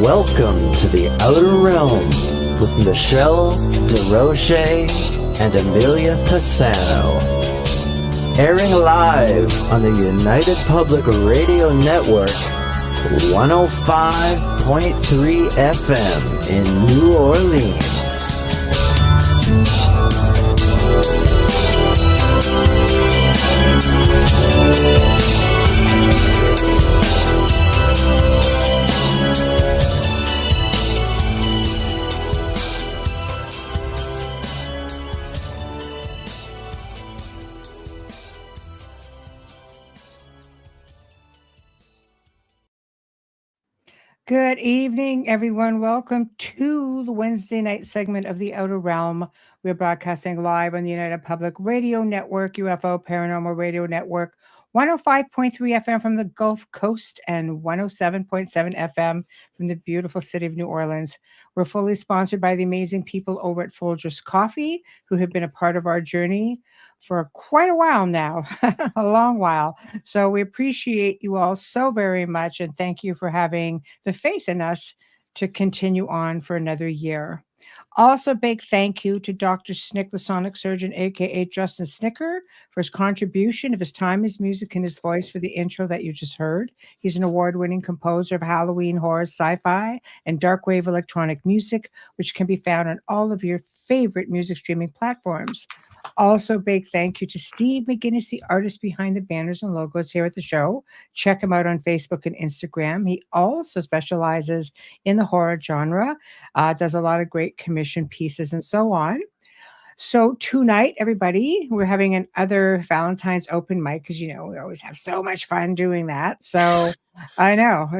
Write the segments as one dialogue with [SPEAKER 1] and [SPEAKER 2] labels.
[SPEAKER 1] Welcome to the Outer Realm with Michelle DeRoche and Amelia Pisano. Airing live on the United Public Radio Network, 105.3 FM in New Orleans.
[SPEAKER 2] Good evening, everyone. Welcome to the Wednesday night segment of the Outer Realm. We're broadcasting live on the United Public Radio Network, UFO Paranormal Radio Network, 105.3 FM from the Gulf Coast and 107.7 FM from the beautiful city of New Orleans. We're fully sponsored by the amazing people over at Folgers Coffee, who have been a part of our journey for quite a while now, a long while. So we appreciate you all so very much, and thank you for having the faith in us to continue on for another year. Also, big thank you to Dr. Snick, the sonic surgeon, aka Justin Snicker, for his contribution of his time, his music, and his voice for the intro that you just heard. He's an award-winning composer of Halloween horror, sci-fi, and dark wave electronic music, which can be found on all of your favorite music streaming platforms. Also, big thank you to Steve McGinnis, the artist behind the banners and logos here at the show. Check him out on Facebook and Instagram. He also specializes in the horror genre, does a lot of great commission pieces and so on. So tonight, everybody, we're having another Valentine's open mic because, you know, we always have so much fun doing that. So I know.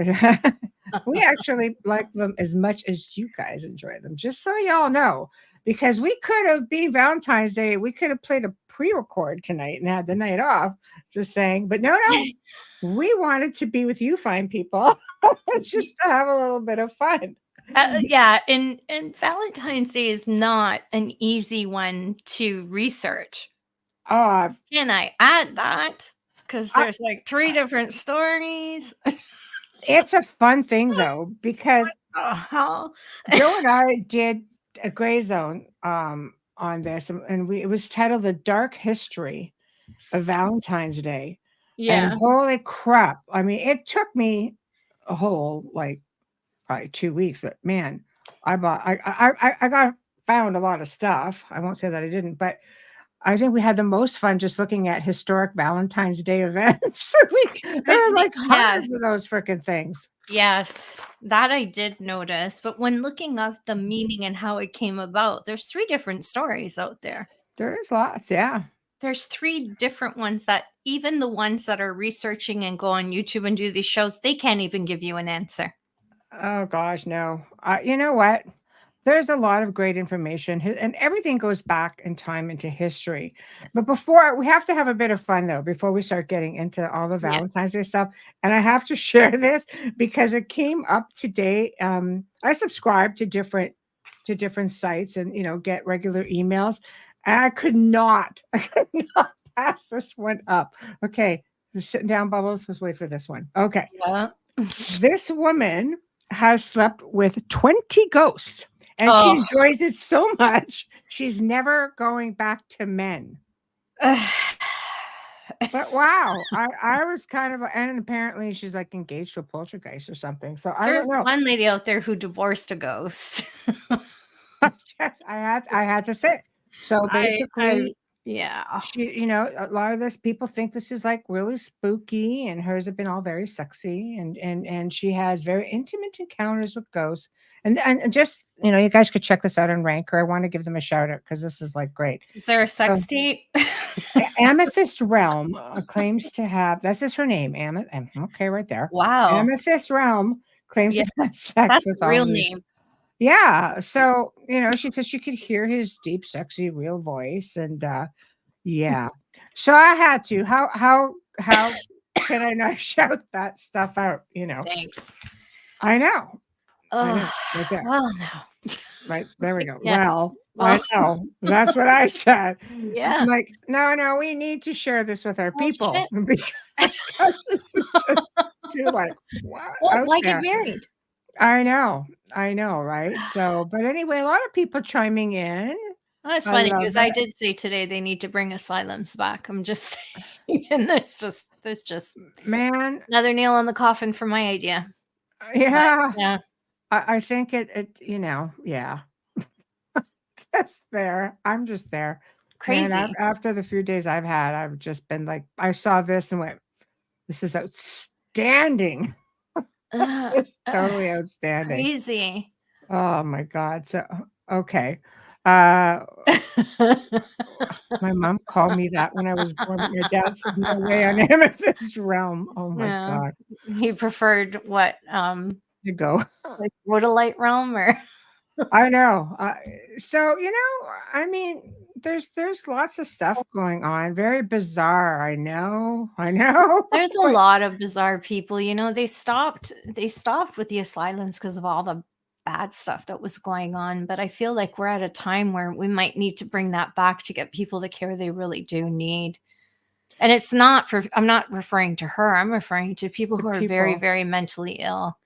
[SPEAKER 2] We actually like them as much as you guys enjoy them, just so y'all know. Because we could have been Valentine's Day, we could have played a pre-record tonight and had the night off, just saying. But no, we wanted to be with you fine people, just to have a little bit of fun.
[SPEAKER 3] Yeah, and Valentine's Day is not an easy one to research.
[SPEAKER 2] Oh,
[SPEAKER 3] Can I add that? Because there's like 3 different stories.
[SPEAKER 2] It's a fun thing, though, because
[SPEAKER 3] Joe
[SPEAKER 2] and I did a Gray Zone on this, and it was titled "The Dark History of Valentine's Day."
[SPEAKER 3] Yeah.
[SPEAKER 2] And holy crap! I mean, it took me a whole probably 2 weeks, but man, I found a lot of stuff. I won't say that I didn't, but I think we had the most fun just looking at historic Valentine's Day events. There was like hundreds of those freaking things.
[SPEAKER 3] Yes, that I did notice. But when looking up the meaning and how it came about, there's 3 different stories out there.
[SPEAKER 2] There's lots, yeah.
[SPEAKER 3] There's 3 different ones that even the ones that are researching and go on YouTube and do these shows, they can't even give you an answer.
[SPEAKER 2] Oh gosh, no. You know what? There's a lot of great information, and everything goes back in time into history. But before, we have to have a bit of fun, though, before we start getting into all the Valentine's Day stuff. And I have to share this because it came up today. I subscribe to different sites and, you know, get regular emails. And I could not pass this one up. Okay, just sitting down, Bubbles. Let's wait for this one. Okay.
[SPEAKER 3] Yeah.
[SPEAKER 2] This woman has slept with 20 ghosts. And she enjoys it so much, she's never going back to men. But wow, I was kind of, and apparently she's like engaged to a poltergeist or something. So
[SPEAKER 3] there's
[SPEAKER 2] I don't know.
[SPEAKER 3] One lady out there who divorced a ghost.
[SPEAKER 2] Yes, I had to say it. So basically,
[SPEAKER 3] yeah,
[SPEAKER 2] she, you know, a lot of this people think this is like really spooky, and hers have been all very sexy, and she has very intimate encounters with ghosts. And just, you know, you guys could check this out on Ranker. I want to give them a shout out because this is like great.
[SPEAKER 3] Is there a sex tape?
[SPEAKER 2] Amethyst Realm claims to have, this is her name, okay, right there.
[SPEAKER 3] Wow.
[SPEAKER 2] Amethyst Realm claims to have sex
[SPEAKER 3] That's
[SPEAKER 2] with
[SPEAKER 3] a real name.
[SPEAKER 2] Yeah. So, you know, she said she could hear his deep, sexy, real voice. And yeah. So I had to. How can I not shout that stuff out? You know.
[SPEAKER 3] Thanks.
[SPEAKER 2] I know.
[SPEAKER 3] Oh,
[SPEAKER 2] right there.
[SPEAKER 3] Well, no.
[SPEAKER 2] Right there we go.
[SPEAKER 3] Yes.
[SPEAKER 2] Well, I know. That's what I said.
[SPEAKER 3] Yeah.
[SPEAKER 2] I'm like, no, we need to share this with our people.
[SPEAKER 3] Shit.
[SPEAKER 2] Because this is just too like, what?
[SPEAKER 3] Well, why get married?
[SPEAKER 2] I know. I know, right? So, but anyway, a lot of people chiming in.
[SPEAKER 3] Well, that's
[SPEAKER 2] I
[SPEAKER 3] funny
[SPEAKER 2] love
[SPEAKER 3] because I
[SPEAKER 2] it.
[SPEAKER 3] did say today they need to bring asylums back. I'm just saying, and that's just
[SPEAKER 2] Man,
[SPEAKER 3] another nail in the coffin for my idea. But
[SPEAKER 2] yeah.
[SPEAKER 3] yeah,
[SPEAKER 2] I think yeah. Just there. I'm just there. Man,
[SPEAKER 3] crazy.
[SPEAKER 2] after the few days I've had, I've just been like, I saw this and went, this is outstanding.
[SPEAKER 3] Ugh,
[SPEAKER 2] It's
[SPEAKER 3] ugh,
[SPEAKER 2] totally outstanding.
[SPEAKER 3] crazy.
[SPEAKER 2] Oh my God. So, okay. Uh, my mom called me that when I was born, but my dad said, no way on Amethyst Realm. Oh my
[SPEAKER 3] No,
[SPEAKER 2] God.
[SPEAKER 3] he preferred what,
[SPEAKER 2] To go.
[SPEAKER 3] like Rhodolite realm or
[SPEAKER 2] I know. So, I mean, there's lots of stuff going on. Very bizarre. I know. I know.
[SPEAKER 3] there's a
[SPEAKER 2] But
[SPEAKER 3] lot of bizarre people, they stopped with the asylums because of all the bad stuff that was going on, but I feel like we're at a time where we might need to bring that back to get people the care they really do need. And it's not for I'm not referring to her, I'm referring to people
[SPEAKER 2] the
[SPEAKER 3] who are very,
[SPEAKER 2] people.
[SPEAKER 3] very mentally ill.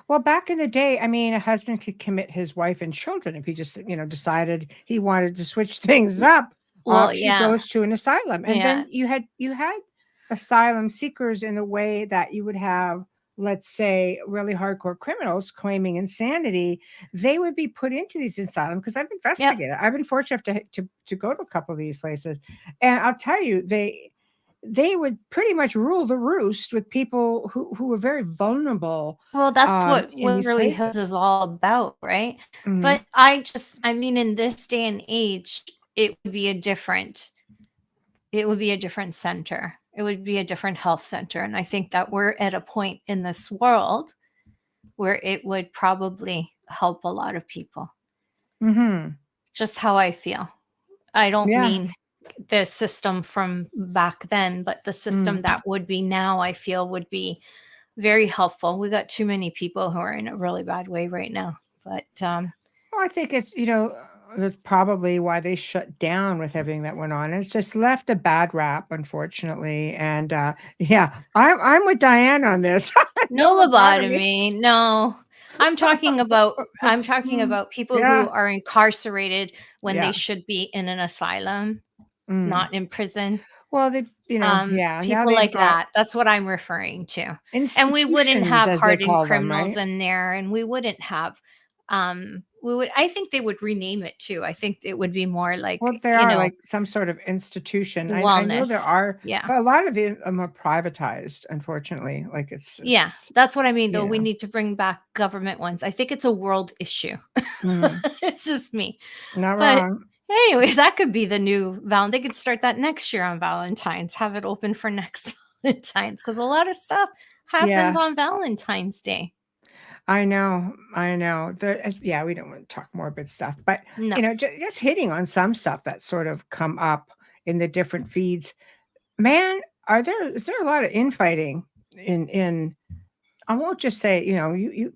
[SPEAKER 2] Well, back in the day, I mean, a husband could commit his wife and children if he just, decided he wanted to switch things
[SPEAKER 3] Y
[SPEAKER 2] up.
[SPEAKER 3] well,
[SPEAKER 2] She
[SPEAKER 3] yeah,
[SPEAKER 2] goes to an asylum, and
[SPEAKER 3] yeah,
[SPEAKER 2] then you had asylum seekers in a way that you would have, let's say, really hardcore criminals claiming insanity. They would be put into these asylums because I've
[SPEAKER 3] yep.
[SPEAKER 2] investigated. I've been fortunate to go to a couple of these places, and I'll tell you, they would pretty much rule the roost with people who were very vulnerable
[SPEAKER 3] Well, that's what
[SPEAKER 2] in these
[SPEAKER 3] Waverly Hills is
[SPEAKER 2] places.
[SPEAKER 3] all about, right?
[SPEAKER 2] Mhm,
[SPEAKER 3] But I mean, in this day and age, it would be a different center. It would be a different health center, and I think that we're at a point in this world where it would probably help a lot of people.
[SPEAKER 2] mhm.
[SPEAKER 3] Just how I feel. I don't
[SPEAKER 2] Yeah,
[SPEAKER 3] mean the system from back then, but the system
[SPEAKER 2] mm.
[SPEAKER 3] that would be now, I feel would be very helpful. We got too many people who are in a really bad way right now. But
[SPEAKER 2] Well, I think that's probably why they shut down with everything that went on. It's just left a bad rap, unfortunately, and, yeah, I'm with Diane on this.
[SPEAKER 3] no
[SPEAKER 2] No lobotomy.
[SPEAKER 3] lobotomy, no. I'm talking
[SPEAKER 2] Mm,
[SPEAKER 3] about people who
[SPEAKER 2] yeah,
[SPEAKER 3] are incarcerated when they
[SPEAKER 2] yeah,
[SPEAKER 3] should be in an asylum,
[SPEAKER 2] mm.
[SPEAKER 3] not in prison.
[SPEAKER 2] Well, yeah, now
[SPEAKER 3] People
[SPEAKER 2] they've
[SPEAKER 3] like
[SPEAKER 2] got
[SPEAKER 3] that, that's what I'm referring to. And we wouldn't
[SPEAKER 2] institutions,
[SPEAKER 3] have
[SPEAKER 2] as they
[SPEAKER 3] hardened
[SPEAKER 2] call them,
[SPEAKER 3] criminals
[SPEAKER 2] right?
[SPEAKER 3] in there, and we wouldn't have, I think they would rename it too. I think it would be more
[SPEAKER 2] Well,
[SPEAKER 3] like,
[SPEAKER 2] they are like some sort of institution. I know there
[SPEAKER 3] wellness.
[SPEAKER 2] are,
[SPEAKER 3] Yeah.
[SPEAKER 2] but a lot of them are privatized, unfortunately. Like
[SPEAKER 3] Yeah,
[SPEAKER 2] it's
[SPEAKER 3] that's what I mean, though,
[SPEAKER 2] you
[SPEAKER 3] we
[SPEAKER 2] know,
[SPEAKER 3] need to bring back government ones. I think it's a world issue.
[SPEAKER 2] mhm,
[SPEAKER 3] It's just me.
[SPEAKER 2] not
[SPEAKER 3] But
[SPEAKER 2] wrong.
[SPEAKER 3] anyways, that could be the new they could start that next year on Valentine's, have it open for next Valentine's because a lot of stuff happens
[SPEAKER 2] Yeah,
[SPEAKER 3] on Valentine's Day.
[SPEAKER 2] I know, I know. Yeah, we don't want to talk morbid stuff, but
[SPEAKER 3] No.
[SPEAKER 2] just hitting on some stuff that sort of come up in the different feeds. Man, is there a lot of infighting in I won't just say,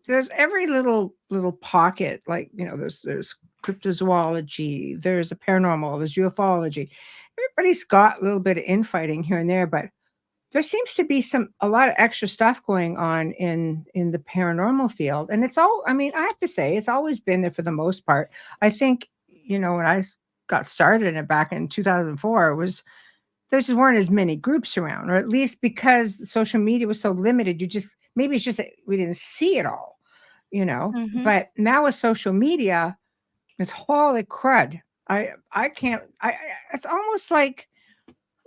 [SPEAKER 2] there's every little pocket, like, there's cryptozoology, there's a paranormal, there's ufology. Everybody's got a little bit of infighting here and there, but there seems to be a lot of extra stuff going on in the paranormal field. And I mean, I have to say, it's always been there for the most part. I think, when got started in it back in 2004, it was there just weren't as many groups around, or at least because social media was so limited, maybe it's just that we didn't see it all,
[SPEAKER 3] Mhm.
[SPEAKER 2] But now with social media, it's holy crud. I can't. It's almost like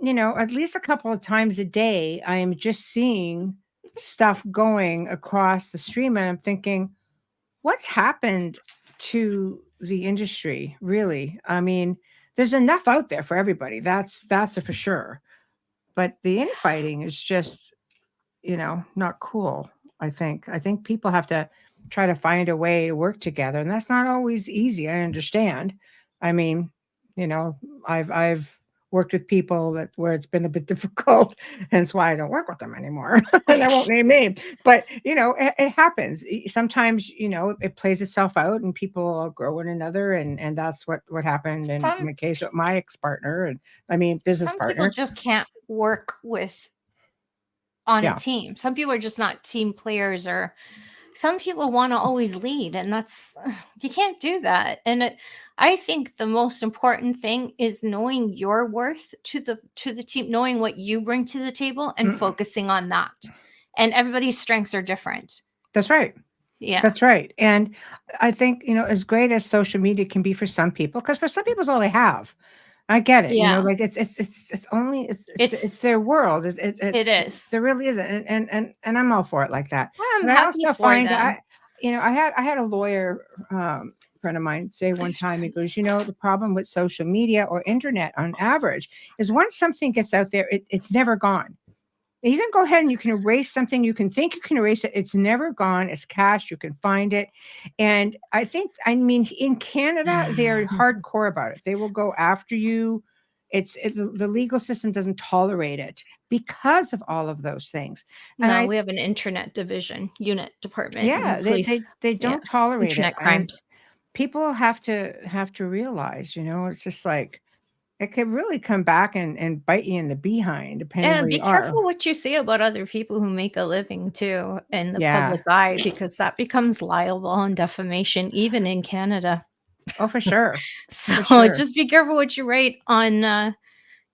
[SPEAKER 2] at least a couple of times a day, I am just seeing stuff going across the stream, and I'm thinking, what's happened to the industry? Really, I mean, there's enough out there for everybody. That's a for sure, but the infighting is just, not cool. I think people have to try to find a way to work together, and that's not always easy. I understand. I mean, you know, I've worked with people where it's been a bit difficult, hence why I don't work with them anymore. And I won't name names, but it happens. Sometimes it plays itself out, and people grow one another, and that's what happened in
[SPEAKER 3] Some
[SPEAKER 2] my case with my ex partner, and I mean business
[SPEAKER 3] some people
[SPEAKER 2] partner.
[SPEAKER 3] just can't work on a
[SPEAKER 2] Yeah.
[SPEAKER 3] team. Some people are just not team players or some people want to always lead, and that's you can't do that. And I think the most important thing is knowing your worth to the team, knowing what you bring to the table, and focusing on that. And everybody's strengths are different.
[SPEAKER 2] That's right.
[SPEAKER 3] Yeah.
[SPEAKER 2] That's right. And I think, as great as social media can be for some people, because for some people it's all they have. I get it.
[SPEAKER 3] Yeah.
[SPEAKER 2] Like it's only it's
[SPEAKER 3] It's
[SPEAKER 2] their world.
[SPEAKER 3] it is.
[SPEAKER 2] There really isn't. And I'm all for it like that.
[SPEAKER 3] I'm
[SPEAKER 2] But I
[SPEAKER 3] happy
[SPEAKER 2] also
[SPEAKER 3] for
[SPEAKER 2] find
[SPEAKER 3] them.
[SPEAKER 2] I had a lawyer friend of mine say one time, he goes, the problem with social media or internet on average is once something gets out there, it's never gone. You can go ahead and you can erase something. You can think you can erase it. It's never gone. It's cash. You can find it. And I mean, in Canada, they're hardcore about it. They will go after you. The legal system doesn't tolerate it because of all of those things. And
[SPEAKER 3] No, we have an internet unit department in the
[SPEAKER 2] yeah,
[SPEAKER 3] police.
[SPEAKER 2] they don't tolerate it.
[SPEAKER 3] Internet crimes.
[SPEAKER 2] And people have to realize, it's just like, it could really come back and bite you in the behind, depending
[SPEAKER 3] And
[SPEAKER 2] where
[SPEAKER 3] be
[SPEAKER 2] you are.
[SPEAKER 3] careful what you say about other people who make a living too in the
[SPEAKER 2] Yeah.
[SPEAKER 3] public eye, because that becomes liable on defamation, even in Canada.
[SPEAKER 2] Oh, for sure.
[SPEAKER 3] So
[SPEAKER 2] For sure.
[SPEAKER 3] just be careful what you write on,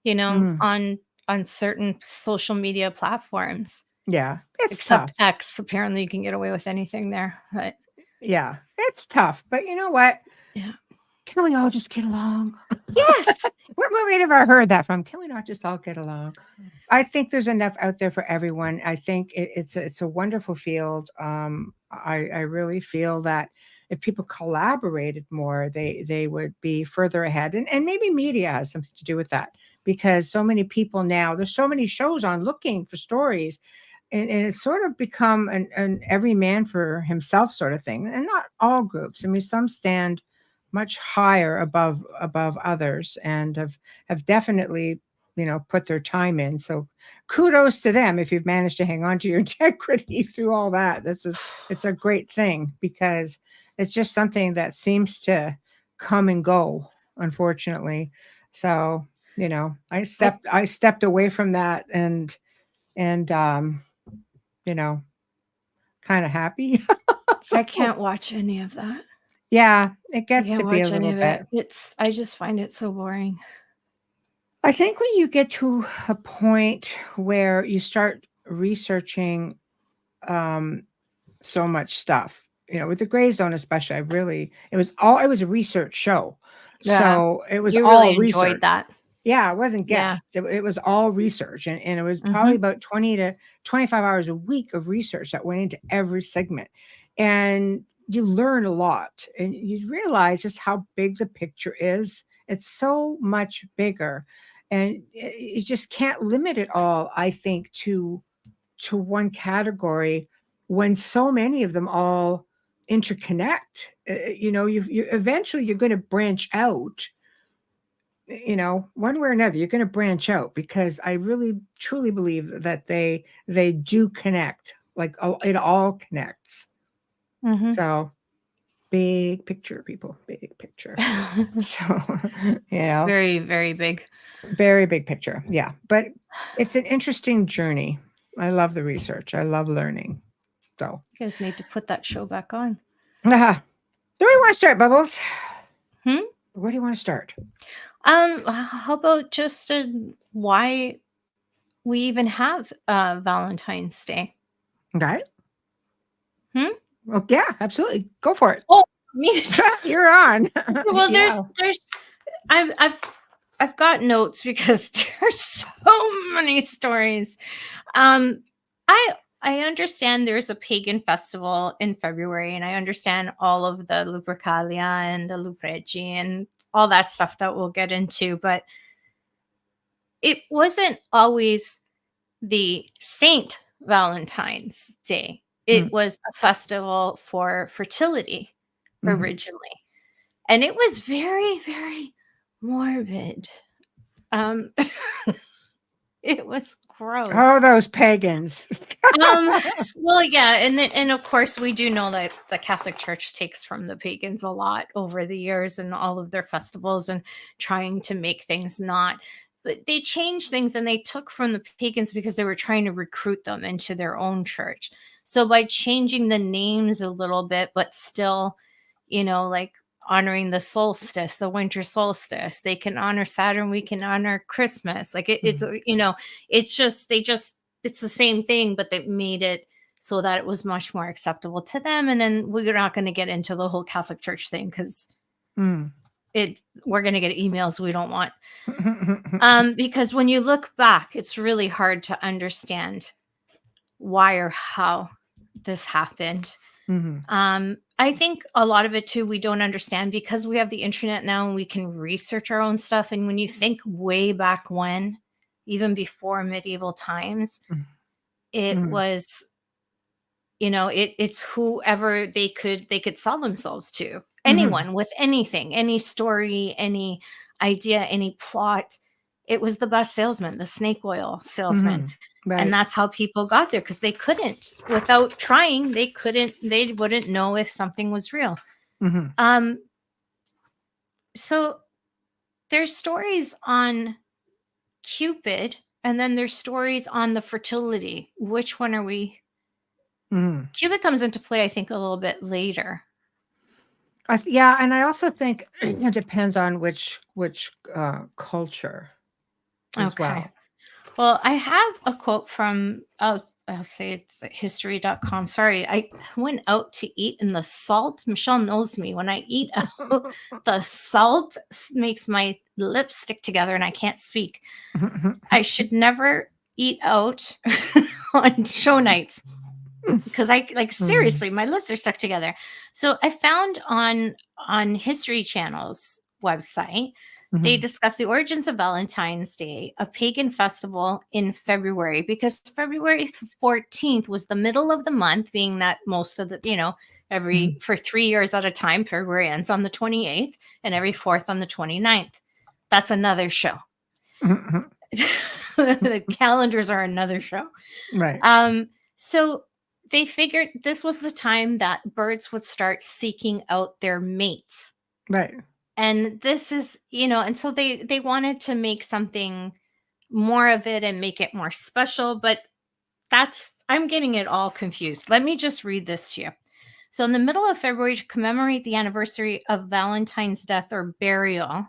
[SPEAKER 2] Mm.
[SPEAKER 3] on certain social media platforms.
[SPEAKER 2] Yeah, it's
[SPEAKER 3] Except
[SPEAKER 2] tough.
[SPEAKER 3] X, apparently you can get away with anything there. But
[SPEAKER 2] Yeah, it's tough. But you know what?
[SPEAKER 3] yeah.
[SPEAKER 2] Can we all just get along?
[SPEAKER 3] Yes.
[SPEAKER 2] Where have I heard that from? Can we not just all get along? I think there's enough out there for everyone. I think it's a wonderful field. I really feel that if people collaborated more, they would be further ahead. And maybe media has something to do with that, because so many people now, there's so many shows on looking for stories, and it's sort of become an every man for himself sort of thing. And not all groups. I mean, some stand much higher above others and have definitely put their time in. So kudos to them if you've managed to hang on to your integrity through all that. It's a great thing, because it's just something that seems to come and go, unfortunately. So I stepped away from that, and kind of happy.
[SPEAKER 3] I can't watch any of that.
[SPEAKER 2] Yeah, it
[SPEAKER 3] I
[SPEAKER 2] gets
[SPEAKER 3] can't
[SPEAKER 2] to be a
[SPEAKER 3] watch any
[SPEAKER 2] little
[SPEAKER 3] of
[SPEAKER 2] bit.
[SPEAKER 3] it. I just find it so boring.
[SPEAKER 2] I think when you get to a point where you start researching so much stuff, with the Gray Zone especially, it was a research show.
[SPEAKER 3] Yeah.
[SPEAKER 2] So it was
[SPEAKER 3] You
[SPEAKER 2] all
[SPEAKER 3] really
[SPEAKER 2] research.
[SPEAKER 3] enjoyed that.
[SPEAKER 2] Yeah, it wasn't
[SPEAKER 3] Yeah.
[SPEAKER 2] guests. It was all research. And it was probably about 20 to 25 hours a week of research that went into every segment. And you learn a lot, and you realize just how big the picture is. It's so much bigger. And you just can't limit it all, I think, to one category, when so many of them all interconnect. You eventually you're going to branch out, one way or another. You're going to branch out, because I really truly believe that they do connect. Like, it all connects. So big picture, people, big picture. So
[SPEAKER 3] Very, very big.
[SPEAKER 2] very big picture. Yeah, but it's an interesting journey. I love the research. I love learning. So
[SPEAKER 3] You guys need to put that show back on.
[SPEAKER 2] where do you want to start, Bubbles?
[SPEAKER 3] Hmm?
[SPEAKER 2] Where do you want to start?
[SPEAKER 3] How about just why we even have Valentine's Day?
[SPEAKER 2] Okay.
[SPEAKER 3] Hmm?
[SPEAKER 2] Well, yeah, absolutely. Go for it.
[SPEAKER 3] Oh, me.
[SPEAKER 2] You're on.
[SPEAKER 3] Well,
[SPEAKER 2] Yeah.
[SPEAKER 3] I've got notes because there's so many stories. I understand there's a pagan festival in February, and I understand all of the Lupercalia and the Lupregi and all that stuff that we'll get into, but it wasn't always the Saint Valentine's Day. It was a festival for fertility originally. And it was very, very morbid. It was gross.
[SPEAKER 2] Oh, those pagans.
[SPEAKER 3] Well, yeah, and of course we do know that the Catholic Church takes from the pagans a lot over the years and all of their festivals and trying to make things not. But they changed things and they took from the pagans because they were trying to recruit them into their own church. So by changing the names a little bit, but still, like honoring the solstice, the winter solstice, they can honor Saturn, we can honor Christmas. Like it's, it's just, it's the same thing, but they made it so that it was much more acceptable to them. And then we're not going to get into the whole Catholic Church thing because we're going to get emails we don't want. Because when you look back, it's really hard to understand why or how this happened. I think a lot of it too, we don't understand because we have the internet now and we can research our own stuff. And when you think way back when, even before medieval times, it was, it's whoever they could sell themselves to. Anyone with anything, any story, any idea, any plot. It was the best salesman, the snake oil salesman.
[SPEAKER 2] Right.
[SPEAKER 3] And that's how people got there, because they couldn't, without trying, they wouldn't know if something was real. So there's stories on Cupid, and then there's stories on the fertility. Which one are we? Cupid comes into play, I think, a little bit later.
[SPEAKER 2] Yeah, and I also think it depends on which culture as well.
[SPEAKER 3] Well, I have a quote from, I'll say it's history.com. Sorry, I went out to eat and the salt, Michelle knows me, when I eat out, the salt makes my lips stick together and I can't speak. I should never eat out on show nights because seriously, my lips are stuck together. So I found on History Channel's website, they discuss the origins of Valentine's Day, a pagan festival in February, because February 14th was the middle of the month, being that most of the, for 3 years at a time, February ends on the 28th and every 4th on the 29th. That's another show. The calendars are another show.
[SPEAKER 2] Right.
[SPEAKER 3] So they figured this was the time that birds would start seeking out their mates.
[SPEAKER 2] Right.
[SPEAKER 3] And this is, and so they wanted to make something more of it and make it more special, but I'm getting it all confused. Let me just read this to you. So in the middle of February, to commemorate the anniversary of Valentine's death or burial,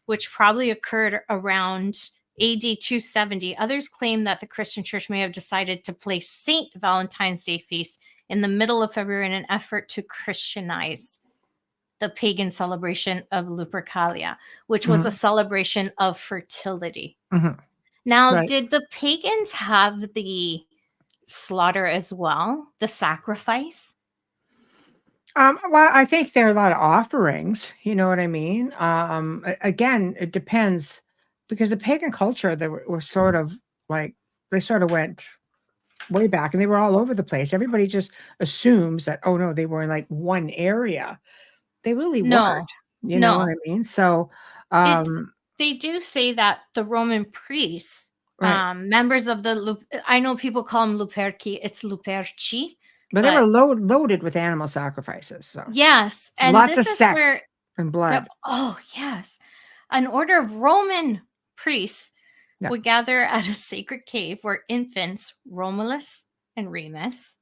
[SPEAKER 3] which probably occurred around AD 270, others claim that the Christian Church may have decided to place Saint Valentine's Day feast in the middle of February in an effort to Christianize the pagan celebration of Lupercalia, which was a celebration of fertility. Now, did the pagans have the slaughter as well, the sacrifice?
[SPEAKER 2] Well, I think there are a lot of offerings. You know what I mean? Again, it depends, because the pagan culture, they were sort of like, they sort of went way back and they were all over the place. Everybody just assumes that, oh no, they were in like one area. They really weren't. You know what I mean? So
[SPEAKER 3] they do say that the Roman priests, members of I know people call them Luperci, it's Luperci.
[SPEAKER 2] But they were loaded with animal sacrifices. So
[SPEAKER 3] yes, and
[SPEAKER 2] lots of sex and blood.
[SPEAKER 3] Oh yes, an order of Roman priests would gather at a sacred cave where infants Romulus and Remus,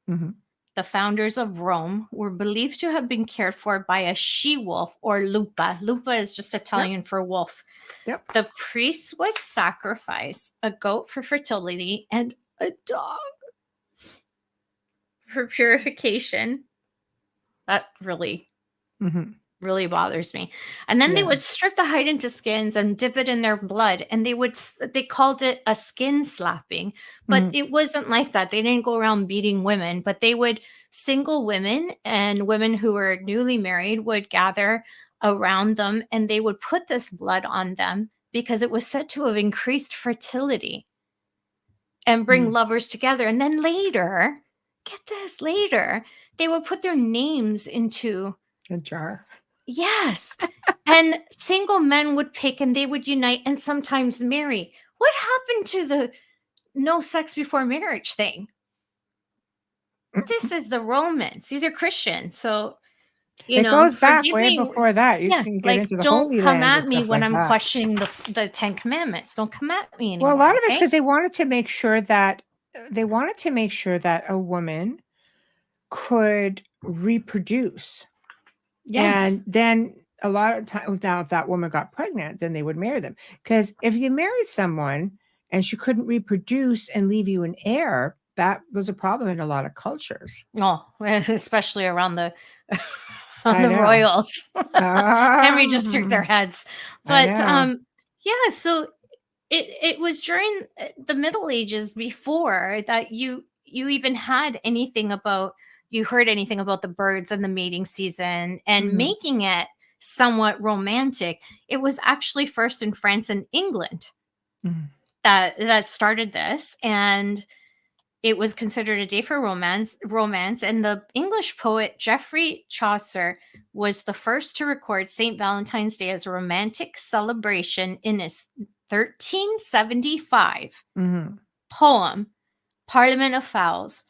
[SPEAKER 3] the founders of Rome, were believed to have been cared for by a she-wolf or lupa. Lupa is just Italian for wolf. The priests would sacrifice a goat for fertility and a dog for purification. That really bothers me. And then they would strip the hide into skins and dip it in their blood, and they called it a skin slapping, but it wasn't like that. They didn't go around beating women, but single women and women who were newly married would gather around them, and they would put this blood on them because it was said to have increased fertility and bring lovers together. And then later, get this, they would put their names into
[SPEAKER 2] a jar.
[SPEAKER 3] Yes. And single men would pick and they would unite and sometimes marry. What happened to the no sex before marriage thing? This is the Romans. These are Christians. So,
[SPEAKER 2] it goes back way before that. You can get into the Holy Land.
[SPEAKER 3] Don't come at me when I'm questioning the 10 Commandments. Don't come at me anymore.
[SPEAKER 2] Well, a lot of it's because they wanted to make sure that a woman could reproduce.
[SPEAKER 3] Yes.
[SPEAKER 2] And then a lot of times now, if that woman got pregnant, then they would marry them. Because if you married someone and she couldn't reproduce and leave you an heir, that was a problem in a lot of cultures.
[SPEAKER 3] Oh, especially around the on
[SPEAKER 2] I
[SPEAKER 3] the
[SPEAKER 2] know.
[SPEAKER 3] royals. Henry just took their
[SPEAKER 2] Ah,
[SPEAKER 3] heads.
[SPEAKER 2] I
[SPEAKER 3] But
[SPEAKER 2] know.
[SPEAKER 3] yeah, so it was during the Middle Ages before that you even had anything about you heard anything about the birds and the mating season and
[SPEAKER 2] Mhm,
[SPEAKER 3] making it somewhat romantic. It was actually first in France and England
[SPEAKER 2] mhm,
[SPEAKER 3] that started this, and it was considered a day for romance, and the English poet Geoffrey Chaucer was the first to record St. Valentine's Day as a romantic celebration in his 1375
[SPEAKER 2] mhm,
[SPEAKER 3] poem, Parliament of Fowls.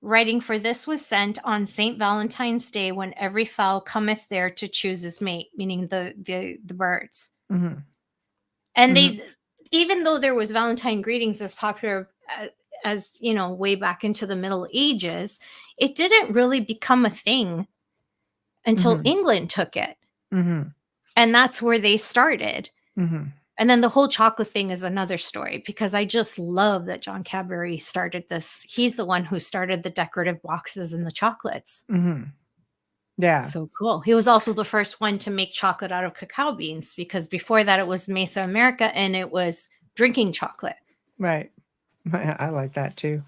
[SPEAKER 3] Writing for this was sent on St. Valentine's Day when every fowl cometh there to choose his mate, meaning the birds.
[SPEAKER 2] mhm,
[SPEAKER 3] And
[SPEAKER 2] mhm,
[SPEAKER 3] they, even though there was Valentine greetings as popular as way back into the Middle Ages, it didn't really become a thing until
[SPEAKER 2] mhm,
[SPEAKER 3] England took it,
[SPEAKER 2] mhm,
[SPEAKER 3] and that's where they started.
[SPEAKER 2] mhm,
[SPEAKER 3] And then the whole chocolate thing is another story, because I just love that John Cadbury started this. He's the one who started the decorative boxes and the chocolates.
[SPEAKER 2] mhm. Yeah,
[SPEAKER 3] So cool. He was also the first one to make chocolate out of cacao beans, because before that it was Mesoamerica and it was drinking chocolate.
[SPEAKER 2] right. I like that too.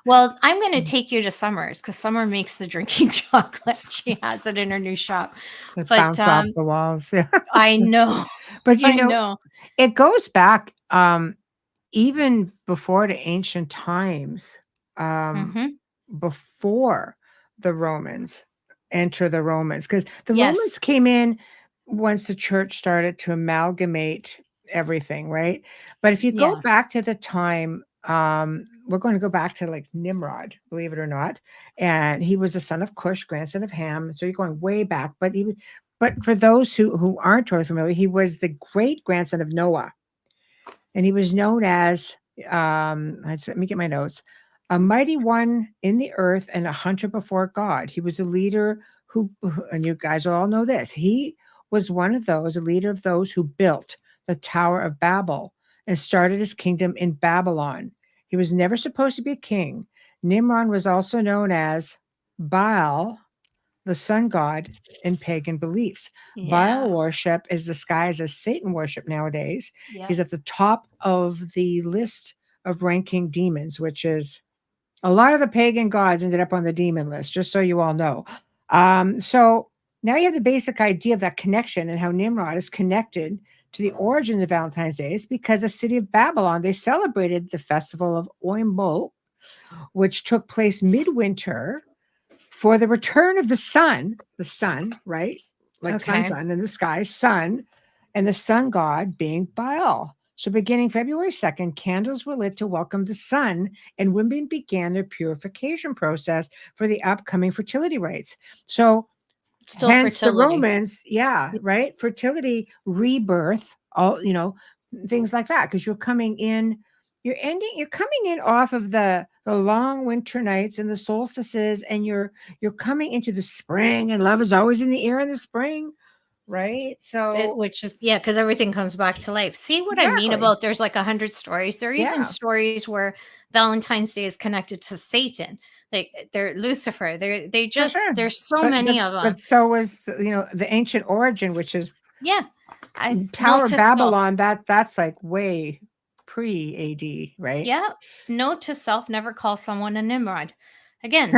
[SPEAKER 3] Well, I'm going to take you to Summer's because Summer makes the drinking chocolate. She has it in her new shop.
[SPEAKER 2] That
[SPEAKER 3] But
[SPEAKER 2] bounce off the walls. Yeah.
[SPEAKER 3] I know,
[SPEAKER 2] But
[SPEAKER 3] I know.
[SPEAKER 2] it goes back even before the ancient times, um,
[SPEAKER 3] Hmm.
[SPEAKER 2] before the Romans enter the Romans, because the Romans
[SPEAKER 3] Yes.
[SPEAKER 2] came in once the church started to amalgamate everything, right? But if you go
[SPEAKER 3] Yeah.
[SPEAKER 2] back to the time, we're going to go back to like Nimrod, believe it or not, and he was the son of Cush, grandson of Ham. So you're going way back, but but for those who aren't totally familiar, he was the great grandson of Noah, and he was known as let me get my notes, a mighty one in the earth and a hunter before God. He was a leader and you guys will all know this. He was one of those, a leader of those who built the Tower of Babel and started his kingdom in Babylon. He was never supposed to be a king. Nimrod was also known as Baal, the sun god, in pagan beliefs. Baal
[SPEAKER 3] Yeah.
[SPEAKER 2] worship is disguised as Satan worship nowadays.
[SPEAKER 3] Yep.
[SPEAKER 2] He's at the top of the list of ranking demons, which is a lot of the pagan gods ended up on the demon list, just so you all know. So now you have the basic idea of that connection and how Nimrod is connected to the origins of Valentine's Day. It's because the city of Babylon, they celebrated the festival of Oimbol, which took place midwinter for the return of the sun, right? Like
[SPEAKER 3] Okay.
[SPEAKER 2] sun in the sky, sun, and the sun god being Baal. So beginning February 2nd, candles were lit to welcome the sun, and women began their purification process for the upcoming fertility rites. So
[SPEAKER 3] Still
[SPEAKER 2] hence the
[SPEAKER 3] fertility.
[SPEAKER 2] Romans, yeah, right? Fertility, rebirth, all things like that. Because you're coming in off of the long winter nights and the solstices, and you're coming into the spring, and love is always in the air in the spring, right? So
[SPEAKER 3] Which is, yeah, because everything comes back to life. See what I mean
[SPEAKER 2] exactly.
[SPEAKER 3] about there's like 100 stories. There are even
[SPEAKER 2] Yeah,
[SPEAKER 3] stories where Valentine's Day is connected to Satan. Like they're Lucifer. They
[SPEAKER 2] for
[SPEAKER 3] just
[SPEAKER 2] sure.
[SPEAKER 3] there's so
[SPEAKER 2] But but
[SPEAKER 3] many of them.
[SPEAKER 2] but so was the ancient origin, which is
[SPEAKER 3] Yeah. I
[SPEAKER 2] Tower
[SPEAKER 3] note
[SPEAKER 2] of
[SPEAKER 3] to self.
[SPEAKER 2] Babylon. That's like way pre AD, right?
[SPEAKER 3] Yeah. Note to self, never call someone a Nimrod. Again,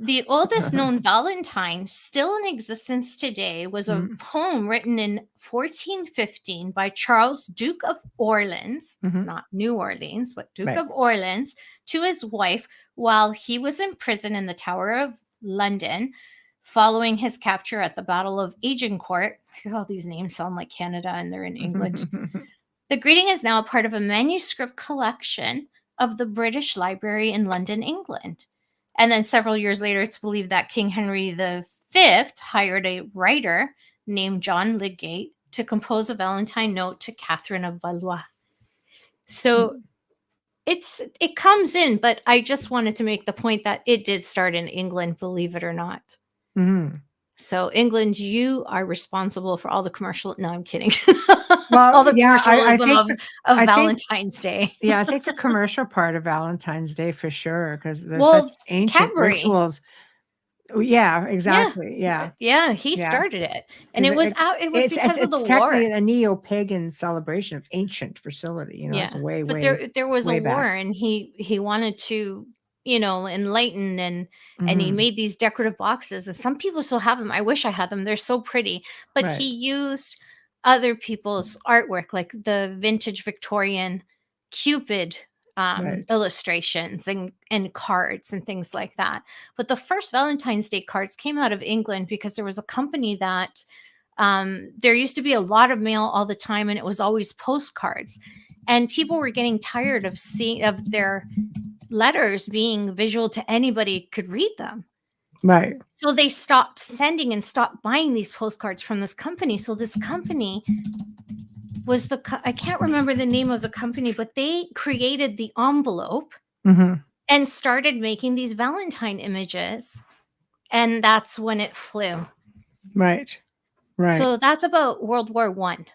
[SPEAKER 3] the oldest known Valentine still in existence today was a
[SPEAKER 2] Mm,
[SPEAKER 3] poem written in 1415 by Charles, Duke of Orleans,
[SPEAKER 2] mhm,
[SPEAKER 3] not New Orleans, but Duke
[SPEAKER 2] right.
[SPEAKER 3] of Orleans, to his wife while he was in prison in the Tower of London following his capture at the Battle of Agincourt. All these names sound like Canada and they're in England. The greeting is now part of a manuscript collection of the British Library in London, England. And then several years later, it's believed that King Henry V hired a writer named John Lydgate to compose a Valentine note to Catherine of Valois. So it comes in, but I just wanted to make the point that it did start in England, believe it or not.
[SPEAKER 2] Mhm.
[SPEAKER 3] So England, you are responsible for all the commercial. No, I'm kidding.
[SPEAKER 2] Well,
[SPEAKER 3] All the
[SPEAKER 2] yeah, I
[SPEAKER 3] commercialism
[SPEAKER 2] think
[SPEAKER 3] of
[SPEAKER 2] I think
[SPEAKER 3] Valentine's Day.
[SPEAKER 2] yeah, I think the commercial part of Valentine's Day for sure, because there's such
[SPEAKER 3] Well,
[SPEAKER 2] ancient
[SPEAKER 3] Cadbury.
[SPEAKER 2] rituals. Yeah,
[SPEAKER 3] Yeah.
[SPEAKER 2] exactly. Yeah,
[SPEAKER 3] Yeah, he
[SPEAKER 2] yeah.
[SPEAKER 3] started it. And
[SPEAKER 2] Because
[SPEAKER 3] it was because of the
[SPEAKER 2] it's technically
[SPEAKER 3] war.
[SPEAKER 2] a neo-pagan celebration of ancient facility. It's
[SPEAKER 3] Yeah.
[SPEAKER 2] way,
[SPEAKER 3] But
[SPEAKER 2] way,
[SPEAKER 3] there was a
[SPEAKER 2] way
[SPEAKER 3] war,
[SPEAKER 2] back.
[SPEAKER 3] and he wanted to, enlighten, and he
[SPEAKER 2] Hmm.
[SPEAKER 3] made these decorative boxes, and some people still have them. I wish I had them. They're so pretty. But
[SPEAKER 2] Right,
[SPEAKER 3] he used other people's artwork, like the vintage Victorian Cupid
[SPEAKER 2] right,
[SPEAKER 3] illustrations and cards and things like that. But the first Valentine's Day cards came out of England because there was a company that there used to be a lot of mail all the time, and it was always postcards, and people were getting tired of seeing of their letters being visual to anybody could read them.
[SPEAKER 2] right.
[SPEAKER 3] So they stopped sending and stopped buying these postcards from this company. So this company was I can't remember the name of the company, but they created the envelope
[SPEAKER 2] Hmm.
[SPEAKER 3] and started making these Valentine images, and that's when it flew.
[SPEAKER 2] Right, right,
[SPEAKER 3] So that's about World War One.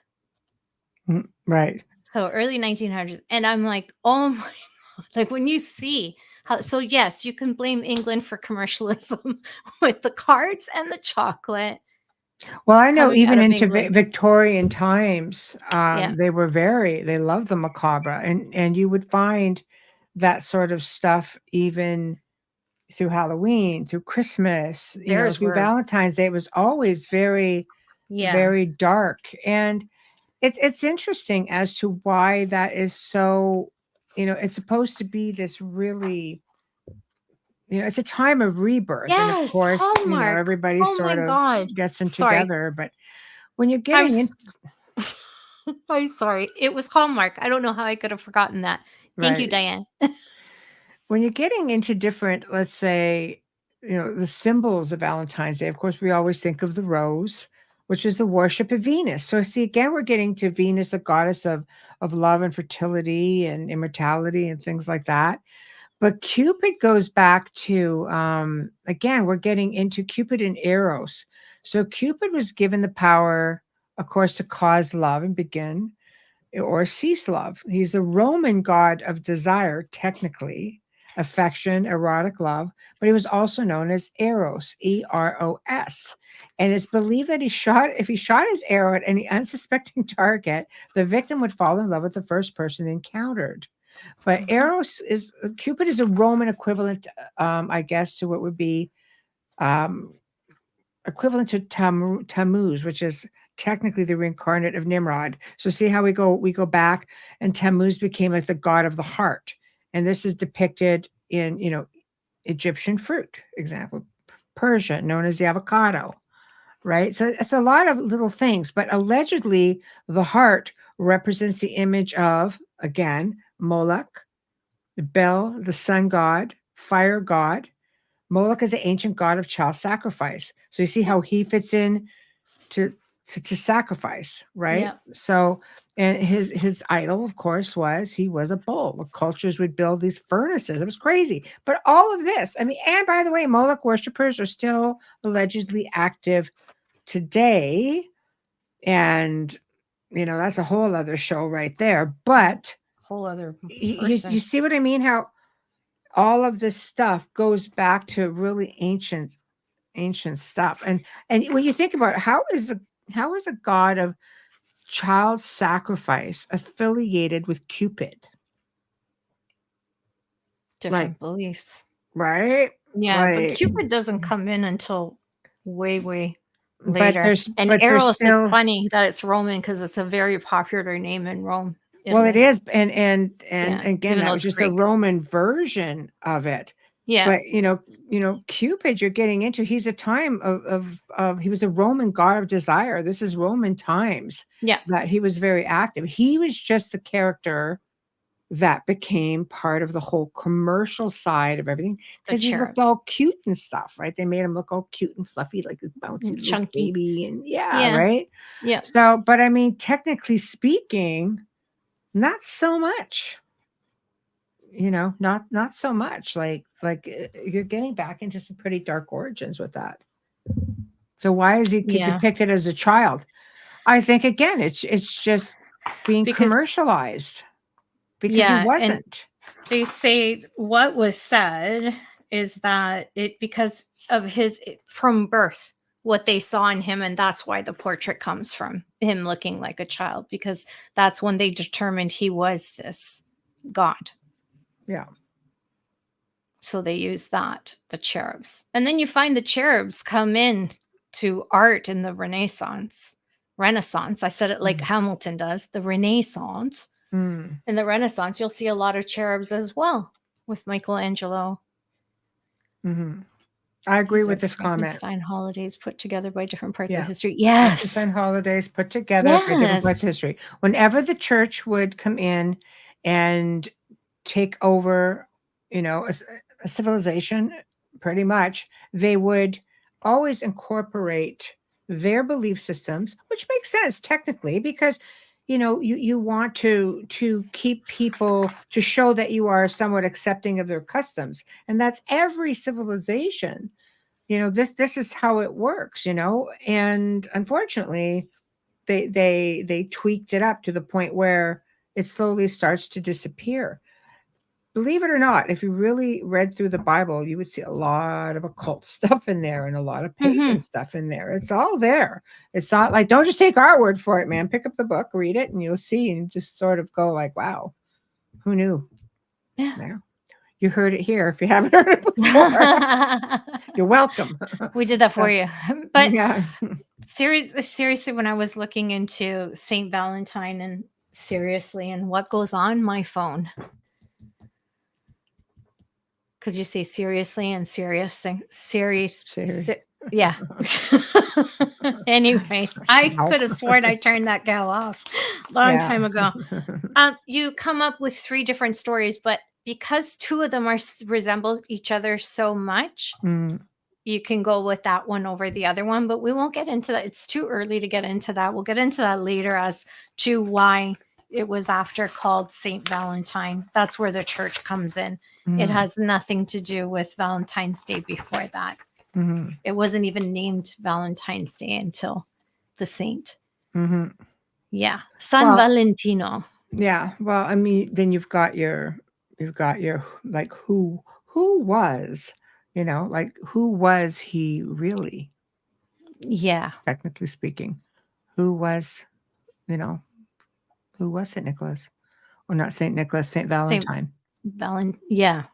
[SPEAKER 2] right.
[SPEAKER 3] So early 1900s, and I'm like, oh my god! Like when you see how, so yes, you can blame England for commercialism with the cards and the chocolate
[SPEAKER 2] Well, I know
[SPEAKER 3] coming out
[SPEAKER 2] even
[SPEAKER 3] of
[SPEAKER 2] into
[SPEAKER 3] England.
[SPEAKER 2] Victorian times,
[SPEAKER 3] Yeah,
[SPEAKER 2] they loved the macabre, and you would find that sort of stuff even through Halloween, through Christmas,
[SPEAKER 3] theirs
[SPEAKER 2] through
[SPEAKER 3] were,
[SPEAKER 2] Valentine's Day. It was always very,
[SPEAKER 3] yeah,
[SPEAKER 2] very dark, and it's interesting as to why that is so. It's supposed to be this really, it's a time of rebirth, and of
[SPEAKER 3] yes,
[SPEAKER 2] course,
[SPEAKER 3] Hallmark.
[SPEAKER 2] everybody
[SPEAKER 3] Oh my
[SPEAKER 2] sort of
[SPEAKER 3] god,
[SPEAKER 2] gets them
[SPEAKER 3] sorry,
[SPEAKER 2] together, but when you're
[SPEAKER 3] I'm
[SPEAKER 2] getting in,
[SPEAKER 3] s- I'm sorry. It was Hallmark. I don't know how I could have forgotten that. Thank you,
[SPEAKER 2] right.
[SPEAKER 3] Diane.
[SPEAKER 2] When you're getting into different, let's say, the symbols of Valentine's Day, of course, we always think of the rose, which is the worship of Venus. So, see, again, we're getting to Venus, the goddess of love and fertility and immortality and things like that. But Cupid goes back to, again, we're getting into Cupid and Eros. So, Cupid was given the power, of course, to cause love and begin or cease love. He's the Roman god of desire, technically, affection, erotic love, but he was also known as Eros, Eros. And it's believed that if he shot his arrow at any unsuspecting target, the victim would fall in love with the first person they encountered. But
[SPEAKER 3] Mhm.
[SPEAKER 2] Cupid is a Roman equivalent, I guess, to what would be um, equivalent to Tammuz, which is technically the reincarnate of Nimrod. So see how we go back, and Tammuz became like the god of the heart, and this is depicted in Egyptian fruit, example, Persia, known as the avocado, right? So it's a lot of little things, but allegedly the heart represents the image of, again, Moloch, Bel, the sun god, fire god. Moloch is an ancient god of child sacrifice. So you see how he fits in to to sacrifice, right?
[SPEAKER 3] Yeah.
[SPEAKER 2] So, and his idol, of course, he was a bull. The cultures would build these furnaces. It was crazy. But all of this, I mean, and by the way, Moloch worshippers are still allegedly active today. And that's a whole other show right there. But
[SPEAKER 3] Whole other
[SPEAKER 2] you
[SPEAKER 3] person.
[SPEAKER 2] see what I mean? How all of this stuff goes back to really ancient stuff. And when you think about it, how is a god of child sacrifice affiliated with Cupid? Like,
[SPEAKER 3] Different beliefs.
[SPEAKER 2] right?
[SPEAKER 3] Yeah, but
[SPEAKER 2] Like,
[SPEAKER 3] Cupid doesn't come in until way, way
[SPEAKER 2] but
[SPEAKER 3] later.
[SPEAKER 2] there's
[SPEAKER 3] And
[SPEAKER 2] but there's
[SPEAKER 3] Eros is
[SPEAKER 2] still,
[SPEAKER 3] funny that it's Roman because it's a very popular name in Rome,
[SPEAKER 2] well, it
[SPEAKER 3] Italy.
[SPEAKER 2] is, and
[SPEAKER 3] Yeah,
[SPEAKER 2] again,
[SPEAKER 3] even
[SPEAKER 2] that
[SPEAKER 3] though
[SPEAKER 2] was
[SPEAKER 3] it's
[SPEAKER 2] just a
[SPEAKER 3] Greek.
[SPEAKER 2] Roman version of it.
[SPEAKER 3] Yeah,
[SPEAKER 2] But Cupid, you're getting into, he's a time of he was a Roman god of desire. This is Roman times
[SPEAKER 3] yeah,
[SPEAKER 2] that he was very active. He was just the character that became part of the whole commercial side of everything
[SPEAKER 3] the
[SPEAKER 2] because he looked
[SPEAKER 3] cherubs.
[SPEAKER 2] all cute and stuff, right? They made him look all cute and fluffy, like a bouncy little
[SPEAKER 3] Chunky.
[SPEAKER 2] baby, and yeah,
[SPEAKER 3] Yeah,
[SPEAKER 2] right.
[SPEAKER 3] yeah.
[SPEAKER 2] So, but I mean, technically speaking, not so much. not so much. You're getting back into some pretty dark origins with that. So why is he
[SPEAKER 3] Yeah.
[SPEAKER 2] depicted as a child? I think again, it's just being
[SPEAKER 3] Because
[SPEAKER 2] commercialized because he
[SPEAKER 3] yeah, and
[SPEAKER 2] wasn't.
[SPEAKER 3] they say what was said is that it because of his from birth what they saw in him, and that's why the portrait comes from him looking like a child, because that's when they determined he was this god.
[SPEAKER 2] Yeah.
[SPEAKER 3] So they use that, the cherubs. And then you find the cherubs come in to art in the Renaissance. I said it like Hamilton does, the Renaissance.
[SPEAKER 2] Mm.
[SPEAKER 3] In the Renaissance, you'll see a lot of cherubs as well with Michelangelo.
[SPEAKER 2] Mm-hmm. I agree
[SPEAKER 3] These are
[SPEAKER 2] with this comment.
[SPEAKER 3] Frankenstein holidays put together by different parts
[SPEAKER 2] Yeah.
[SPEAKER 3] of history. Yes.
[SPEAKER 2] Frankenstein holidays put together by different parts
[SPEAKER 3] Yes.
[SPEAKER 2] of history. Whenever the church would come in and take over, a civilization, pretty much, they would always incorporate their belief systems, which makes sense technically because you want to keep people, to show that you are somewhat accepting of their customs, and that's every civilization. This is how it works, and unfortunately they tweaked it up to the point where it slowly starts to disappear. Believe it or not, if you really read through the Bible, you would see a lot of occult stuff in there and a lot of pagan stuff in there. It's all there. It's not like, don't just take our word for it, man. Pick up the book, read it, and you'll see, and just sort of go like, wow, who knew?
[SPEAKER 3] Yeah.
[SPEAKER 2] You heard it here. If you haven't heard it before, you're welcome.
[SPEAKER 3] We did that for you. But
[SPEAKER 2] yeah.
[SPEAKER 3] seriously, when I was looking into St. Valentine and seriously and what goes on my phone, because you say seriously and serious thing, yeah. Anyways, I could have sworn I turned that gal off a long time ago. You come up with 3 different stories, but because 2 of them resemble each other so much, you can go with that one over the other one, but we won't get into that. It's too early to get into that. We'll get into that later as to why it was after called St. Valentine. That's where the church comes in. It has nothing to do with Valentine's Day before that. It wasn't even named Valentine's Day until the saint. Yeah. San Valentino.
[SPEAKER 2] Yeah. Well, I mean, then you've got your like who was, like who was he really?
[SPEAKER 3] Yeah.
[SPEAKER 2] Technically speaking, who was St. Nicholas? Or not St. Nicholas, St. Valentine.
[SPEAKER 3] Yeah.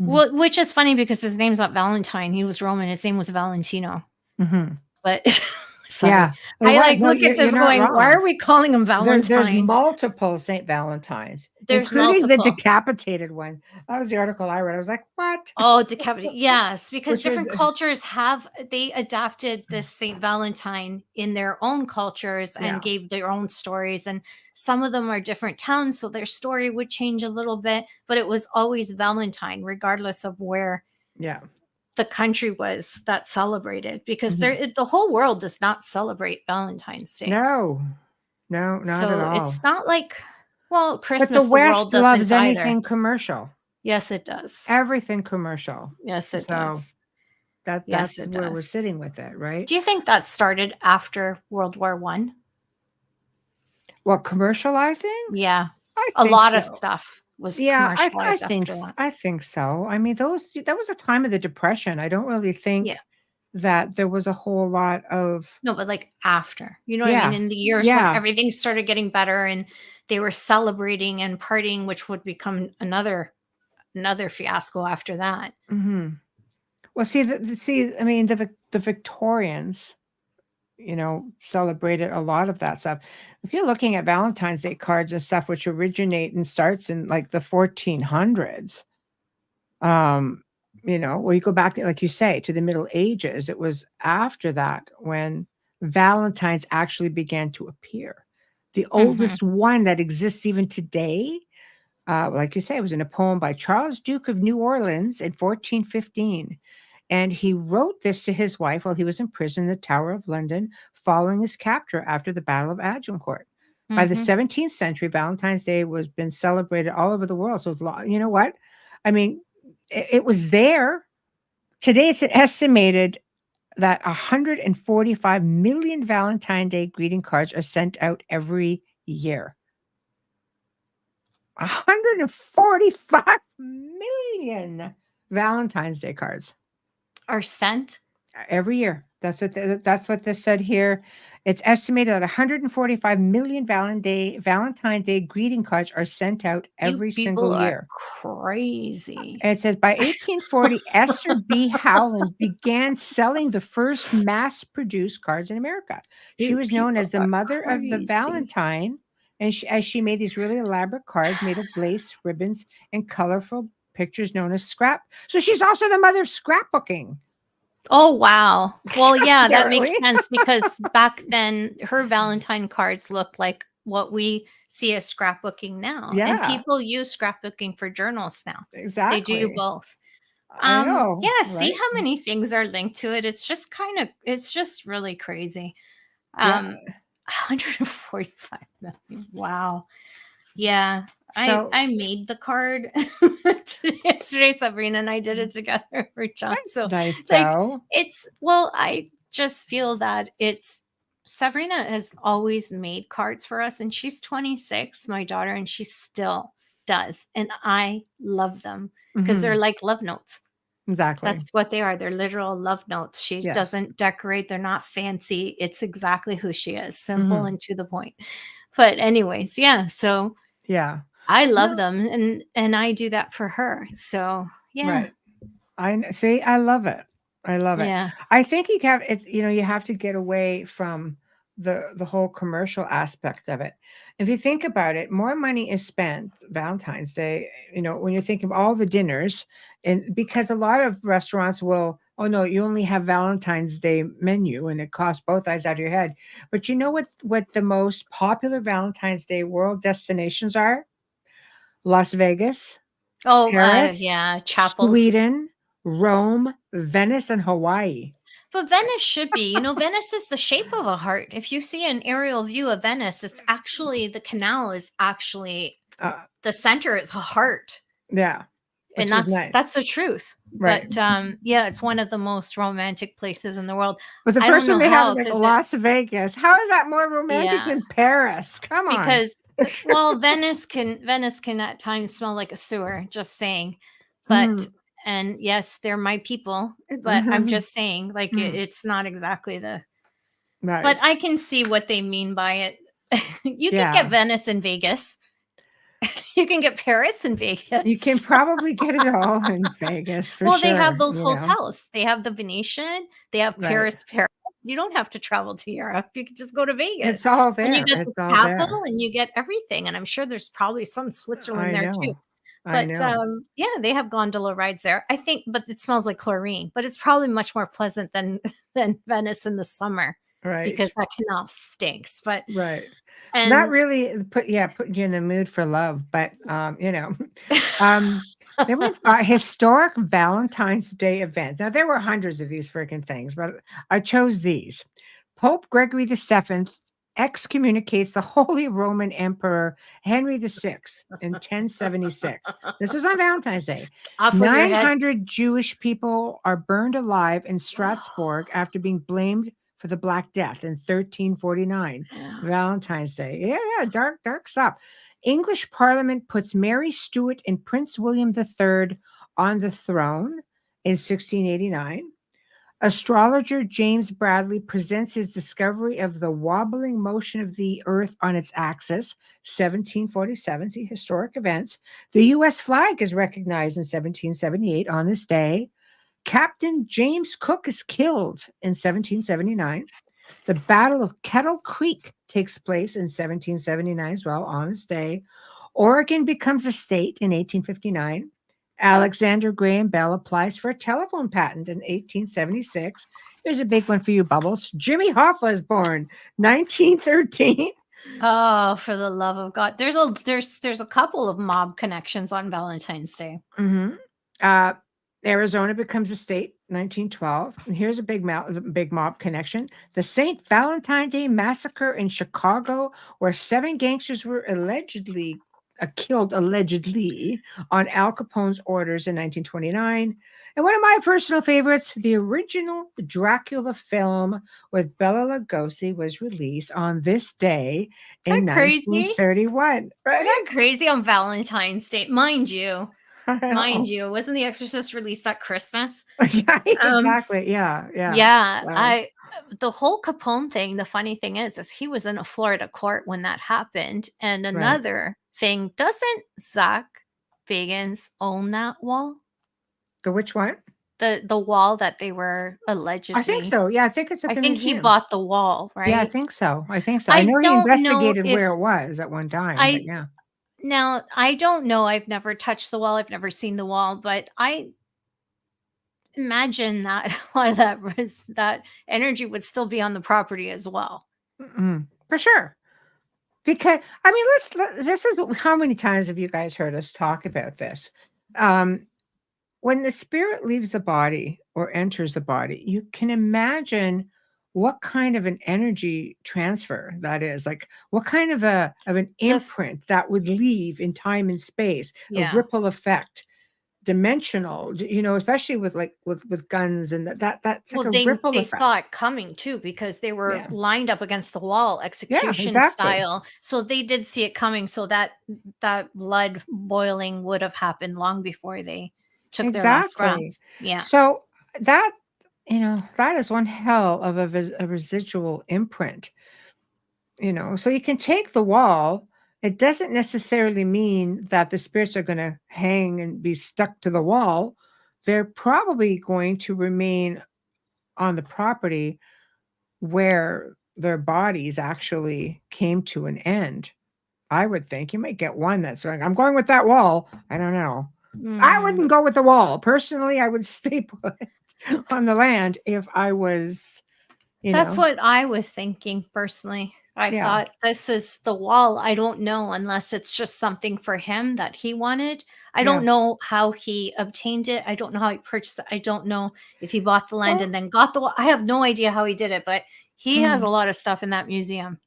[SPEAKER 3] Well, which is funny because his name's not Valentine. He was Roman. His name was Valentino. But sorry.
[SPEAKER 2] Yeah.
[SPEAKER 3] I look at this going, why are we calling him Valentine?
[SPEAKER 2] There's multiple St. Valentines, including the decapitated one. That was the article I read. I was like, what?
[SPEAKER 3] Oh, decapitated. Yes, because different cultures they adapted this St. Valentine in their own cultures and gave their own stories. And some of them are different towns, so their story would change a little bit, but it was always Valentine, regardless of where the country was that celebrated, because the whole world does not celebrate Valentine's Day.
[SPEAKER 2] No, not at all.
[SPEAKER 3] It's not like, well, Christmas.
[SPEAKER 2] But the West
[SPEAKER 3] world
[SPEAKER 2] loves
[SPEAKER 3] either.
[SPEAKER 2] anything commercial.
[SPEAKER 3] Yes, it does.
[SPEAKER 2] Everything commercial.
[SPEAKER 3] Yes, it does.
[SPEAKER 2] That's where we're sitting with it, right?
[SPEAKER 3] Do you think that started after World War I?
[SPEAKER 2] What, commercializing?
[SPEAKER 3] Yeah, a lot of stuff was commercialized.
[SPEAKER 2] I think so. I mean, that was a time of the Depression. I don't really think that there was a whole lot of
[SPEAKER 3] but like after, what I mean, in the years when everything started getting better and they were celebrating and partying, which would become another fiasco after that.
[SPEAKER 2] Well, I mean, the Victorians, celebrated a lot of that stuff. If you're looking at Valentine's Day cards and stuff, which originate and starts in like the 1400s, well, you go back, like you say, to the Middle Ages, it was after that when Valentines actually began to appear. The oldest one that exists even today, like you say, it was in a poem by Charles, Duke of New Orleans in 1415. And he wrote this to his wife while he was in prison in the Tower of London following his capture after the Battle of Agincourt. By the
[SPEAKER 3] Mhm.
[SPEAKER 2] 17th century, Valentine's Day was been celebrated all over the world. So you know what? I mean, it was there. Today, it's estimated that 145 million Valentine Day greeting cards are sent out every year. 145 million Valentine's Day cards
[SPEAKER 3] Are sent.
[SPEAKER 2] every year. That's what this said here. It's estimated that 145 million Valentine's Day greeting cards are sent out
[SPEAKER 3] You
[SPEAKER 2] every single
[SPEAKER 3] people are
[SPEAKER 2] year.
[SPEAKER 3] crazy.
[SPEAKER 2] And it says by 1840, Esther B. Howland began selling the first mass-produced cards in America. She
[SPEAKER 3] You
[SPEAKER 2] was known
[SPEAKER 3] people
[SPEAKER 2] as the
[SPEAKER 3] are
[SPEAKER 2] mother of the
[SPEAKER 3] crazy.
[SPEAKER 2] Valentine, and as she made these really elaborate cards made of lace, ribbons, and colorful pictures known as scrap. So she's also the mother of scrapbooking.
[SPEAKER 3] Oh, wow. Well, yeah, that makes
[SPEAKER 2] Apparently.
[SPEAKER 3] sense because back then her Valentine cards looked like what we see as scrapbooking now. And
[SPEAKER 2] Yeah,
[SPEAKER 3] people use scrapbooking for journals now. They do
[SPEAKER 2] exactly.
[SPEAKER 3] both.
[SPEAKER 2] I know,
[SPEAKER 3] Yeah, see
[SPEAKER 2] right?
[SPEAKER 3] how many things are linked to it. It's just really crazy.
[SPEAKER 2] Yeah.
[SPEAKER 3] 145 million. Wow. Yeah. I
[SPEAKER 2] So
[SPEAKER 3] I made the card yesterday, Sabrina and I did it together for John. So
[SPEAKER 2] nice
[SPEAKER 3] like
[SPEAKER 2] though.
[SPEAKER 3] I just feel that it's Sabrina has always made cards for us and she's 26, my daughter, and she still does. And I love them because they're
[SPEAKER 2] Mhm.
[SPEAKER 3] like love notes.
[SPEAKER 2] Exactly.
[SPEAKER 3] That's what they are. They're literal love notes. She
[SPEAKER 2] Yes.
[SPEAKER 3] doesn't decorate. They're not fancy. It's exactly who she is, simple
[SPEAKER 2] Mhm.
[SPEAKER 3] and to the point. But anyways, yeah. So
[SPEAKER 2] Yeah.
[SPEAKER 3] I love
[SPEAKER 2] No,
[SPEAKER 3] them, and I do that for her. So yeah,
[SPEAKER 2] right. See, I love it. I love it.
[SPEAKER 3] yeah.
[SPEAKER 2] I think you have to get away from the whole commercial aspect of it. If you think about it, more money is spent Valentine's Day, when you think of all the dinners, and because a lot of restaurants will, oh no, you only have Valentine's Day menu and it costs both eyes out of your head. But you know what the most popular Valentine's Day world destinations are? Las Vegas,
[SPEAKER 3] Oh,
[SPEAKER 2] Paris,
[SPEAKER 3] yeah. Chapels.
[SPEAKER 2] Sweden, Rome, Venice, and Hawaii.
[SPEAKER 3] But Venice should be. Venice is the shape of a heart. If you see an aerial view of Venice, it's actually the canal is actually
[SPEAKER 2] Uh,
[SPEAKER 3] the center is a heart.
[SPEAKER 2] yeah,
[SPEAKER 3] And
[SPEAKER 2] which is nice,
[SPEAKER 3] that's the truth.
[SPEAKER 2] right?
[SPEAKER 3] But yeah, it's one of the most romantic places in the world.
[SPEAKER 2] But the
[SPEAKER 3] I don't
[SPEAKER 2] first one
[SPEAKER 3] know
[SPEAKER 2] they have
[SPEAKER 3] how
[SPEAKER 2] is like
[SPEAKER 3] because it
[SPEAKER 2] Las Vegas. How is that more romantic
[SPEAKER 3] yeah,
[SPEAKER 2] than Paris? Come on.
[SPEAKER 3] because well, Venice can at times smell like a sewer, just saying. But
[SPEAKER 2] Mm,
[SPEAKER 3] and yes, they're my people, but I'm
[SPEAKER 2] mhm,
[SPEAKER 3] just saying like
[SPEAKER 2] mm,
[SPEAKER 3] it's not exactly the but
[SPEAKER 2] right.
[SPEAKER 3] I can see what they mean by it. You can get
[SPEAKER 2] Yeah.
[SPEAKER 3] Venice in Vegas. You can get Paris in
[SPEAKER 2] You can
[SPEAKER 3] Vegas.
[SPEAKER 2] probably get it all in Vegas for
[SPEAKER 3] Well, they have
[SPEAKER 2] sure,
[SPEAKER 3] those hotels. They have the Venetian, they have
[SPEAKER 2] Right.
[SPEAKER 3] Paris. You don't have to travel to Europe. You can just go to
[SPEAKER 2] It's
[SPEAKER 3] Vegas.
[SPEAKER 2] all
[SPEAKER 3] And you
[SPEAKER 2] there.
[SPEAKER 3] get the
[SPEAKER 2] It's all
[SPEAKER 3] chapel
[SPEAKER 2] there.
[SPEAKER 3] and you get everything, and I'm sure there's probably some Switzerland
[SPEAKER 2] I
[SPEAKER 3] there too.
[SPEAKER 2] know. I
[SPEAKER 3] But,
[SPEAKER 2] know.
[SPEAKER 3] yeah, they have gondola rides there. I think but it smells like chlorine, but it's probably much more pleasant than than Venice in the summer
[SPEAKER 2] Right.
[SPEAKER 3] because that canal stinks, but
[SPEAKER 2] Right. Not
[SPEAKER 3] and
[SPEAKER 2] really putting you in the mood for love, but, um, then we've got historic Valentine's Day events. Now, there were hundreds of these freaking things, but I chose these. Pope Gregory VII excommunicates the Holy Roman Emperor Henry VI in 1076. This was on Valentine's Day.
[SPEAKER 3] off with your head.
[SPEAKER 2] 900 Jewish people are burned alive in Strasbourg after being blamed for the Black Death in 1349.
[SPEAKER 3] Yeah.
[SPEAKER 2] Valentine's Day. Yeah, dark, dark stuff. English Parliament puts Mary Stuart and Prince William III on the throne in 1689. Astrologer James Bradley presents his discovery of the wobbling motion of the Earth on its axis, 1747. See, historic events. The U.S. flag is recognized in 1778 on this day. Captain James Cook is killed in 1779. The Battle of Kettle Creek takes place in 1779 as well, on this day. Oregon becomes a state in 1859. Alexander Graham Bell applies for a telephone patent in 1876. Here's a big one for you, Bubbles. Jimmy Hoffa is born 1913.
[SPEAKER 3] Oh, for the love of God. There's a couple of mob connections on Valentine's Day.
[SPEAKER 2] Mhm. Uh, Arizona becomes a state, 1912. And here's a big mob connection. The St. Valentine Day Massacre in Chicago, where 7 gangsters were allegedly killed on Al Capone's orders in 1929. And one of my personal favorites, the original Dracula film with Bela Lugosi was released on this day in
[SPEAKER 3] Isn't that crazy?
[SPEAKER 2] 1931. Right?
[SPEAKER 3] Isn't that crazy on Valentine's Day? Mind you,
[SPEAKER 2] I
[SPEAKER 3] wasn't The Exorcist released at Christmas?
[SPEAKER 2] yeah,
[SPEAKER 3] Um,
[SPEAKER 2] exactly. Yeah, yeah.
[SPEAKER 3] yeah,
[SPEAKER 2] Wow.
[SPEAKER 3] the whole Capone thing, the funny thing is he was in a Florida court when that happened. And
[SPEAKER 2] Right.
[SPEAKER 3] another thing, doesn't Zach Bagans own that wall?
[SPEAKER 2] The which one?
[SPEAKER 3] The wall that they were
[SPEAKER 2] I
[SPEAKER 3] allegedly.
[SPEAKER 2] think so. Yeah, I think it's at
[SPEAKER 3] I
[SPEAKER 2] the
[SPEAKER 3] think he
[SPEAKER 2] museum.
[SPEAKER 3] bought the wall,
[SPEAKER 2] Yeah, I
[SPEAKER 3] right?
[SPEAKER 2] think so. I think so. I know he
[SPEAKER 3] don't know
[SPEAKER 2] investigated
[SPEAKER 3] if
[SPEAKER 2] where it was at one time, but
[SPEAKER 3] I
[SPEAKER 2] yeah.
[SPEAKER 3] now I don't know. I've never touched the wall. I've never seen the wall, but I imagine that a lot of that energy would still be on the property as well.
[SPEAKER 2] For sure. Because I mean, this is how many times have you guys heard us talk about this? When the spirit leaves the body or enters the body, you can imagine what kind of an energy transfer that is. Like what kind of an imprint that would leave in time and space, a
[SPEAKER 3] Yeah.
[SPEAKER 2] ripple effect, dimensional, especially with guns and that's like
[SPEAKER 3] Well,
[SPEAKER 2] a ripple
[SPEAKER 3] they
[SPEAKER 2] effect.
[SPEAKER 3] saw it coming too because they were
[SPEAKER 2] Yeah.
[SPEAKER 3] lined up against the wall, execution
[SPEAKER 2] exactly.
[SPEAKER 3] style. So they did see it coming. So that blood boiling would have happened long before they took their last breath.
[SPEAKER 2] Exactly.
[SPEAKER 3] Yeah.
[SPEAKER 2] So that that is one hell of a residual imprint. So you can take the wall. It doesn't necessarily mean that the spirits are going to hang and be stuck to the wall. They're probably going to remain on the property where their bodies actually came to an end. I would think you might get one that's like, I'm going with that wall. I don't know. I wouldn't go with the wall. Personally, I would stay put on the land if I was,
[SPEAKER 3] That's what I was thinking personally. I thought this is the wall. I don't know unless it's just something for him that he wanted. I don't know how he obtained it. I don't know how he purchased it. I don't know if he bought the land and then got the wall. I have no idea how he did it, but he has a lot of stuff in that museum.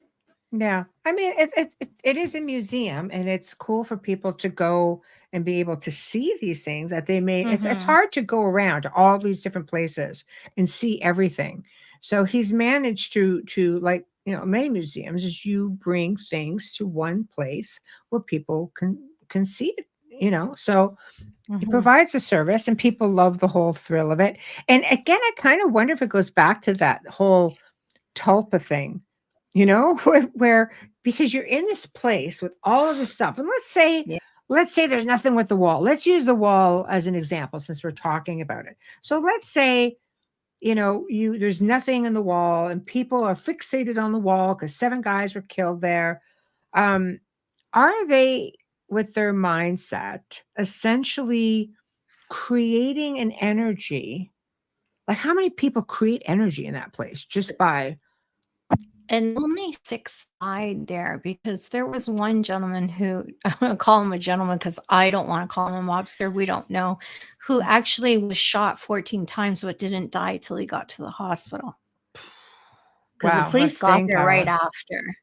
[SPEAKER 2] Yeah. I mean, it is a museum and it's cool for people to go and be able to see these things that they may, it's hard to go around to all these different places and see everything. So he's managed to like, many museums is you bring things to one place where people can see it. So he provides a service and people love the whole thrill of it. And again, I kind of wonder if it goes back to that whole tulpa thing, where because you're in this place with all of this stuff. And let's say there's nothing with the wall. Let's use the wall as an example since we're talking about it. So let's say, there's nothing in the wall and people are fixated on the wall because 7 guys were killed there. Are they, with their mindset, essentially creating an energy? Like how many people create energy in that place just by
[SPEAKER 3] And only 6 died there because there was one gentleman who, I'm going to call him a gentleman because I don't want to call him a mobster. We don't know, who actually was shot 14 times but didn't die till he got to the hospital. Because the police got there right after.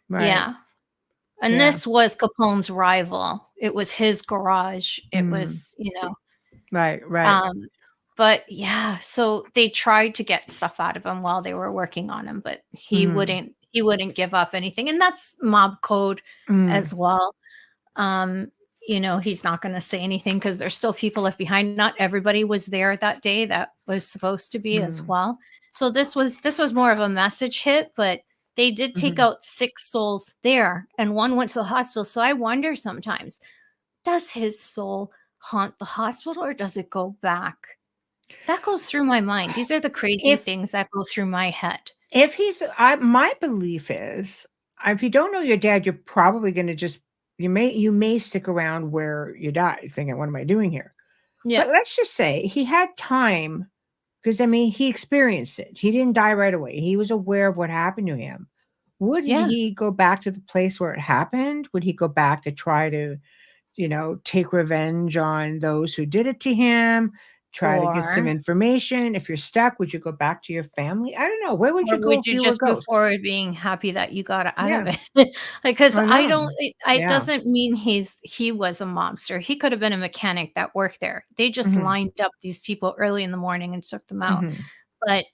[SPEAKER 2] Right.
[SPEAKER 3] Yeah. And this was Capone's rival. It was his garage. It was,
[SPEAKER 2] Right.
[SPEAKER 3] But yeah, so they tried to get stuff out of him while they were working on him, but he wouldn't give up anything. And that's mob code as well. He's not going to say anything because there's still people left behind. Not everybody was there that day that was supposed to be as well. So this was more of a message hit, but they did take out 6 souls there and one went to the hospital. So I wonder sometimes, does his soul haunt the hospital or does it go back? That goes through my mind. These are the crazy things that go through my head.
[SPEAKER 2] If my belief is, if you don't know your dad, you're probably going to you may stick around where you die thinking, what am I doing here?
[SPEAKER 3] Yeah.
[SPEAKER 2] But let's just say he had time because, he experienced it. He didn't die right away. He was aware of what happened to him. Would he go back to the place where it happened? Would he go back to try to, take revenge on those who did it to him? try to get some
[SPEAKER 3] Or
[SPEAKER 2] information? If you're stuck, would you go back to your family? I don't know. Where would
[SPEAKER 3] or
[SPEAKER 2] you go
[SPEAKER 3] would
[SPEAKER 2] if
[SPEAKER 3] you
[SPEAKER 2] you were a
[SPEAKER 3] just move
[SPEAKER 2] ghost?
[SPEAKER 3] forward being happy that you got out of
[SPEAKER 2] Yeah,
[SPEAKER 3] it? Because
[SPEAKER 2] I
[SPEAKER 3] I
[SPEAKER 2] know.
[SPEAKER 3] don't it
[SPEAKER 2] Yeah.
[SPEAKER 3] doesn't mean he was a mobster. He could have been a mechanic that worked there. They just
[SPEAKER 2] Mhm,
[SPEAKER 3] lined up these people early in the morning and took them out.
[SPEAKER 2] mhm,
[SPEAKER 3] But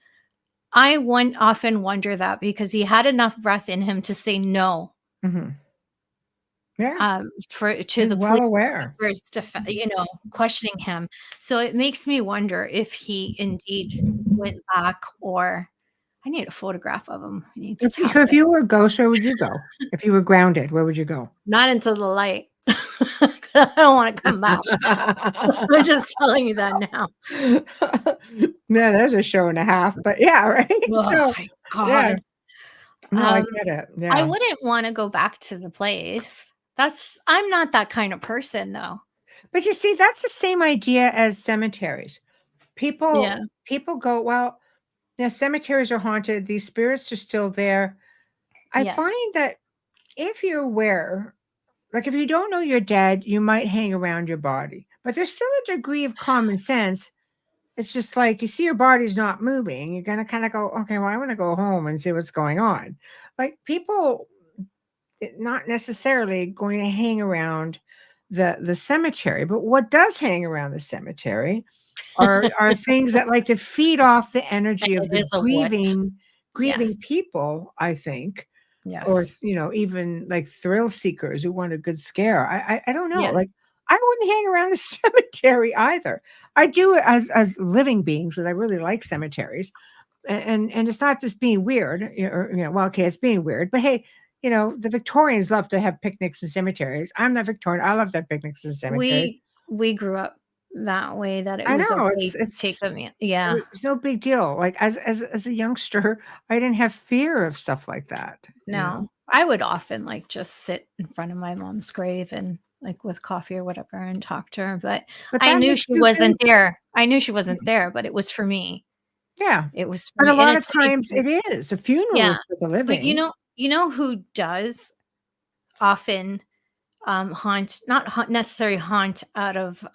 [SPEAKER 3] often wonder that because he had enough breath in him to say no,
[SPEAKER 2] mhm. Yeah,
[SPEAKER 3] for to
[SPEAKER 2] he's
[SPEAKER 3] the
[SPEAKER 2] well
[SPEAKER 3] police
[SPEAKER 2] aware.
[SPEAKER 3] officers questioning him. So it makes me wonder if he indeed went back, or I need a photograph of him. I need to tap
[SPEAKER 2] If
[SPEAKER 3] it.
[SPEAKER 2] you were a ghost, where would you go? If you were grounded, where would you go?
[SPEAKER 3] Not into the light. 'Cause I don't wanna come back. I'm just telling you that now.
[SPEAKER 2] Yeah, there's a show and a half, but yeah, right?
[SPEAKER 3] Oh
[SPEAKER 2] So,
[SPEAKER 3] my
[SPEAKER 2] yeah.
[SPEAKER 3] god.
[SPEAKER 2] No, I
[SPEAKER 3] Um,
[SPEAKER 2] get it.
[SPEAKER 3] I
[SPEAKER 2] Yeah.
[SPEAKER 3] wouldn't wanna go back to the place. I'm not that kind of person, though.
[SPEAKER 2] But you see, that's the same idea as cemeteries.
[SPEAKER 3] Yeah.
[SPEAKER 2] People go, "Well, cemeteries are haunted, these spirits are still there." I
[SPEAKER 3] Yes.
[SPEAKER 2] find that if you're aware, like, if you don't know you're dead, you might hang around your body, but there's still a degree of common sense. It's just like you see your body's not moving, you're gonna kinda go, "Okay, well, I wanna go home and see what's going on." Like, people not necessarily going to hang around the cemetery, but what does hang around the cemetery are things that like to feed off the
[SPEAKER 3] And
[SPEAKER 2] energy of
[SPEAKER 3] it
[SPEAKER 2] the
[SPEAKER 3] is a what.
[SPEAKER 2] grieving
[SPEAKER 3] Yes.
[SPEAKER 2] people, I think, or
[SPEAKER 3] Yes.
[SPEAKER 2] even like thrill seekers who want a good scare. I don't know.
[SPEAKER 3] Yes.
[SPEAKER 2] Like I wouldn't hang around the cemetery either. I do it as living beings because I really like cemeteries. And it's not just being weird, well, okay, it's being weird, but hey, the Victorians love to have picnics in cemeteries. I'm not Victorian. I love to have picnics in cemeteries.
[SPEAKER 3] We grew up that way, that it
[SPEAKER 2] I
[SPEAKER 3] was
[SPEAKER 2] know
[SPEAKER 3] okay to take them in. Yeah.
[SPEAKER 2] it's no big deal. Like as a youngster, I didn't have fear of stuff like that.
[SPEAKER 3] No. I would often, like, just sit in front of my mom's grave and, like, with coffee or whatever and talk to her, but
[SPEAKER 2] But
[SPEAKER 3] I
[SPEAKER 2] that
[SPEAKER 3] knew
[SPEAKER 2] makes
[SPEAKER 3] she
[SPEAKER 2] you
[SPEAKER 3] wasn't
[SPEAKER 2] very
[SPEAKER 3] there. I knew she wasn't there, but it was for me.
[SPEAKER 2] yeah.
[SPEAKER 3] It was for
[SPEAKER 2] But a
[SPEAKER 3] me, and
[SPEAKER 2] lot of
[SPEAKER 3] it's funny
[SPEAKER 2] times
[SPEAKER 3] because
[SPEAKER 2] it is. A funeral
[SPEAKER 3] yeah,
[SPEAKER 2] is for the
[SPEAKER 3] but
[SPEAKER 2] living.
[SPEAKER 3] you know who does often, not necessarily haunt out of,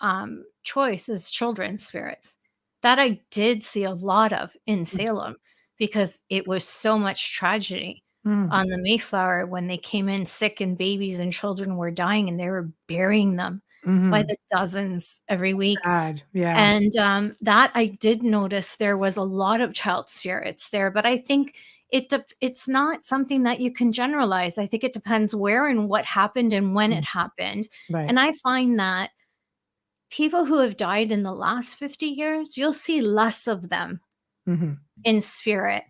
[SPEAKER 3] choice is children's spirits. That I did see a lot of in Salem because it was so much tragedy
[SPEAKER 2] Mm,
[SPEAKER 3] on the Mayflower when they came in sick and babies and children were dying and they were burying them by
[SPEAKER 2] mhm.
[SPEAKER 3] the dozens every week.
[SPEAKER 2] Sad. Yeah.
[SPEAKER 3] And, that I did notice there was a lot of child spirits there, but I think it's not something that you can generalize. I think it depends where and what happened and when
[SPEAKER 2] Mm,
[SPEAKER 3] it happened,
[SPEAKER 2] right.
[SPEAKER 3] and I find that people who have died in the last 50 years, you'll see less of them
[SPEAKER 2] Mhm.
[SPEAKER 3] in spirit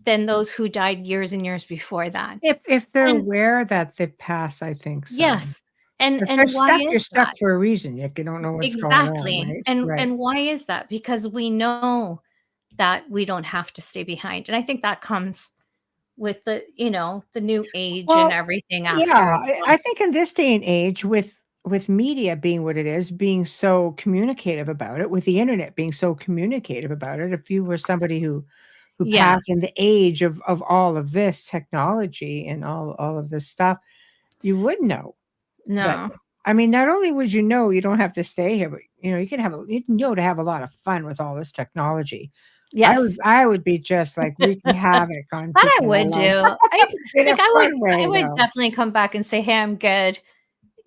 [SPEAKER 3] than those who died years and years before that.
[SPEAKER 2] If they're
[SPEAKER 3] And
[SPEAKER 2] aware that they've passed, I think so.
[SPEAKER 3] yes,
[SPEAKER 2] If they're
[SPEAKER 3] and why
[SPEAKER 2] stuck, you're
[SPEAKER 3] is
[SPEAKER 2] stuck
[SPEAKER 3] that?
[SPEAKER 2] for a reason. You don't know what's going on,
[SPEAKER 3] Exactly,
[SPEAKER 2] right? Right.
[SPEAKER 3] and why is that? Because we know that we don't have to stay behind, and I think that comes with the new age and
[SPEAKER 2] Well,
[SPEAKER 3] everything
[SPEAKER 2] yeah,
[SPEAKER 3] after as
[SPEAKER 2] I
[SPEAKER 3] well.
[SPEAKER 2] think in this day and age, with media being what it is, being so communicative about it, with the internet being so communicative about it, if you were somebody who
[SPEAKER 3] Yeah,
[SPEAKER 2] passed in the age of all of this technology and all of this stuff, you would know. But
[SPEAKER 3] no.
[SPEAKER 2] I mean, not only would you know you don't have to stay here, but you can know to have a lot of fun with all this technology.
[SPEAKER 3] Yes.
[SPEAKER 2] I would be just like wreaking havoc on
[SPEAKER 3] That I
[SPEAKER 2] people I
[SPEAKER 3] would
[SPEAKER 2] love
[SPEAKER 3] do.
[SPEAKER 2] in a fun
[SPEAKER 3] I
[SPEAKER 2] way
[SPEAKER 3] would
[SPEAKER 2] though.
[SPEAKER 3] definitely come back and say, "Hey, I'm good,"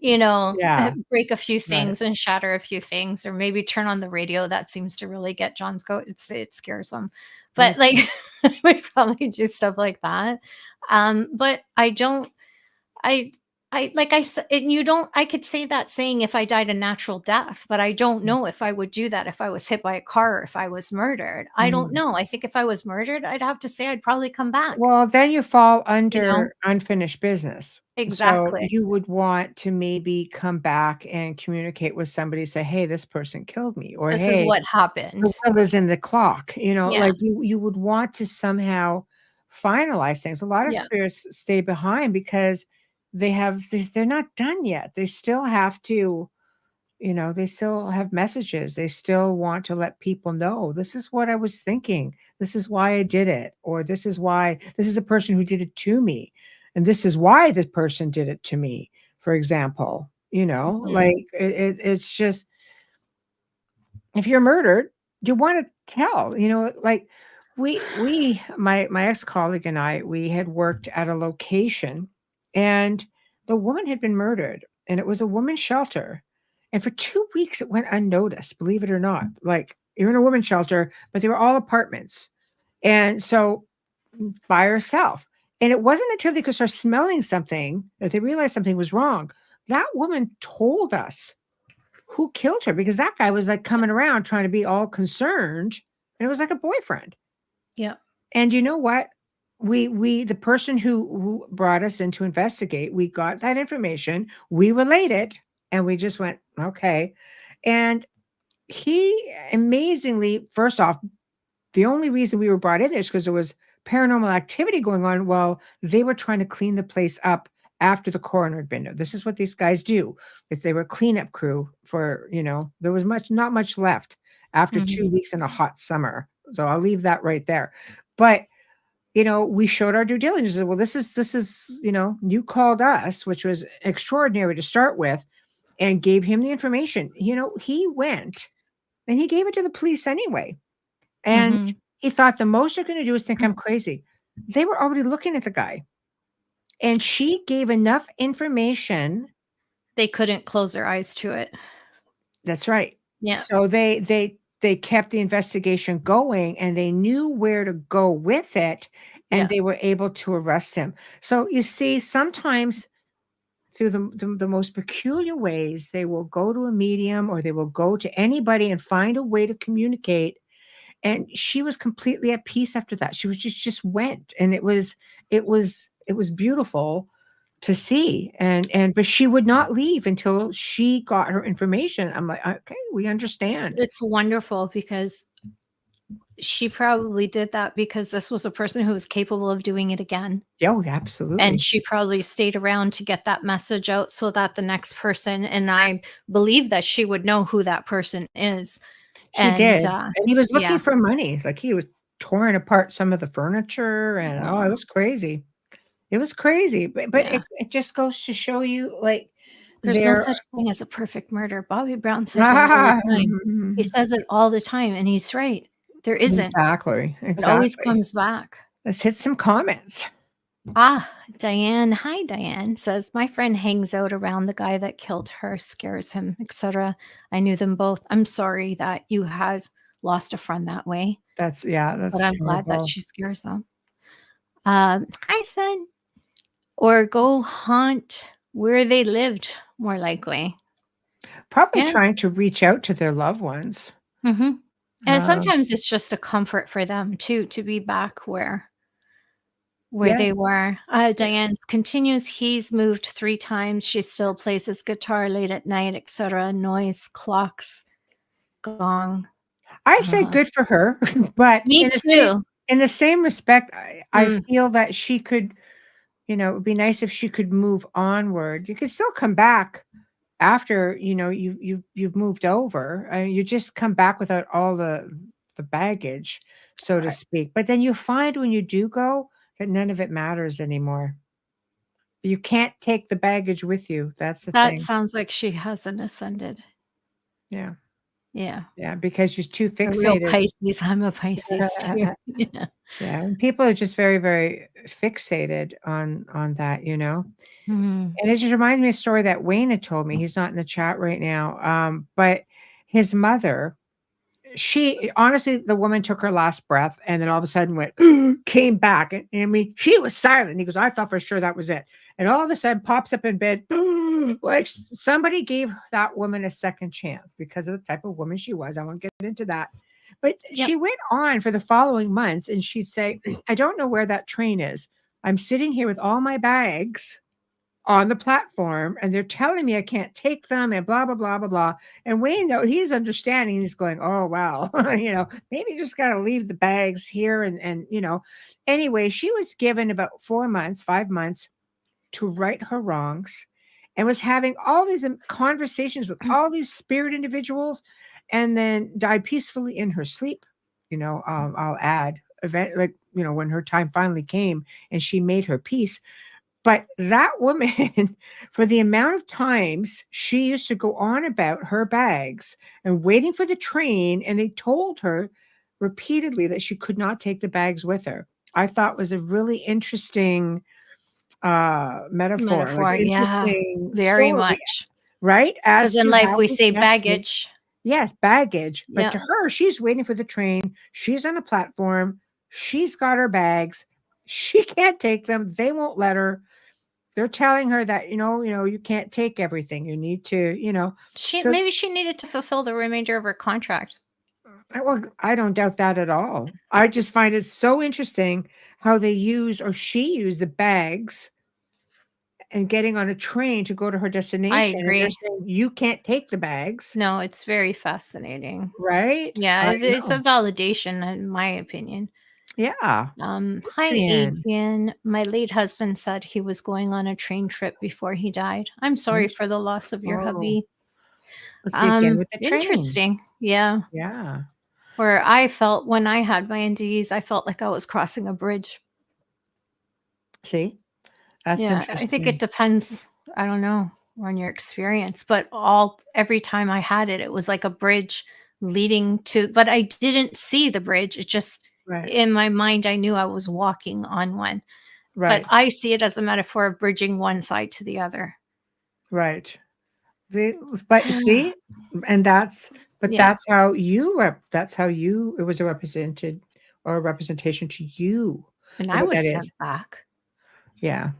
[SPEAKER 2] Yeah,
[SPEAKER 3] break a few
[SPEAKER 2] right.
[SPEAKER 3] things and shatter a few things, or maybe turn on the radio. That seems to really get John's goat. It scares them. But, like,
[SPEAKER 2] Okay.
[SPEAKER 3] I would probably do stuff like that. But I don't I like I said, and you don't I could say that saying if I died a natural death, but I don't know if I would do that if I was hit by a car or if I was murdered. I don't
[SPEAKER 2] Mhm.
[SPEAKER 3] know. I think if I was murdered, I'd have to say I'd probably come back,
[SPEAKER 2] Well, then you fall
[SPEAKER 3] you know?
[SPEAKER 2] under unfinished business. So
[SPEAKER 3] Exactly.
[SPEAKER 2] you would want to maybe come back and communicate with somebody, say, "Hey, this person killed me," or
[SPEAKER 3] This is
[SPEAKER 2] "Hey,
[SPEAKER 3] what
[SPEAKER 2] the
[SPEAKER 3] happened.
[SPEAKER 2] world is in the clock."
[SPEAKER 3] Yeah.
[SPEAKER 2] Like you would want to somehow finalize things. A lot of
[SPEAKER 3] Yeah.
[SPEAKER 2] spirits stay behind because they're not done yet. They still have to, they still have messages. They still want to let people know, this is what I was thinking. This is why I did it. Or this is a person who did it to me. And this is why this person did it to me, for example.
[SPEAKER 3] Mhm.
[SPEAKER 2] Like it's just if you're murdered, you want to tell, like my ex-colleague and I, we had worked at a location, and the woman had been murdered, and it was a women's shelter. And for 2 weeks it went unnoticed, believe it or not. Like, you're in a women's shelter, but they were all apartments. And so, by herself. And it wasn't until they could start smelling something that they realized something was wrong. That woman told us who killed her, because that guy was like coming around trying to be all concerned, and it was like a boyfriend.
[SPEAKER 3] Yeah.
[SPEAKER 2] And you know what? We the person who brought us in to investigate, we got that information, we relayed it, and we just went, okay. And he amazingly, first off, the only reason we were brought in is because there was paranormal activity going on while they were trying to clean the place up after the coroner had been there. This is what these guys do. If they were a cleanup crew for, there was not much left after 2
[SPEAKER 3] Mhm.
[SPEAKER 2] weeks in a hot summer. So I'll leave that right there. But we showed our due diligence. Well, this is, you called us, which was extraordinary to start with, and gave him the information. He went and he gave it to the police anyway. And
[SPEAKER 3] Mhm.
[SPEAKER 2] he thought the most they're gonna do is think I'm crazy. They were already looking at the guy, and she gave enough information.
[SPEAKER 3] They couldn't close their eyes to it.
[SPEAKER 2] That's right.
[SPEAKER 3] Yeah.
[SPEAKER 2] So they kept the investigation going, and they knew where to go with it, and
[SPEAKER 3] Yeah.
[SPEAKER 2] they were able to arrest him. So you see, sometimes through the most peculiar ways, they will go to a medium, or they will go to anybody and find a way to communicate. And she was completely at peace after that. She was just went, and it was beautiful to see. And but she would not leave until she got her information. I'm like, okay, we understand.
[SPEAKER 3] It's wonderful because she probably did that because this was a person who was capable of doing it again.
[SPEAKER 2] Oh,
[SPEAKER 3] And
[SPEAKER 2] absolutely.
[SPEAKER 3] she probably stayed around to get that message out so that the next person, and I believe that she would know who that person is.
[SPEAKER 2] She
[SPEAKER 3] And,
[SPEAKER 2] did. And he was looking
[SPEAKER 3] yeah,
[SPEAKER 2] for money. Like, he was tearing apart some of the furniture, and oh, it
[SPEAKER 3] aw,
[SPEAKER 2] was crazy. It was crazy. But
[SPEAKER 3] yeah.
[SPEAKER 2] it just goes to show you, like,
[SPEAKER 3] There's no
[SPEAKER 2] there.
[SPEAKER 3] such thing as a perfect murder. Bobby Brown says it all the
[SPEAKER 2] Ah,
[SPEAKER 3] time. He says it all the time, and he's right. There isn't.
[SPEAKER 2] exactly,
[SPEAKER 3] It always
[SPEAKER 2] exactly.
[SPEAKER 3] comes back.
[SPEAKER 2] Let's hit some comments.
[SPEAKER 3] Ah, Diane. Hi, Diane says, my friend hangs out around the guy that killed her, scares him, etc. I knew them both. I'm sorry that you had lost a friend that way,
[SPEAKER 2] Yeah,
[SPEAKER 3] but
[SPEAKER 2] that's
[SPEAKER 3] I'm glad that
[SPEAKER 2] terrible.
[SPEAKER 3] she scares them. Hi, son. Or go haunt where they lived, more likely.
[SPEAKER 2] Probably
[SPEAKER 3] Yeah.
[SPEAKER 2] trying to reach out to their loved ones.
[SPEAKER 3] Hmm. And
[SPEAKER 2] Um,
[SPEAKER 3] sometimes it's just a comfort for them too to be back where
[SPEAKER 2] yes,
[SPEAKER 3] they were. Diane continues, he's moved 3 times. She still plays his guitar late at night, etc. Noise, clocks, gong.
[SPEAKER 2] I say
[SPEAKER 3] Uh,
[SPEAKER 2] good for her, but
[SPEAKER 3] Me too.
[SPEAKER 2] in the same respect, I
[SPEAKER 3] Mm,
[SPEAKER 2] feel that she could, it would be nice if she could move onward. You could still come back after, you've moved over. You just come back without all the baggage, so to
[SPEAKER 3] right.
[SPEAKER 2] speak. But then you find when you do go that none of it matters anymore. You can't take the baggage with you. That's the
[SPEAKER 3] That
[SPEAKER 2] thing.
[SPEAKER 3] sounds like she hasn't ascended.
[SPEAKER 2] Yeah.
[SPEAKER 3] Yeah.
[SPEAKER 2] Yeah, because you're too
[SPEAKER 3] A real
[SPEAKER 2] fixated.
[SPEAKER 3] Pisces. I'm a Pisces too. Yeah.
[SPEAKER 2] Yeah, and people are just very, very fixated on that.
[SPEAKER 3] Mhm.
[SPEAKER 2] And it just reminds me of a story that Wayne had told me. He's not in the chat right now, but his mother, she honestly, the woman took her last breath and then all of a sudden went, came back. And I mean, she was silent. He goes, I thought for sure that was it. And all of a sudden pops up in bed, like somebody gave that woman a second chance because of the type of woman she was. I won't get into that. But
[SPEAKER 3] Yep.
[SPEAKER 2] she went on for the following months, and she'd say, I don't know where that train is. I'm sitting here with all my bags on the platform, and they're telling me I can't take them, and blah blah blah blah blah. And Wayne, though, he's understanding, he's going, oh wow, maybe you just got to leave the bags here. And anyway, she was given about 4 months, 5 months to right her wrongs, and was having all these conversations with all these spirit individuals, and then died peacefully in her sleep. I'll add, event, like, when her time finally came and she made her peace. But that woman, for the amount of times she used to go on about her bags and waiting for the train, and they told her repeatedly that she could not take the bags with her. I thought was a really interesting metaphor, like
[SPEAKER 3] Metaphor, yeah,
[SPEAKER 2] interesting
[SPEAKER 3] very
[SPEAKER 2] story,
[SPEAKER 3] much.
[SPEAKER 2] right?
[SPEAKER 3] Because
[SPEAKER 2] As
[SPEAKER 3] in
[SPEAKER 2] to
[SPEAKER 3] life
[SPEAKER 2] how
[SPEAKER 3] we
[SPEAKER 2] we
[SPEAKER 3] say
[SPEAKER 2] have to,
[SPEAKER 3] baggage.
[SPEAKER 2] yes, baggage. But
[SPEAKER 3] Yeah.
[SPEAKER 2] to her, she's waiting for the train. She's on a platform. She's got her bags. She can't take them. They won't let her. They're telling her that, you can't take everything. You need to, so
[SPEAKER 3] Maybe she needed to fulfill the remainder of her contract.
[SPEAKER 2] well, I don't doubt that at all. I just find it so interesting how they use or she used the bags and getting on a train to go to her
[SPEAKER 3] I
[SPEAKER 2] destination. And they're
[SPEAKER 3] agree.
[SPEAKER 2] saying, you can't take the bags,
[SPEAKER 3] No, it's very fascinating.
[SPEAKER 2] right?
[SPEAKER 3] Yeah,
[SPEAKER 2] I
[SPEAKER 3] it's a
[SPEAKER 2] know.
[SPEAKER 3] validation in my opinion.
[SPEAKER 2] Yeah.
[SPEAKER 3] Hi,
[SPEAKER 2] Adrian.
[SPEAKER 3] Adrian. My late husband said he was going on a train trip before he died. I'm sorry for the loss of your
[SPEAKER 2] Oh,
[SPEAKER 3] hubby.
[SPEAKER 2] let's see again with the train.
[SPEAKER 3] Interesting. Yeah.
[SPEAKER 2] Yeah.
[SPEAKER 3] Where I felt when I had my NDEs, I felt like I was crossing a bridge.
[SPEAKER 2] See, that's
[SPEAKER 3] Yeah, I think it
[SPEAKER 2] interesting.
[SPEAKER 3] depends, I don't know, on your experience, but every time I had it, it was like a bridge leading to, but I didn't see the bridge. It just
[SPEAKER 2] Right.
[SPEAKER 3] in my mind I knew I was walking on one. But
[SPEAKER 2] Right.
[SPEAKER 3] I see it as a metaphor of bridging one side to the other.
[SPEAKER 2] Right. The but see, and
[SPEAKER 3] Yeah.
[SPEAKER 2] that's how it was a represented or a representation to you
[SPEAKER 3] And
[SPEAKER 2] of
[SPEAKER 3] I
[SPEAKER 2] what
[SPEAKER 3] was
[SPEAKER 2] that is.
[SPEAKER 3] sent back.
[SPEAKER 2] Yeah.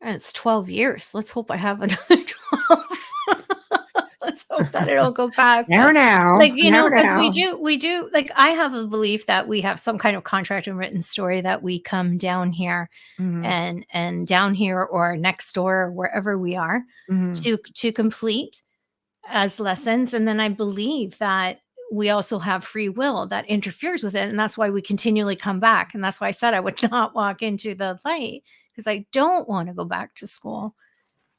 [SPEAKER 3] And it's 12 years. Let's hope I have another 12. Let's hope that I don't go back.
[SPEAKER 2] Now,
[SPEAKER 3] But
[SPEAKER 2] now,
[SPEAKER 3] like,
[SPEAKER 2] now,
[SPEAKER 3] because
[SPEAKER 2] now.
[SPEAKER 3] we do, like, I have a belief that we have some kind of contract and written story that we come down here
[SPEAKER 2] Mhm,
[SPEAKER 3] and down here or next door or wherever we are
[SPEAKER 2] mhm.
[SPEAKER 3] to complete as lessons. And then I believe that we also have free will that interferes with it. And that's why we continually come back. And that's why I said I would not walk into the light because I don't want to go back to school.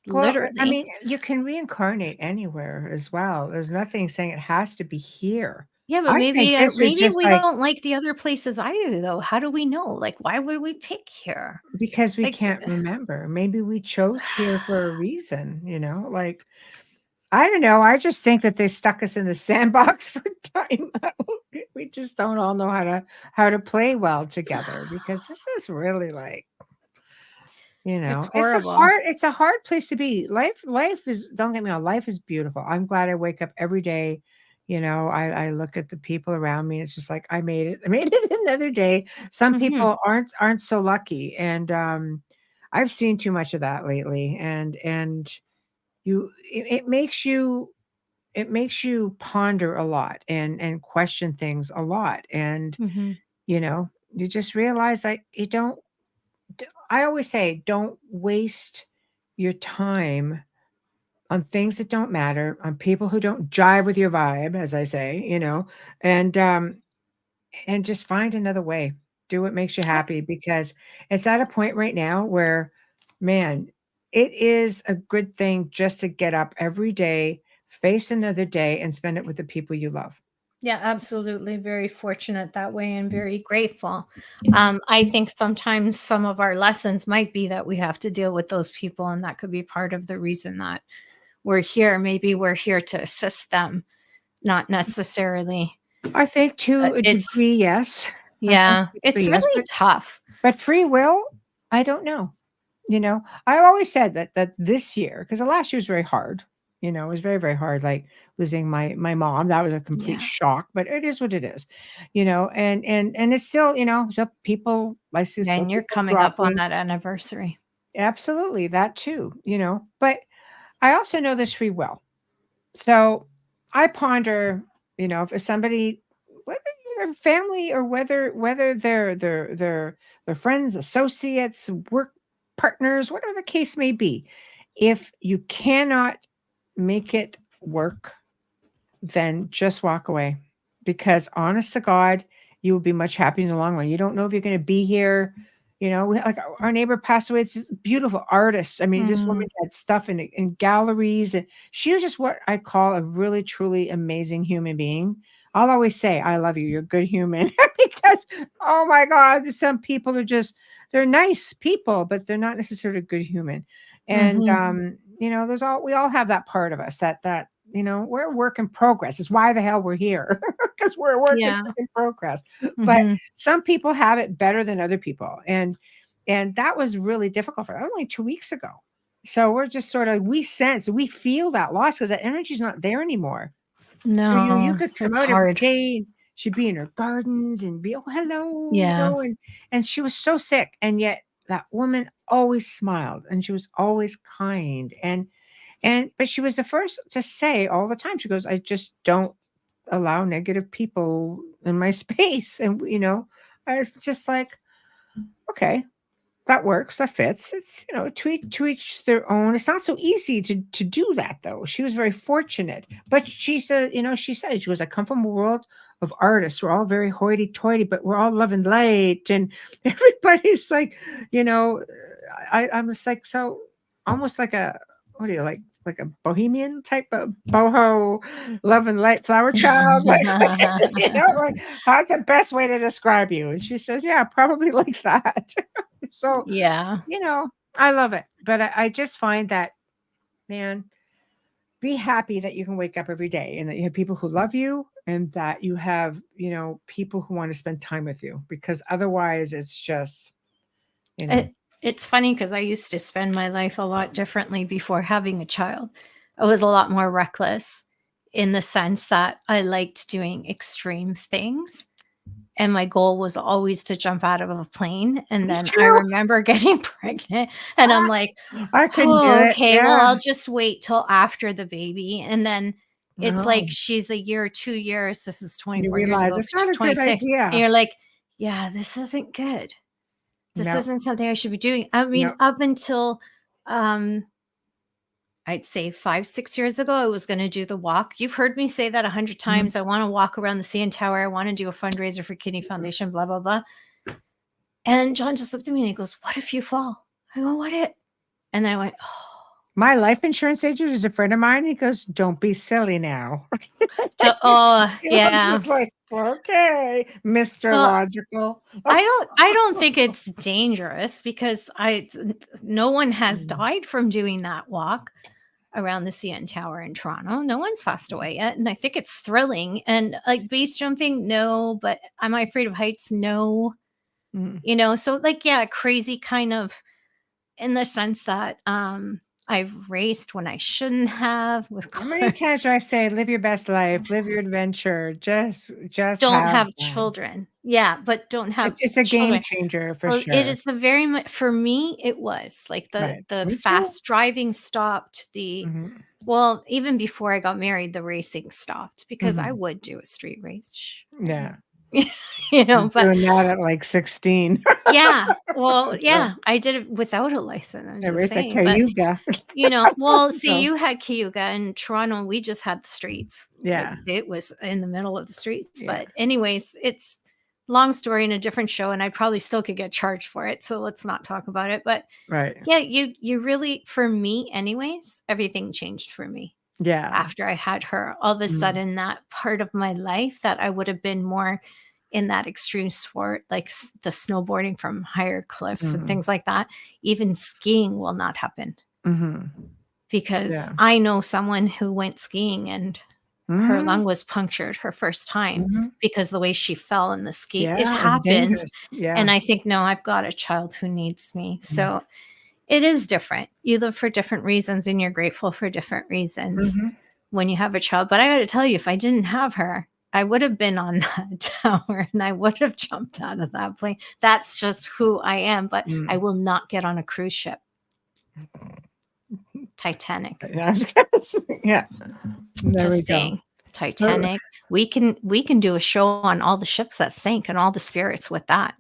[SPEAKER 2] Well, I
[SPEAKER 3] Literally.
[SPEAKER 2] mean, you can reincarnate anywhere as well. There's nothing saying it has to be here.
[SPEAKER 3] Yeah, but
[SPEAKER 2] I think this was
[SPEAKER 3] maybe
[SPEAKER 2] just
[SPEAKER 3] we
[SPEAKER 2] like
[SPEAKER 3] don't like the other places either, though. How do we know? Like, why would we pick here?
[SPEAKER 2] because we
[SPEAKER 3] Like,
[SPEAKER 2] can't remember. Maybe we chose here for a reason, like I don't know. I just think that they stuck us in the sandbox for time. We just don't all know how to play well together because this is really like,
[SPEAKER 3] it's
[SPEAKER 2] it's a
[SPEAKER 3] horrible.
[SPEAKER 2] hard place to be. Life is, don't get me wrong, life is beautiful. I'm glad I wake up every day. I look at the people around me. It's just like I made it. I made it another day. Some
[SPEAKER 3] Mhm,
[SPEAKER 2] people aren't so lucky. And I've seen too much of that lately. And it makes you ponder a lot and question things a lot. And
[SPEAKER 3] mhm.
[SPEAKER 2] you know you just realize like you don't I always say don't waste your time on things that don't matter, on people who don't jive with your vibe, as I say, and just find another way. Do what makes you
[SPEAKER 3] I
[SPEAKER 2] happy because it's at a point right now where, man, it is a good thing just to get up every day, face another day, and spend it with the people you love.
[SPEAKER 3] Yeah, absolutely. Very fortunate that way and very grateful. I think sometimes some of our lessons might be that we have to deal with those people, and that could be part of the reason that we're here. Maybe we're here to assist them, not necessarily.
[SPEAKER 2] I think to a
[SPEAKER 3] It's
[SPEAKER 2] degree, yes. I think
[SPEAKER 3] Yeah,
[SPEAKER 2] to a
[SPEAKER 3] it's
[SPEAKER 2] degree, yes,
[SPEAKER 3] really tough.
[SPEAKER 2] but free will, I don't know. I always said that this year, because the last year was very hard. It was very, very hard, like losing my mom. That was a complete
[SPEAKER 3] Yeah.
[SPEAKER 2] shock, but it is what it is. And it's still, so people I see still
[SPEAKER 3] And you're
[SPEAKER 2] people
[SPEAKER 3] coming up on
[SPEAKER 2] dropping.
[SPEAKER 3] that anniversary.
[SPEAKER 2] Absolutely, that too. But I also know there's free will. So I ponder, if somebody, whether their family or whether they're friends, associates, work partners, whatever the case may be, if you cannot make it work, then just walk away. Because honest to God, you will be much happier in the long run. You don't know if you're going to be here. Like our neighbor passed away. It's just beautiful artist. I mean, this woman
[SPEAKER 3] Mm,
[SPEAKER 2] had stuff in galleries, and she was just what I call a really, truly amazing human being. I'll always say, I love you. You're a good human. Because, oh my God, some people are just, they're nice people, but they're not necessarily a good human. And,
[SPEAKER 3] Mhm.
[SPEAKER 2] we all have that part of us we're a work in progress. It's why the hell we're here, because we're a work
[SPEAKER 3] Yeah.
[SPEAKER 2] in progress. But
[SPEAKER 3] Mhm.
[SPEAKER 2] some people have it better than other people. And that was really difficult for only 2 weeks ago. So we're just sort of, we feel that loss because that energy's not there anymore. So you
[SPEAKER 3] No,
[SPEAKER 2] could come
[SPEAKER 3] it's
[SPEAKER 2] out every
[SPEAKER 3] hard.
[SPEAKER 2] day, she'd be in her gardens and be, "Oh, hello,"
[SPEAKER 3] Yeah.
[SPEAKER 2] and she was so sick, and yet that woman always smiled, and she was always kind, but she was the first to say all the time, she goes, "I just don't allow negative people in my space," and, I was just like, "Okay, that works, that fits." It's, to each their own. It's not so easy to do that though. She was very fortunate. But she said, she goes, "I come from a world of artists. We're all very hoity-toity, but we're all love and light." And everybody's like, you know, I'm just like, so almost like a, what do you like a bohemian type of boho love and light flower child. Like how's the best way to describe you? And she says, "Yeah, probably like that." So,
[SPEAKER 3] Yeah.
[SPEAKER 2] I love it. But I just find that, man, be happy that you can wake up every day and that you have people who love you and that you have, people who want to spend time with you, because otherwise it's just, you know,
[SPEAKER 3] It's funny because I used to spend my life a lot differently before having a child. I was a lot more reckless in the sense that I liked doing extreme things. And my goal was always to jump out of a plane. And
[SPEAKER 2] me
[SPEAKER 3] then I
[SPEAKER 2] too.
[SPEAKER 3] remember getting pregnant and I'm like,
[SPEAKER 2] I couldn't do
[SPEAKER 3] oh,
[SPEAKER 2] it.
[SPEAKER 3] okay, well,
[SPEAKER 2] Yeah.
[SPEAKER 3] I'll just wait till after the baby. And then it's like
[SPEAKER 2] No,
[SPEAKER 3] she's a year, 2 years. This is
[SPEAKER 2] you
[SPEAKER 3] 24 years
[SPEAKER 2] realize
[SPEAKER 3] ago.
[SPEAKER 2] it's
[SPEAKER 3] She's
[SPEAKER 2] not a good
[SPEAKER 3] 26. And
[SPEAKER 2] idea.
[SPEAKER 3] you're like, yeah, this isn't good. This
[SPEAKER 2] No,
[SPEAKER 3] isn't something I should be doing. I mean,
[SPEAKER 2] no.
[SPEAKER 3] up until um I'd say 5, 6 years ago, I was going to do the walk. You've heard me say that 100 times. I want to walk around the CN Tower. I want to do a fundraiser for Kidney Foundation, blah, blah, blah. And John just looked at me and he goes, what if you fall? I go, what it? And then I went, oh,
[SPEAKER 2] My life insurance agent is a friend of mine. He goes, "Don't be silly now." I'm
[SPEAKER 3] yeah.
[SPEAKER 2] just like, okay, Mr.
[SPEAKER 3] Well,
[SPEAKER 2] Logical.
[SPEAKER 3] I don't think it's dangerous because no one has
[SPEAKER 2] Mm.
[SPEAKER 3] died from doing that walk around the CN Tower in Toronto. No one's passed away yet. And I think it's thrilling. And like base jumping, no, but am I afraid of heights? No.
[SPEAKER 2] Mm.
[SPEAKER 3] So like, yeah, crazy kind of in the sense that I've raced when I shouldn't have with
[SPEAKER 2] How many times do
[SPEAKER 3] cars.
[SPEAKER 2] I say, live your best life, live your adventure, just
[SPEAKER 3] Don't
[SPEAKER 2] have
[SPEAKER 3] have
[SPEAKER 2] fun?
[SPEAKER 3] children. Yeah, but don't have
[SPEAKER 2] It's a game
[SPEAKER 3] children.
[SPEAKER 2] changer for
[SPEAKER 3] Well, it
[SPEAKER 2] sure.
[SPEAKER 3] is the very much for me, it was like the
[SPEAKER 2] Right.
[SPEAKER 3] the
[SPEAKER 2] Me too.
[SPEAKER 3] fast driving stopped,
[SPEAKER 2] Mhm.
[SPEAKER 3] well, even before I got married, the racing stopped because I
[SPEAKER 2] Mhm.
[SPEAKER 3] would do a street race.
[SPEAKER 2] Yeah. Was
[SPEAKER 3] But
[SPEAKER 2] doing that at like 16.
[SPEAKER 3] yeah, well,
[SPEAKER 2] So,
[SPEAKER 3] yeah, I did it without a license, I'm
[SPEAKER 2] I
[SPEAKER 3] just
[SPEAKER 2] race a
[SPEAKER 3] saying, but
[SPEAKER 2] Cayuga.
[SPEAKER 3] well, see,
[SPEAKER 2] So,
[SPEAKER 3] you had Cayuga in Toronto, we just had the streets. Like
[SPEAKER 2] yeah.
[SPEAKER 3] it was in the middle of the streets.
[SPEAKER 2] Yeah.
[SPEAKER 3] But anyways, it's long story in a different show, and I probably still could get charged for it. So let's not talk about it. But
[SPEAKER 2] Right.
[SPEAKER 3] yeah, you really, for me, anyways, everything changed for me
[SPEAKER 2] Yeah.
[SPEAKER 3] after I had her. All of a
[SPEAKER 2] Mm.
[SPEAKER 3] sudden, that part of my life that I would have been more in that extreme sport, like the snowboarding from higher cliffs and
[SPEAKER 2] Mhm.
[SPEAKER 3] things like that, even skiing will not happen
[SPEAKER 2] Mhm.
[SPEAKER 3] because
[SPEAKER 2] Yeah.
[SPEAKER 3] I know someone who went skiing and her
[SPEAKER 2] Mhm.
[SPEAKER 3] lung was punctured her first time
[SPEAKER 2] Mhm.
[SPEAKER 3] because the way she fell in the ski. It
[SPEAKER 2] Yeah, it's
[SPEAKER 3] happens.
[SPEAKER 2] dangerous. Yeah.
[SPEAKER 3] And I think, no, I've got a child who needs me.
[SPEAKER 2] Mm.
[SPEAKER 3] So it is different. You live for different reasons and you're grateful for different reasons
[SPEAKER 2] Mhm.
[SPEAKER 3] when you have a child. But I got to tell you, if I didn't have her, I would have been on that tower and I would have jumped out of that plane. That's just who I am. But I
[SPEAKER 2] Mm.
[SPEAKER 3] will not get on a cruise ship. Titanic.
[SPEAKER 2] Yeah, I was gonna say, yeah. There we
[SPEAKER 3] Just
[SPEAKER 2] go.
[SPEAKER 3] saying.
[SPEAKER 2] Uh,
[SPEAKER 3] Titanic. We can do a show on all the ships that sank and all the spirits with that.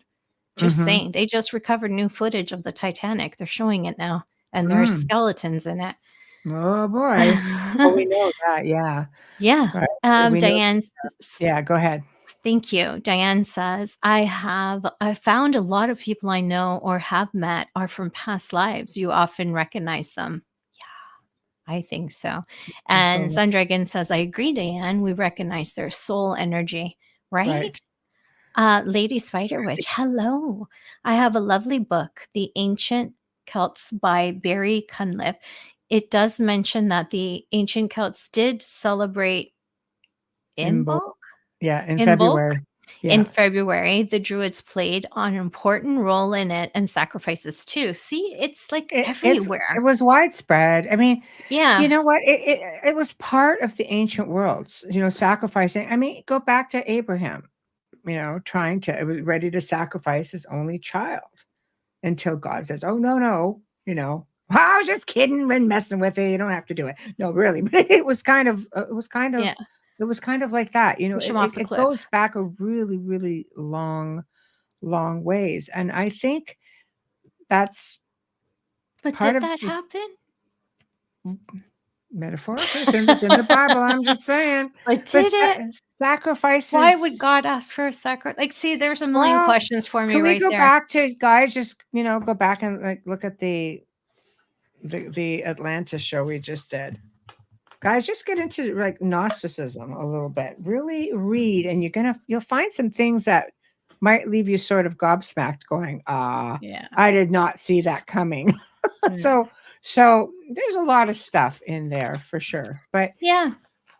[SPEAKER 3] Just
[SPEAKER 2] mhm.
[SPEAKER 3] saying. They just recovered new footage of the Titanic. They're showing it now, and there's
[SPEAKER 2] Mm.
[SPEAKER 3] skeletons in it.
[SPEAKER 2] Oh, boy. Well, we know that, yeah.
[SPEAKER 3] Yeah.
[SPEAKER 2] Right. We know
[SPEAKER 3] Diane,
[SPEAKER 2] yeah, go ahead.
[SPEAKER 3] thank you. Diane says, I found a lot of people I know or have met are from past lives. You often recognize them. Yeah, I think so.
[SPEAKER 2] And so,
[SPEAKER 3] And Sundragon says, I agree, Diane. We recognize their soul energy, right?
[SPEAKER 2] right.
[SPEAKER 3] Lady Spider Witch, hello. I have a lovely book, The Ancient Celts by Barry Cunliffe. It does mention that the ancient Celts did celebrate
[SPEAKER 2] In bulk.
[SPEAKER 3] Imbolc.
[SPEAKER 2] Yeah, in
[SPEAKER 3] In bulk.
[SPEAKER 2] February.
[SPEAKER 3] In
[SPEAKER 2] Yeah.
[SPEAKER 3] February, the Druids played an important role in it, and sacrifices too. See, it's like
[SPEAKER 2] It
[SPEAKER 3] everywhere.
[SPEAKER 2] was widespread. I mean,
[SPEAKER 3] Yeah.
[SPEAKER 2] you know what? It was part of the ancient worlds, sacrificing. I mean, go back to Abraham, it was ready to sacrifice his only child until God says, "Oh, no," I was just kidding when messing with it. You don't have to do it. No, really. But it was kind of
[SPEAKER 3] Yeah.
[SPEAKER 2] it was kind of like that.
[SPEAKER 3] Push him off the
[SPEAKER 2] It
[SPEAKER 3] cliff.
[SPEAKER 2] goes back a really, really long ways. And I think that's
[SPEAKER 3] But
[SPEAKER 2] part
[SPEAKER 3] did
[SPEAKER 2] of
[SPEAKER 3] that
[SPEAKER 2] this
[SPEAKER 3] happen?
[SPEAKER 2] metaphorically. It's in the Bible. I'm just saying.
[SPEAKER 3] But
[SPEAKER 2] But
[SPEAKER 3] did it?
[SPEAKER 2] sacrifices.
[SPEAKER 3] Why would God ask for a sacrifice? Like, see, there's a million
[SPEAKER 2] Well,
[SPEAKER 3] questions for me
[SPEAKER 2] can we
[SPEAKER 3] right
[SPEAKER 2] go
[SPEAKER 3] there.
[SPEAKER 2] back to guys? Just go back and like look at the Atlantis show we just did. Guys, just get into like Gnosticism a little bit. Really read, and you'll find some things that might leave you sort of gobsmacked, going,
[SPEAKER 3] Yeah.
[SPEAKER 2] I did not see that coming."
[SPEAKER 3] No.
[SPEAKER 2] So there's a lot of stuff in there for sure. But
[SPEAKER 3] Yeah.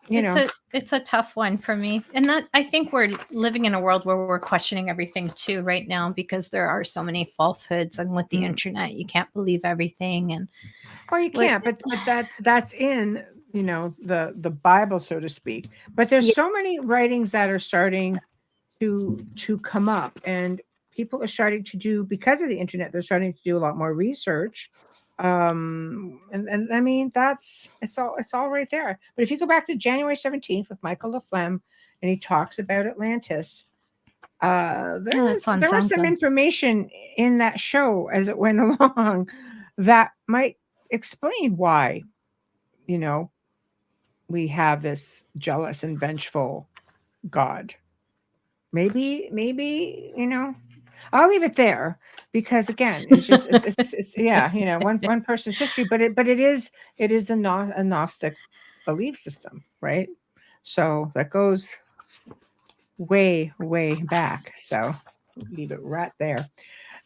[SPEAKER 2] you know,
[SPEAKER 3] It's a tough one for me. And that I think we're living in a world where we're questioning everything too right now, because there are so many falsehoods, and with the internet you can't believe everything. And
[SPEAKER 2] well, you can't, but that's in the Bible, so to speak. But there's
[SPEAKER 3] Yeah.
[SPEAKER 2] so many writings that are starting to come up, and people are starting to do, because of the internet, they're starting to do a lot more research. And I mean, it's all right there. But if you go back to January 17th with Michael LaFlemme, and he talks about Atlantis, there was some
[SPEAKER 3] SoundCloud.
[SPEAKER 2] information in that show as it went along that might explain why we have this jealous and vengeful God. Maybe I'll leave it there, because again, it's just it's yeah, one person's history, but it is a Gnostic belief system, right? So that goes way back. So leave it right there.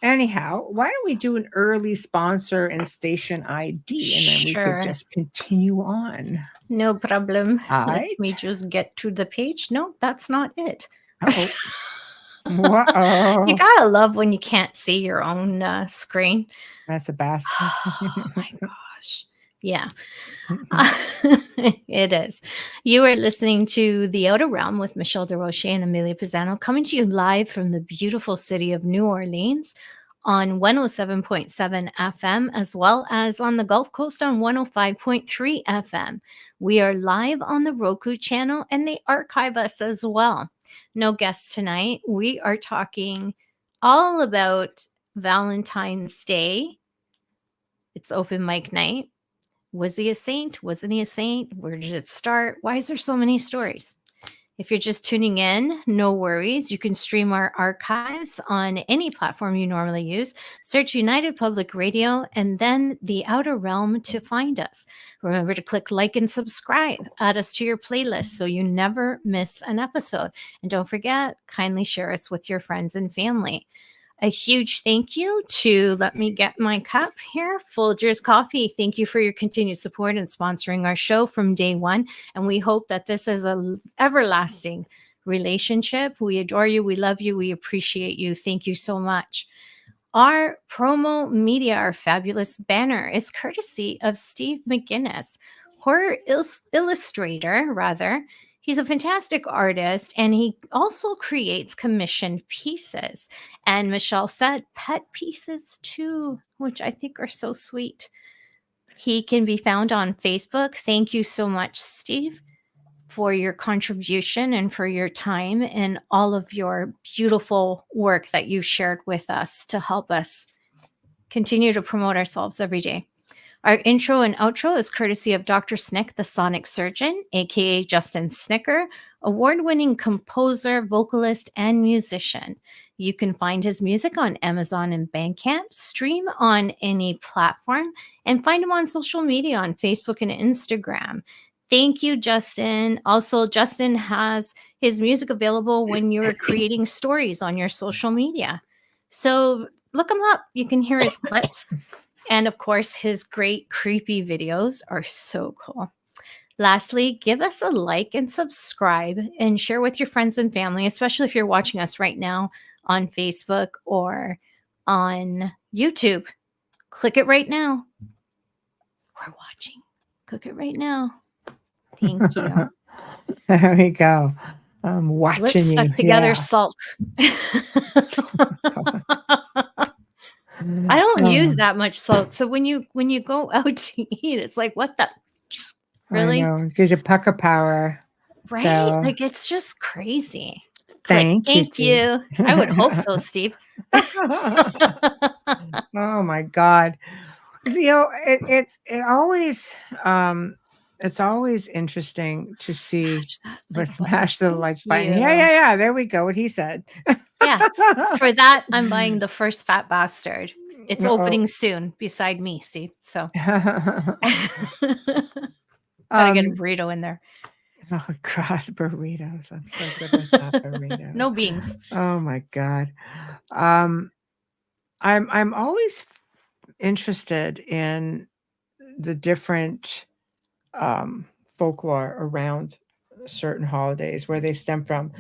[SPEAKER 2] Anyhow, why don't we do an early sponsor and station ID, and then we
[SPEAKER 3] Sure.
[SPEAKER 2] could just continue on.
[SPEAKER 3] No problem.
[SPEAKER 2] All
[SPEAKER 3] Let
[SPEAKER 2] right.
[SPEAKER 3] me just get to the page. No, that's not it.
[SPEAKER 2] Uh-oh. Uh-oh.
[SPEAKER 3] You gotta love when you can't see your own screen.
[SPEAKER 2] That's a bass.
[SPEAKER 3] Oh my gosh. Yeah. It is. You are listening to The Outer Realm with Michelle DeRoche and Amelia Pisano, coming to you live from the beautiful city of New Orleans on 107.7 FM, as well as on the Gulf Coast on 105.3 FM. We are live on the Roku channel, and they archive us as well. No guests tonight. We are talking all about Valentine's Day. It's open mic night. Was he a saint? Wasn't he a saint? Where did it start? Why is there so many stories? If you're just tuning in, no worries. You can stream our archives on any platform you normally use. Search United Public Radio and then The Outer Realm to find us. Remember to click like and subscribe. Add us to your playlist so you never miss an episode. And don't forget, kindly share us with your friends and family. A huge thank you to, let me get my cup here, Folgers Coffee. Thank you for your continued support and sponsoring our show from day one. And we hope that this is an everlasting relationship. We adore you. We love you. We appreciate you. Thank you so much. Our promo media, our fabulous banner, is courtesy of Steve McGinnis, horror illustrator, rather. He's a fantastic artist, and he also creates commissioned pieces. And Michelle said pet pieces too, which I think are so sweet. He can be found on Facebook. Thank you so much, Steve, for your contribution and for your time and all of your beautiful work that you shared with us to help us continue to promote ourselves every day. Our intro and outro is courtesy of Dr. Snick, the Sonic Surgeon, aka Justin Snicker, award-winning composer, vocalist, and musician. You can find his music on Amazon and Bandcamp, stream on any platform, and find him on social media on Facebook and Instagram. Thank you, Justin. Also, Justin has his music available when you're creating stories on your social media. So look him up. You can hear his clips. And of course, his great creepy videos are so cool. Lastly, give us a like and subscribe and share with your friends and family, especially if you're watching us right now on Facebook or on YouTube. Click it right now. We're watching. Click it right now. Thank you.
[SPEAKER 2] There we go. I'm watching
[SPEAKER 3] Lips
[SPEAKER 2] you.
[SPEAKER 3] stuck together,
[SPEAKER 2] Yeah.
[SPEAKER 3] salt. I don't
[SPEAKER 2] Oh,
[SPEAKER 3] use that much salt. So when you go out to eat, it's like, what the? Really?
[SPEAKER 2] I know. It gives you pucker power.
[SPEAKER 3] Right?
[SPEAKER 2] So,
[SPEAKER 3] Like, it's just crazy.
[SPEAKER 2] thank you,
[SPEAKER 3] Thank
[SPEAKER 2] Steve.
[SPEAKER 3] you. I would hope so, Steve.
[SPEAKER 2] Oh my God. You know, it's always interesting to see
[SPEAKER 3] Smash that
[SPEAKER 2] but
[SPEAKER 3] like button.
[SPEAKER 2] smash the
[SPEAKER 3] Thank
[SPEAKER 2] like button.
[SPEAKER 3] you.
[SPEAKER 2] Yeah. There we go. What he said.
[SPEAKER 3] Yes. For that, I'm buying the first Fat Bastard. It's
[SPEAKER 2] Uh-oh.
[SPEAKER 3] opening soon beside me, Steve. So gotta get a burrito in there.
[SPEAKER 2] Oh God, burritos. I'm so good with that burrito.
[SPEAKER 3] No beans.
[SPEAKER 2] Oh my God. I'm always interested in the different folklore around certain holidays where they stem from.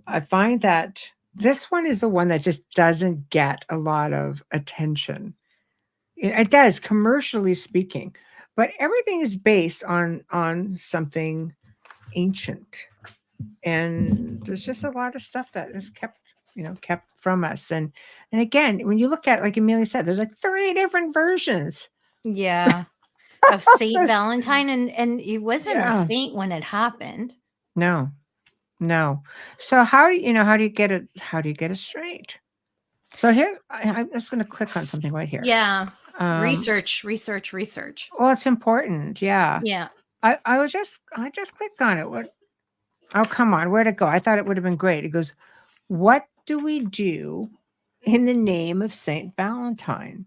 [SPEAKER 2] I find that this one is the one that just doesn't get a lot of attention. It does, commercially speaking, but everything is based on something ancient, and there's just a lot of stuff that is kept from us. And again, when you look at, like Amelia said, there's like 30 different versions.
[SPEAKER 3] Yeah. Of Saint Valentine, and he wasn't
[SPEAKER 2] Yeah.
[SPEAKER 3] a saint when it happened.
[SPEAKER 2] No. So how do you get it straight? So here, I'm just going to click on something right here.
[SPEAKER 3] Yeah.
[SPEAKER 2] Research.
[SPEAKER 3] Research.
[SPEAKER 2] Well, it's important. Yeah.
[SPEAKER 3] Yeah.
[SPEAKER 2] I just clicked on it. What? Oh, come on. Where'd it go? I thought it would have been great. It goes, what do we do in the name of Saint Valentine?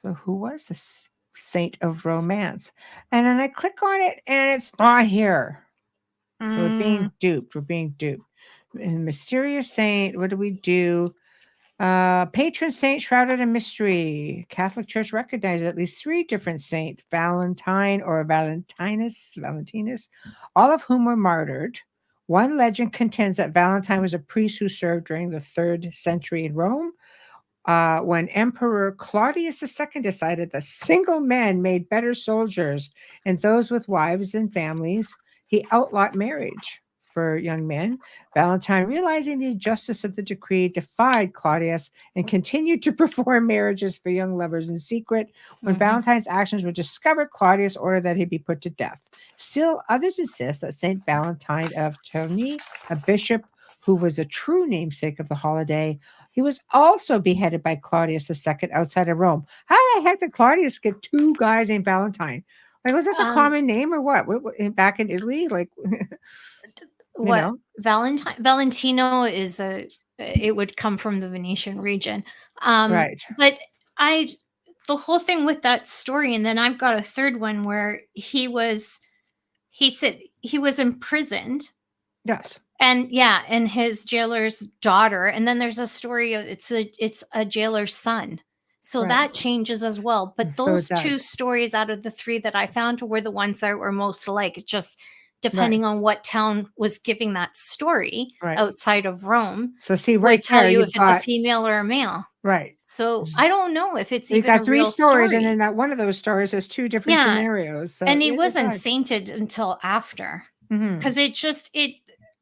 [SPEAKER 2] So who was this saint of romance? And then I click on it and it's not here. We're being duped. And mysterious saint, what do we do? Patron saint shrouded in mystery. Catholic Church recognizes at least 3 different Saint Valentine or Valentinus, all of whom were martyred. One legend contends that Valentine was a priest who served during the 3rd century in Rome, when Emperor Claudius II decided that single men made better soldiers, and those with wives and families, he outlawed marriage for young men. Valentine, realizing the injustice of the decree, defied Claudius and continued to perform marriages for young lovers in secret. When Valentine's actions were discovered, Claudius ordered that he be put to death. Still, others insist that Saint Valentine of Terni, a bishop who was a true namesake of the holiday, he was also beheaded by Claudius II outside of Rome. How the heck did Claudius get 2 guys named Valentine? Like, was this a common name or what? Back in Italy? Like,
[SPEAKER 3] what? Valentino is it would come from the Venetian region.
[SPEAKER 2] Right.
[SPEAKER 3] But the whole thing with that story, and then I've got a third one where he said he was imprisoned.
[SPEAKER 2] Yes.
[SPEAKER 3] And his jailer's daughter, and then there's a story of it's a jailer's son. So that changes as well. But those 2 stories out of the 3 that I found were the ones that were most alike, just depending on what town was giving that story outside of Rome.
[SPEAKER 2] So see,
[SPEAKER 3] would tell you if it's a female or a male.
[SPEAKER 2] Right.
[SPEAKER 3] So I don't know if it's
[SPEAKER 2] You've
[SPEAKER 3] even
[SPEAKER 2] got
[SPEAKER 3] a
[SPEAKER 2] 3
[SPEAKER 3] real
[SPEAKER 2] stories,
[SPEAKER 3] story.
[SPEAKER 2] and then that one of those stories has 2 different scenarios. So
[SPEAKER 3] and he wasn't sainted until after. Because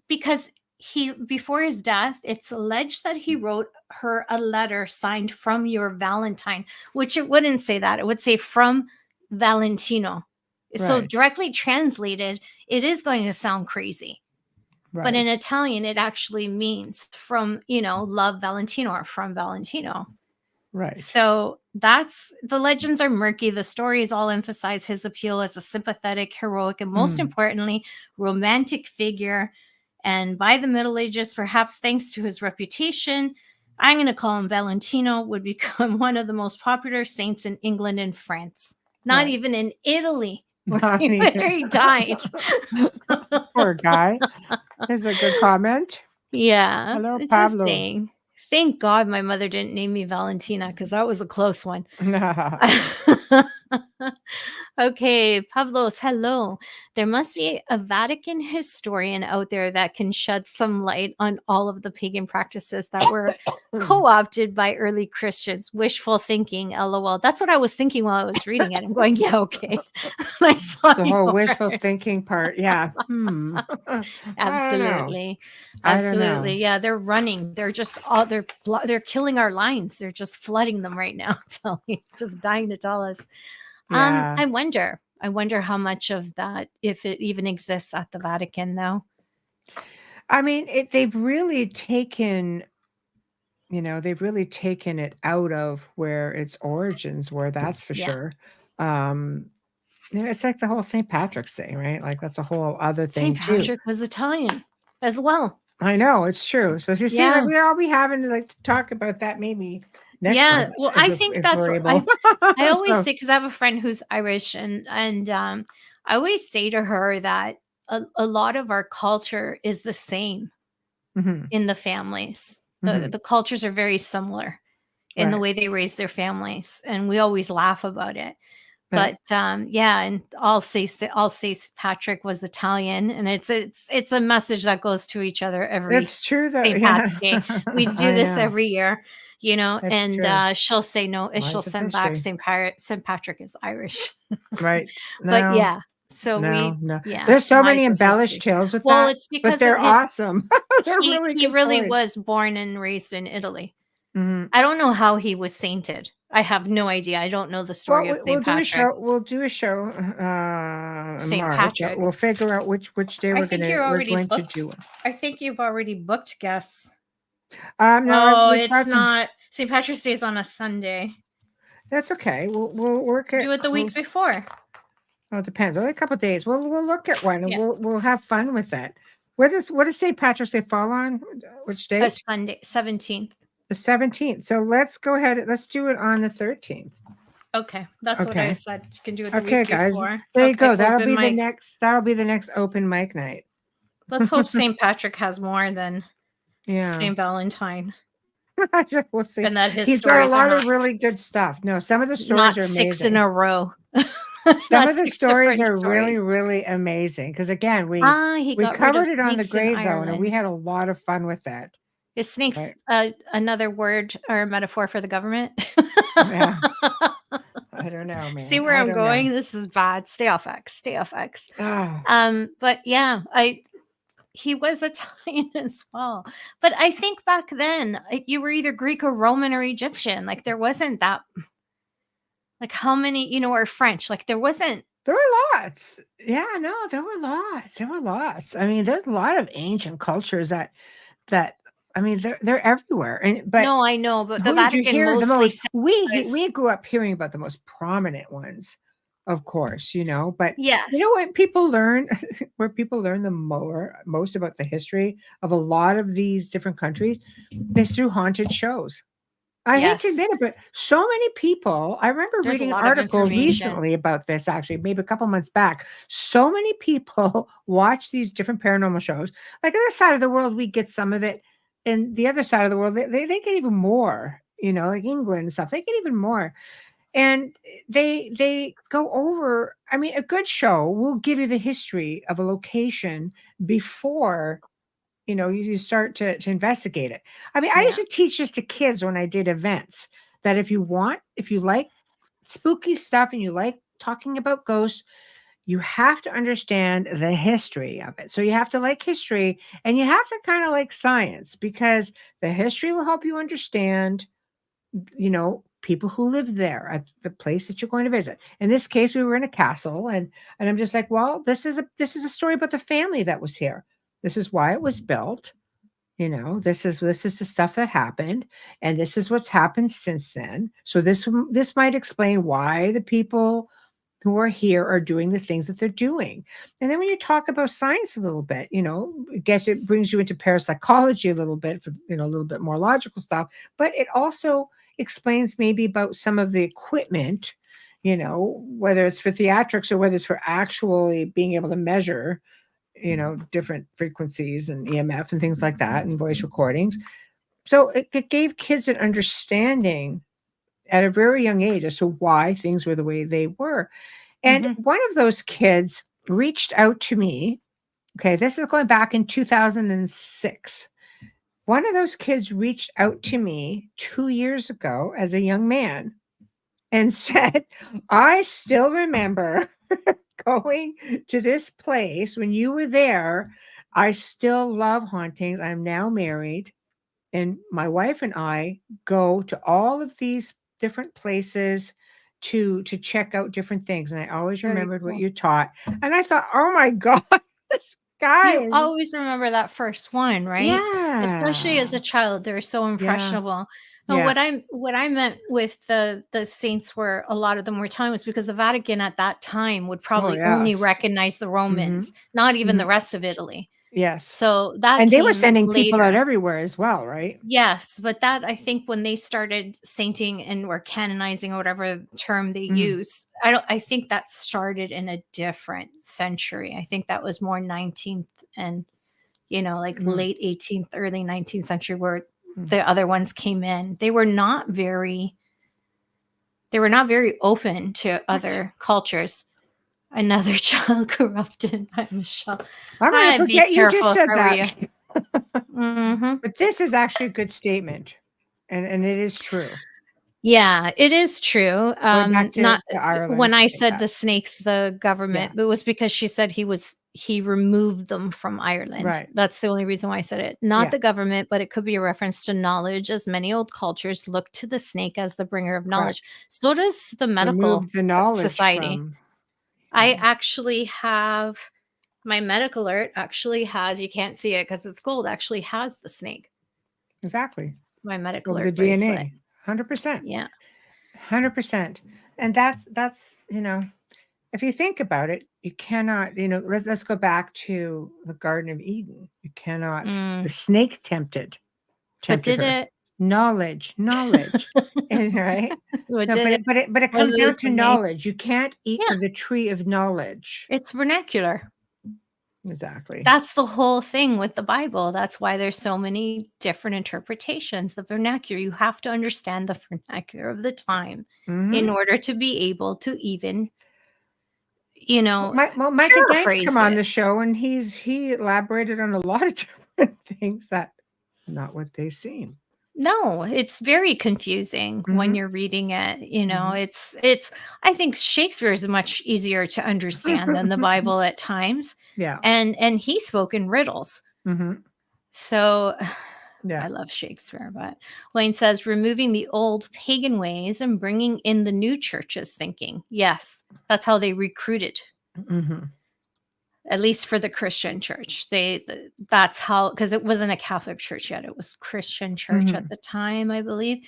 [SPEAKER 3] because he, before his death, it's alleged that he wrote her a letter signed from your Valentine, which it wouldn't say that. It would say from Valentino. So directly translated, it is going to sound crazy. But in Italian, it actually means from, love Valentino or from Valentino.
[SPEAKER 2] Right.
[SPEAKER 3] So the legends are murky. The stories all emphasize his appeal as a sympathetic, heroic, and most importantly, romantic figure. And by the Middle Ages, perhaps thanks to his reputation, I'm going to call him Valentino, would become one of the most popular saints in England and France. Not
[SPEAKER 2] Right.
[SPEAKER 3] even in Italy, where
[SPEAKER 2] Not even.
[SPEAKER 3] he died.
[SPEAKER 2] Poor guy. Here's a good comment.
[SPEAKER 3] Yeah,
[SPEAKER 2] Hello,
[SPEAKER 3] it's just
[SPEAKER 2] Pablos.
[SPEAKER 3] saying. Thank God my mother didn't name me Valentina because that was a close one. Okay, Pavlos, hello. There must be a Vatican historian out there that can shed some light on all of the pagan practices that were co-opted by early Christians. Wishful thinking, lol. That's what I was thinking while I was reading it. I'm going, yeah, okay. I saw
[SPEAKER 2] The whole wishful
[SPEAKER 3] yours.
[SPEAKER 2] thinking part. Yeah. I don't know.
[SPEAKER 3] Absolutely.
[SPEAKER 2] I don't know.
[SPEAKER 3] Absolutely. Yeah, they're running. They're just all they're killing our lines. They're just flooding them right now. Just dying to tell us.
[SPEAKER 2] Yeah.
[SPEAKER 3] I wonder how much of that, if it even exists at the Vatican though.
[SPEAKER 2] I mean, they've really taken, they've really taken it out of where its origins were, that's for
[SPEAKER 3] Yeah.
[SPEAKER 2] sure. It's like the whole St. Patrick's Day, right? Like that's a whole other thing
[SPEAKER 3] St.
[SPEAKER 2] too.
[SPEAKER 3] Patrick was Italian as well.
[SPEAKER 2] I know, it's true. So you see,
[SPEAKER 3] Yeah.
[SPEAKER 2] like we'd all be having to like talk about that maybe next
[SPEAKER 3] Yeah.
[SPEAKER 2] month.
[SPEAKER 3] Well, I think that's
[SPEAKER 2] we're able.
[SPEAKER 3] I always
[SPEAKER 2] So,
[SPEAKER 3] say, because I have a friend who's Irish, and I always say to her that a lot of our culture is the same
[SPEAKER 2] mhm,
[SPEAKER 3] in the families.
[SPEAKER 2] mhm,
[SPEAKER 3] The cultures are very similar in the
[SPEAKER 2] right,
[SPEAKER 3] way they raise their families, and we always laugh about it.
[SPEAKER 2] right.
[SPEAKER 3] But yeah, and I'll say Patrick was Italian, and it's a message that goes to each other every
[SPEAKER 2] It's true though.
[SPEAKER 3] St.
[SPEAKER 2] Yeah,
[SPEAKER 3] Pat's Day. We do
[SPEAKER 2] I
[SPEAKER 3] this
[SPEAKER 2] know.
[SPEAKER 3] every year,
[SPEAKER 2] That's
[SPEAKER 3] and
[SPEAKER 2] true.
[SPEAKER 3] she'll say no, and she'll
[SPEAKER 2] Lies of
[SPEAKER 3] send back
[SPEAKER 2] history.
[SPEAKER 3] St. Patrick is Irish.
[SPEAKER 2] Right.
[SPEAKER 3] But
[SPEAKER 2] No,
[SPEAKER 3] yeah, so
[SPEAKER 2] no, no.
[SPEAKER 3] yeah,
[SPEAKER 2] There's so
[SPEAKER 3] lies
[SPEAKER 2] many
[SPEAKER 3] of
[SPEAKER 2] embellished
[SPEAKER 3] history.
[SPEAKER 2] tales with
[SPEAKER 3] Well,
[SPEAKER 2] that,
[SPEAKER 3] it's
[SPEAKER 2] but
[SPEAKER 3] because of
[SPEAKER 2] they're
[SPEAKER 3] his
[SPEAKER 2] awesome. They're really
[SPEAKER 3] he
[SPEAKER 2] good
[SPEAKER 3] really
[SPEAKER 2] stories.
[SPEAKER 3] was born and raised in Italy.
[SPEAKER 2] Mhm.
[SPEAKER 3] I don't know how he was sainted. I have no idea. I don't know the story
[SPEAKER 2] Well,
[SPEAKER 3] of
[SPEAKER 2] we'll
[SPEAKER 3] St.
[SPEAKER 2] do a
[SPEAKER 3] Patrick.
[SPEAKER 2] show. We'll do a show in
[SPEAKER 3] St.
[SPEAKER 2] March.
[SPEAKER 3] Patrick.
[SPEAKER 2] We'll figure out which day
[SPEAKER 3] I
[SPEAKER 2] we're
[SPEAKER 3] think you're
[SPEAKER 2] we're
[SPEAKER 3] already
[SPEAKER 2] going to
[SPEAKER 3] booked.
[SPEAKER 2] do it.
[SPEAKER 3] I think you've already booked guests.
[SPEAKER 2] No,
[SPEAKER 3] Oh,
[SPEAKER 2] we've
[SPEAKER 3] it's
[SPEAKER 2] got some.
[SPEAKER 3] not. St. Patrick's Day is on a Sunday.
[SPEAKER 2] That's okay. We'll work it.
[SPEAKER 3] Do it the week before.
[SPEAKER 2] Oh, it depends. Only a couple of days. We'll look at one and
[SPEAKER 3] Yeah.
[SPEAKER 2] we'll have fun with it. What does St. Patrick's Day fall on? Which
[SPEAKER 3] A
[SPEAKER 2] date?
[SPEAKER 3] Sunday, 17th.
[SPEAKER 2] The 17th. So let's go ahead. Let's do it on the 13th.
[SPEAKER 3] Okay, that's what I
[SPEAKER 2] Okay.
[SPEAKER 3] said. You can do it the
[SPEAKER 2] Okay,
[SPEAKER 3] week
[SPEAKER 2] guys.
[SPEAKER 3] before.
[SPEAKER 2] There you
[SPEAKER 3] Okay,
[SPEAKER 2] go. That'll
[SPEAKER 3] open
[SPEAKER 2] be the
[SPEAKER 3] mic.
[SPEAKER 2] next. That'll be the next open mic night.
[SPEAKER 3] Let's hope St. Patrick has more than
[SPEAKER 2] Yeah.
[SPEAKER 3] St. Valentine,
[SPEAKER 2] We'll see.
[SPEAKER 3] and that his
[SPEAKER 2] He's got a
[SPEAKER 3] stories are
[SPEAKER 2] lot
[SPEAKER 3] not
[SPEAKER 2] of really good stuff. No, some of the stories
[SPEAKER 3] not
[SPEAKER 2] are
[SPEAKER 3] 6 in
[SPEAKER 2] amazing.
[SPEAKER 3] a row.
[SPEAKER 2] Some
[SPEAKER 3] Not
[SPEAKER 2] of the
[SPEAKER 3] 6
[SPEAKER 2] stories
[SPEAKER 3] different
[SPEAKER 2] are really,
[SPEAKER 3] stories.
[SPEAKER 2] really amazing. Because again,
[SPEAKER 3] He
[SPEAKER 2] we
[SPEAKER 3] got rid of
[SPEAKER 2] covered it on the
[SPEAKER 3] snakes in
[SPEAKER 2] gray zone, and we
[SPEAKER 3] Ireland.
[SPEAKER 2] had a lot of fun with that.
[SPEAKER 3] Is snakes
[SPEAKER 2] Right.
[SPEAKER 3] another word or a metaphor for the government?
[SPEAKER 2] Yeah. I don't know, man.
[SPEAKER 3] See where
[SPEAKER 2] I
[SPEAKER 3] I'm
[SPEAKER 2] don't
[SPEAKER 3] going?
[SPEAKER 2] know.
[SPEAKER 3] This is bad. Stay off X. Stay off X.
[SPEAKER 2] Oh,
[SPEAKER 3] But yeah, he was Italian as well. But I think back then you were either Greek or Roman or Egyptian. Like there wasn't that. Like how many, or French? Like there wasn't.
[SPEAKER 2] there were lots. Yeah, no, there were lots. There were lots. I mean, there's a lot of ancient cultures that I mean, they're everywhere. But
[SPEAKER 3] No, I know, but the
[SPEAKER 2] who did you
[SPEAKER 3] Vatican
[SPEAKER 2] hear the
[SPEAKER 3] mostly
[SPEAKER 2] most?
[SPEAKER 3] says
[SPEAKER 2] We grew up hearing about the most prominent ones, of course, But
[SPEAKER 3] yes.
[SPEAKER 2] you know what people learn, where people learn most about the history of a lot of these different countries, is through haunted shows. I hate to
[SPEAKER 3] Yes.
[SPEAKER 2] admit it, but so many people, I remember
[SPEAKER 3] There's a
[SPEAKER 2] reading an
[SPEAKER 3] lot of
[SPEAKER 2] article
[SPEAKER 3] information.
[SPEAKER 2] recently about this, actually, maybe a couple months back. So many people watch these different paranormal shows. Like on this side of the world, we get some of it. And the other side of the world, they get even more, like England and stuff. They get even more. And they go over, I mean, a good show will give you the history of a location before you start to investigate it. I mean, I used
[SPEAKER 3] Yeah.
[SPEAKER 2] to teach this to kids when I did events, that if you like spooky stuff and you like talking about ghosts, you have to understand the history of it. So you have to like history, and you have to kind of like science, because the history will help you understand, people who live there at the place that you're going to visit. In this case, we were in a castle, and I'm just like, well, this is a story about the family that was here. This is why it was built. This is the stuff that happened, and this is what's happened since then. So this might explain why the people who are here are doing the things that they're doing. And then when you talk about science a little bit, I guess it brings you into parapsychology a little bit for, a little bit more logical stuff, but it also explains maybe about some of the equipment, whether it's for theatrics or whether it's for actually being able to measure, different frequencies and EMF and things like that and voice recordings. So it gave kids an understanding at a very young age as to why things were the way they were. And one of those kids reached out to me. Okay, this is going back in 2006. One of those kids reached out to me 2 years ago as a young man and said, I still remember going to this place when you were there. I still love hauntings. I'm now married. And my wife and I go to all of these different places to check out different things. And I always
[SPEAKER 3] Very
[SPEAKER 2] remembered what
[SPEAKER 3] cool.
[SPEAKER 2] you taught. And I thought, oh my God, this guy
[SPEAKER 3] You
[SPEAKER 2] is
[SPEAKER 3] always remember that first one, right? Especially as
[SPEAKER 2] yeah.
[SPEAKER 3] a child, they're so
[SPEAKER 2] Yeah.
[SPEAKER 3] impressionable. And
[SPEAKER 2] Yeah.
[SPEAKER 3] what I meant with the saints were a lot of them were Italian was because the Vatican at that time would
[SPEAKER 2] Oh
[SPEAKER 3] probably only
[SPEAKER 2] yes.
[SPEAKER 3] recognize the
[SPEAKER 2] Mhm.
[SPEAKER 3] Romans, not even the
[SPEAKER 2] Mhm.
[SPEAKER 3] rest of Italy.
[SPEAKER 2] Yes.
[SPEAKER 3] So that
[SPEAKER 2] And they were
[SPEAKER 3] came
[SPEAKER 2] sending people out
[SPEAKER 3] later.
[SPEAKER 2] everywhere as well, right?
[SPEAKER 3] Yes, but that I think when they started sainting and or canonizing or whatever term they use, I think that started in a different century. I think that was more 19th and like
[SPEAKER 2] Mm.
[SPEAKER 3] late 18th, early 19th century where
[SPEAKER 2] Mm.
[SPEAKER 3] the other ones came in. They were not very open to other cultures. Another child corrupted by Michelle.
[SPEAKER 2] I'm gonna
[SPEAKER 3] I'd be
[SPEAKER 2] forget you just
[SPEAKER 3] careful if
[SPEAKER 2] said
[SPEAKER 3] I were you.
[SPEAKER 2] that.
[SPEAKER 3] Mhm.
[SPEAKER 2] But this is actually a good statement. And it is true.
[SPEAKER 3] Yeah, it is true.
[SPEAKER 2] Going back
[SPEAKER 3] Not
[SPEAKER 2] to Ireland,
[SPEAKER 3] when I
[SPEAKER 2] things like
[SPEAKER 3] said
[SPEAKER 2] that.
[SPEAKER 3] the snakes, the
[SPEAKER 2] Yeah.
[SPEAKER 3] government, it was because she said he removed them from Ireland.
[SPEAKER 2] Right.
[SPEAKER 3] That's the only reason why I said it. Not
[SPEAKER 2] Yeah.
[SPEAKER 3] the government, but it could be a reference to knowledge, as many old cultures look to the snake as the bringer of knowledge.
[SPEAKER 2] Correct.
[SPEAKER 3] So does the medical
[SPEAKER 2] Remove the knowledge
[SPEAKER 3] society.
[SPEAKER 2] from
[SPEAKER 3] I actually have my medical alert actually has, you can't see it because it's gold, actually has the snake.
[SPEAKER 2] exactly.
[SPEAKER 3] My medical
[SPEAKER 2] Of the
[SPEAKER 3] alert bracelet.
[SPEAKER 2] DNA. 100%.
[SPEAKER 3] Yeah.
[SPEAKER 2] 100%. And that's, if you think about it, you cannot, let's go back to the Garden of Eden. You cannot the snake
[SPEAKER 3] But
[SPEAKER 2] tempted
[SPEAKER 3] did
[SPEAKER 2] her.
[SPEAKER 3] it?
[SPEAKER 2] Knowledge. And right?
[SPEAKER 3] What
[SPEAKER 2] No,
[SPEAKER 3] did it?
[SPEAKER 2] but it
[SPEAKER 3] Was
[SPEAKER 2] comes
[SPEAKER 3] it
[SPEAKER 2] down
[SPEAKER 3] a
[SPEAKER 2] to
[SPEAKER 3] snake?
[SPEAKER 2] knowledge. You can't eat
[SPEAKER 3] Yeah,
[SPEAKER 2] from the tree of knowledge.
[SPEAKER 3] it's vernacular.
[SPEAKER 2] Exactly.
[SPEAKER 3] That's the whole thing with the Bible. That's why there's so many different interpretations. The vernacular, you have to understand the vernacular of the time in
[SPEAKER 2] Mhm.
[SPEAKER 3] order to be able to even, you know,
[SPEAKER 2] Micah Danks
[SPEAKER 3] paraphrase
[SPEAKER 2] come on
[SPEAKER 3] it.
[SPEAKER 2] the show, and he elaborated on a lot of different things that not what they seem.
[SPEAKER 3] No, it's very confusing when
[SPEAKER 2] Mhm.
[SPEAKER 3] you're reading it,
[SPEAKER 2] Mhm.
[SPEAKER 3] it's I think Shakespeare is much easier to understand than the Bible at times,
[SPEAKER 2] Yeah.
[SPEAKER 3] and he spoke in riddles.
[SPEAKER 2] Mhm.
[SPEAKER 3] So
[SPEAKER 2] Yeah.
[SPEAKER 3] I love Shakespeare, but Wayne says removing the old pagan ways and bringing in the new church's thinking. Yes, that's how they recruited,
[SPEAKER 2] Mhm.
[SPEAKER 3] at least for the Christian church. That's how, because it wasn't a Catholic church yet; it was Christian church at
[SPEAKER 2] Mhm.
[SPEAKER 3] the time, I believe,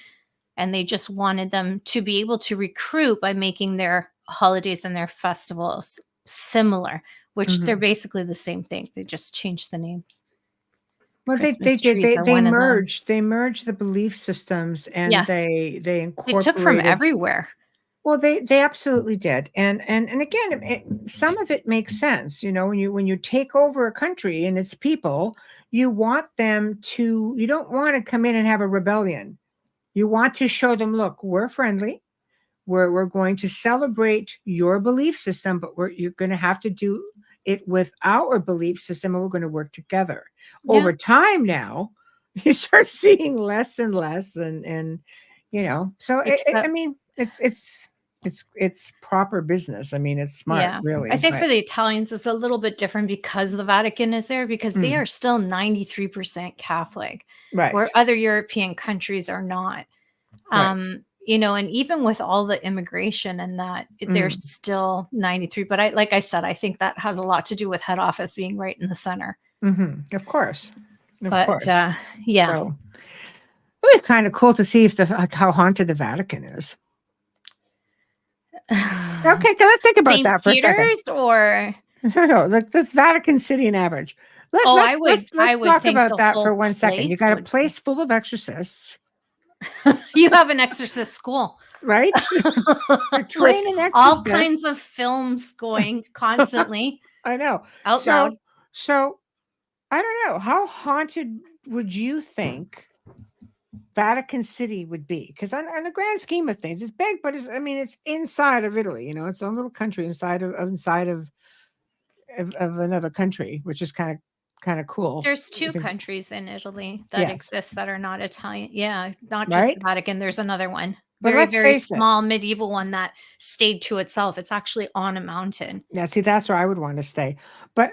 [SPEAKER 3] and they just wanted them to be able to recruit by making their holidays and their festivals similar, which they're
[SPEAKER 2] Mhm.
[SPEAKER 3] basically the same thing. They just changed the names.
[SPEAKER 2] Well,
[SPEAKER 3] Christmas
[SPEAKER 2] they did.
[SPEAKER 3] trees
[SPEAKER 2] They
[SPEAKER 3] are
[SPEAKER 2] they
[SPEAKER 3] one of them.
[SPEAKER 2] merged. They merged the belief systems, and
[SPEAKER 3] Yes.
[SPEAKER 2] they
[SPEAKER 3] They took from
[SPEAKER 2] incorporated.
[SPEAKER 3] everywhere.
[SPEAKER 2] Well, they absolutely did, and again, some of it makes sense. When you take over a country and its people, you want them to. You don't want to come in and have a rebellion. You want to show them, look, we're friendly. We're going to celebrate your belief system, but you're going to have to do it with our belief system, and we're going to work together.
[SPEAKER 3] Yeah.
[SPEAKER 2] Over time, now you start seeing less and less, and so I
[SPEAKER 3] Except
[SPEAKER 2] mean, it's proper business. I mean, it's smart,
[SPEAKER 3] yeah.
[SPEAKER 2] really,
[SPEAKER 3] I think
[SPEAKER 2] but
[SPEAKER 3] for the Italians, it's a little bit different because the Vatican is there, because they
[SPEAKER 2] mm,
[SPEAKER 3] are still 93% Catholic, where
[SPEAKER 2] right,
[SPEAKER 3] other European countries are not.
[SPEAKER 2] right,
[SPEAKER 3] And even with all the immigration and that, they're
[SPEAKER 2] mm,
[SPEAKER 3] still 93. But like I said, I think that has a lot to do with head office being right in the center.
[SPEAKER 2] of course, of
[SPEAKER 3] But
[SPEAKER 2] course.
[SPEAKER 3] yeah.
[SPEAKER 2] So it would be kind of cool to see if how haunted the Vatican is. Okay, let's think about
[SPEAKER 3] St.
[SPEAKER 2] that for a second.
[SPEAKER 3] Peter's or
[SPEAKER 2] No, like this Vatican City in average.
[SPEAKER 3] oh, I
[SPEAKER 2] Let's
[SPEAKER 3] would
[SPEAKER 2] talk
[SPEAKER 3] think
[SPEAKER 2] about
[SPEAKER 3] the
[SPEAKER 2] that for
[SPEAKER 3] whole
[SPEAKER 2] 1 second. You
[SPEAKER 3] place
[SPEAKER 2] got a
[SPEAKER 3] would be.
[SPEAKER 2] place full of exorcists,
[SPEAKER 3] You have an exorcist school.
[SPEAKER 2] right? You're
[SPEAKER 3] With
[SPEAKER 2] training
[SPEAKER 3] all
[SPEAKER 2] exorcists.
[SPEAKER 3] kinds of films going constantly
[SPEAKER 2] I know.
[SPEAKER 3] out loud.
[SPEAKER 2] So I don't know. How haunted would you think Vatican City would be? Because on the grand scheme of things, it's big, but I mean, it's inside of Italy. You know, it's a little country inside of another country, which is kind of cool.
[SPEAKER 3] There's
[SPEAKER 2] You
[SPEAKER 3] 2
[SPEAKER 2] can-
[SPEAKER 3] countries in Italy that
[SPEAKER 2] Yes,
[SPEAKER 3] exist that are not Italian. Yeah, not just
[SPEAKER 2] right.
[SPEAKER 3] the Vatican, there's another one.
[SPEAKER 2] But
[SPEAKER 3] Very,
[SPEAKER 2] let's
[SPEAKER 3] very
[SPEAKER 2] face it.
[SPEAKER 3] small medieval one that stayed to itself. It's actually on a mountain.
[SPEAKER 2] Yeah, see, that's where I would want to stay. But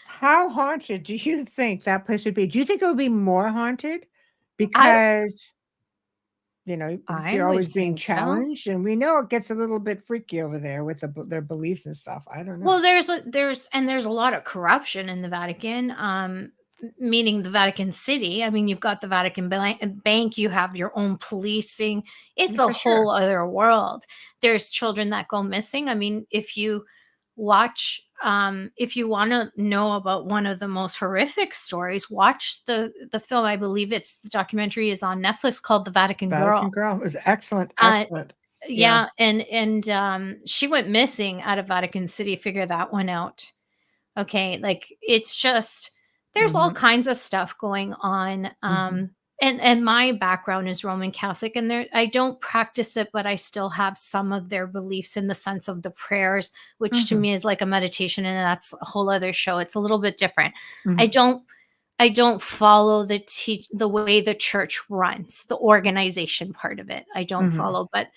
[SPEAKER 2] how haunted do you think that place would be? Do you think it would be more haunted
[SPEAKER 3] I
[SPEAKER 2] because
[SPEAKER 3] I
[SPEAKER 2] you're
[SPEAKER 3] would
[SPEAKER 2] always being
[SPEAKER 3] think so.
[SPEAKER 2] challenged, and we know it gets a little bit freaky over there with their beliefs and stuff. I don't know.
[SPEAKER 3] Well, there's a lot of corruption in the Vatican, meaning the Vatican City. I mean, you've got the Vatican Bank, you have your own policing. It's
[SPEAKER 2] Yeah,
[SPEAKER 3] a
[SPEAKER 2] for sure.
[SPEAKER 3] whole other world. There's children that go missing. I mean, if you want to know about one of the most horrific stories, watch the film. I believe the documentary is on Netflix called The Vatican
[SPEAKER 2] Vatican
[SPEAKER 3] Girl.
[SPEAKER 2] Girl was excellent,
[SPEAKER 3] Uh,
[SPEAKER 2] excellent. Yeah.
[SPEAKER 3] yeah, and she went missing out of Vatican City. Figure that one out. Okay, like it's just there's all
[SPEAKER 2] Hmm.
[SPEAKER 3] kinds of stuff going on.
[SPEAKER 2] Hmm.
[SPEAKER 3] And my background is Roman Catholic, and there I don't practice it, but I still have some of their beliefs in the sense of the prayers, which to
[SPEAKER 2] Hmm.
[SPEAKER 3] me is like a meditation, and that's a whole other show. It's a little bit different. I
[SPEAKER 2] Hmm.
[SPEAKER 3] don't I don't follow the way the church runs, the organization part of it. I don't
[SPEAKER 2] Hmm.
[SPEAKER 3] follow, but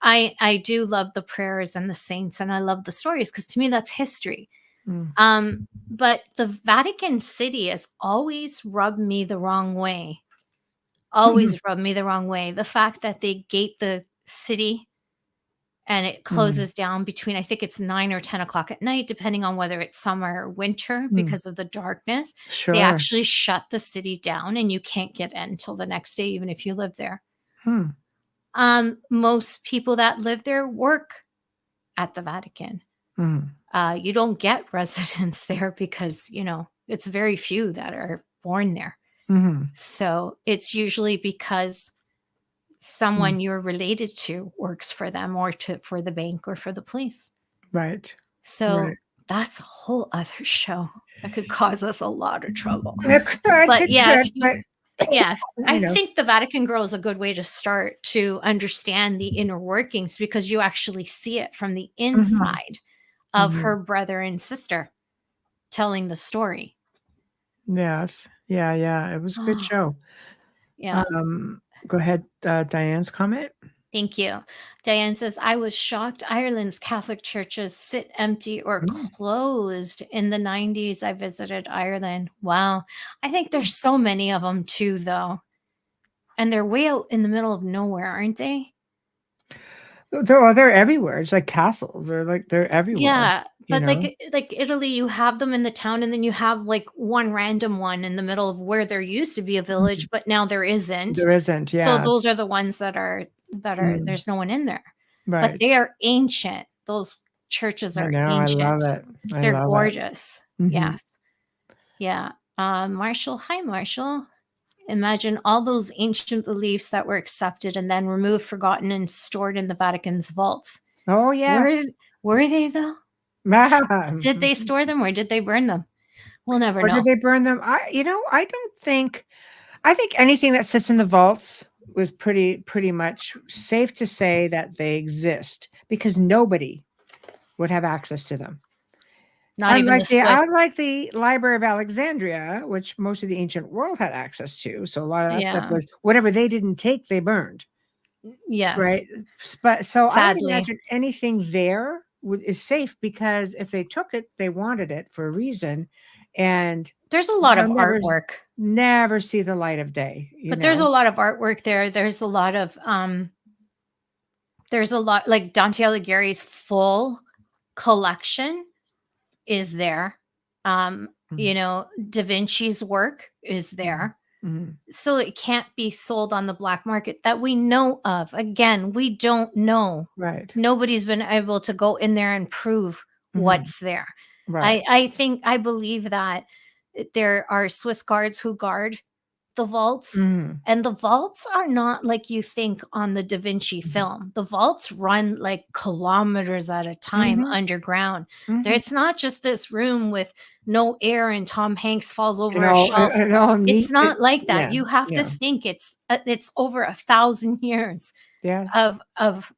[SPEAKER 3] I do love the prayers and the saints, and I love the stories because to me that's history. But the Vatican City has always rubbed me the wrong way.
[SPEAKER 2] Hmm.
[SPEAKER 3] Always rubbed me the wrong way. The fact that they gate the city and it
[SPEAKER 2] Hmm.
[SPEAKER 3] closes down between, I think it's 9 or 10 o'clock at night, depending on whether it's summer or winter
[SPEAKER 2] Hmm.
[SPEAKER 3] because of the darkness. They
[SPEAKER 2] Sure.
[SPEAKER 3] actually shut the city down and you can't get in until the next day, even if you live there.
[SPEAKER 2] Hmm.
[SPEAKER 3] Most people that live there work at the Vatican.
[SPEAKER 2] Hmm.
[SPEAKER 3] You don't get residents there because, it's very few that are born there.
[SPEAKER 2] Hmm.
[SPEAKER 3] So it's usually because
[SPEAKER 2] Hmm.
[SPEAKER 3] someone you're related to works for them or for the bank or for the police.
[SPEAKER 2] Right.
[SPEAKER 3] So
[SPEAKER 2] Right.
[SPEAKER 3] that's a whole other show that could cause us a lot of trouble.
[SPEAKER 2] It could.
[SPEAKER 3] But
[SPEAKER 2] It
[SPEAKER 3] yeah,
[SPEAKER 2] could. But
[SPEAKER 3] I
[SPEAKER 2] you know.
[SPEAKER 3] think the Vatican Girl is a good way to start to understand the inner workings because you actually see it from the
[SPEAKER 2] Hmm.
[SPEAKER 3] inside of
[SPEAKER 2] Hmm.
[SPEAKER 3] her brother and sister telling the story.
[SPEAKER 2] Yes. Yeah. Yeah. It was a good show.
[SPEAKER 3] Yeah.
[SPEAKER 2] Go ahead, Diane's comment.
[SPEAKER 3] Thank you. Diane says, I was shocked Ireland's Catholic churches sit empty or
[SPEAKER 2] Mm.
[SPEAKER 3] closed in the 90s. I visited Ireland. Wow. I think there's so many of them too, though. And they're way out in the middle of nowhere, aren't they?
[SPEAKER 2] They're everywhere. It's like castles, or like they're everywhere.
[SPEAKER 3] Yeah.
[SPEAKER 2] You
[SPEAKER 3] But
[SPEAKER 2] know,
[SPEAKER 3] like Italy, you have them in the town, and then you have like one random one in the middle of where there used to be a
[SPEAKER 2] Mhm.
[SPEAKER 3] village, but now there isn't.
[SPEAKER 2] There isn't.
[SPEAKER 3] So
[SPEAKER 2] Yes.
[SPEAKER 3] those are the ones
[SPEAKER 2] Mm.
[SPEAKER 3] there's no one in there. But
[SPEAKER 2] Right.
[SPEAKER 3] they are ancient. Those churches
[SPEAKER 2] I
[SPEAKER 3] are
[SPEAKER 2] know. I love
[SPEAKER 3] ancient.
[SPEAKER 2] it. I
[SPEAKER 3] They're
[SPEAKER 2] love it.
[SPEAKER 3] gorgeous.
[SPEAKER 2] Hmm.
[SPEAKER 3] Yes. Yeah. Marshall, hi Marshall. Imagine all those ancient beliefs that were accepted and then removed, forgotten, and stored in the Vatican's vaults.
[SPEAKER 2] Oh
[SPEAKER 3] Were
[SPEAKER 2] yes.
[SPEAKER 3] were they though? Did they store them or did they burn them? We'll never
[SPEAKER 2] Or did
[SPEAKER 3] know.
[SPEAKER 2] they burn them? I don't think. I think anything that sits in the vaults was pretty much safe to say that they exist because nobody would have access to them.
[SPEAKER 3] Not even the Swiss.
[SPEAKER 2] Unlike the Library of Alexandria, which most of the ancient world had access to, so a lot of that stuff
[SPEAKER 3] Yeah.
[SPEAKER 2] was whatever they didn't take, they burned,
[SPEAKER 3] Yes.
[SPEAKER 2] right? But so I would
[SPEAKER 3] Sadly.
[SPEAKER 2] imagine anything there is safe because if they took it, they wanted it for a reason, and
[SPEAKER 3] There's a lot of
[SPEAKER 2] they'll
[SPEAKER 3] artwork.
[SPEAKER 2] never see the light of day.
[SPEAKER 3] But there's a lot of artwork there. There's a lot like Dante Alighieri's full collection is there.
[SPEAKER 2] Mhm.
[SPEAKER 3] Da Vinci's work is there.
[SPEAKER 2] Mhm.
[SPEAKER 3] So it can't be sold on the black market that we know of. Again, we don't know.
[SPEAKER 2] Right.
[SPEAKER 3] Nobody's been able to go in there and prove
[SPEAKER 2] Mhm.
[SPEAKER 3] what's there.
[SPEAKER 2] Right.
[SPEAKER 3] I believe that there are Swiss guards who guard the vaults,
[SPEAKER 2] Mhm.
[SPEAKER 3] and the vaults are not like you think on the Da Vinci
[SPEAKER 2] Mhm.
[SPEAKER 3] film. The vaults run like kilometers at a time
[SPEAKER 2] Mhm.
[SPEAKER 3] underground.
[SPEAKER 2] Mhm.
[SPEAKER 3] It's not just this room with no air and Tom Hanks falls over
[SPEAKER 2] And
[SPEAKER 3] a
[SPEAKER 2] all
[SPEAKER 3] shelf.
[SPEAKER 2] and all
[SPEAKER 3] It's
[SPEAKER 2] neat to
[SPEAKER 3] not like that.
[SPEAKER 2] yeah,
[SPEAKER 3] You have to
[SPEAKER 2] yeah.
[SPEAKER 3] think it's over 1,000 years
[SPEAKER 2] Yes.
[SPEAKER 3] of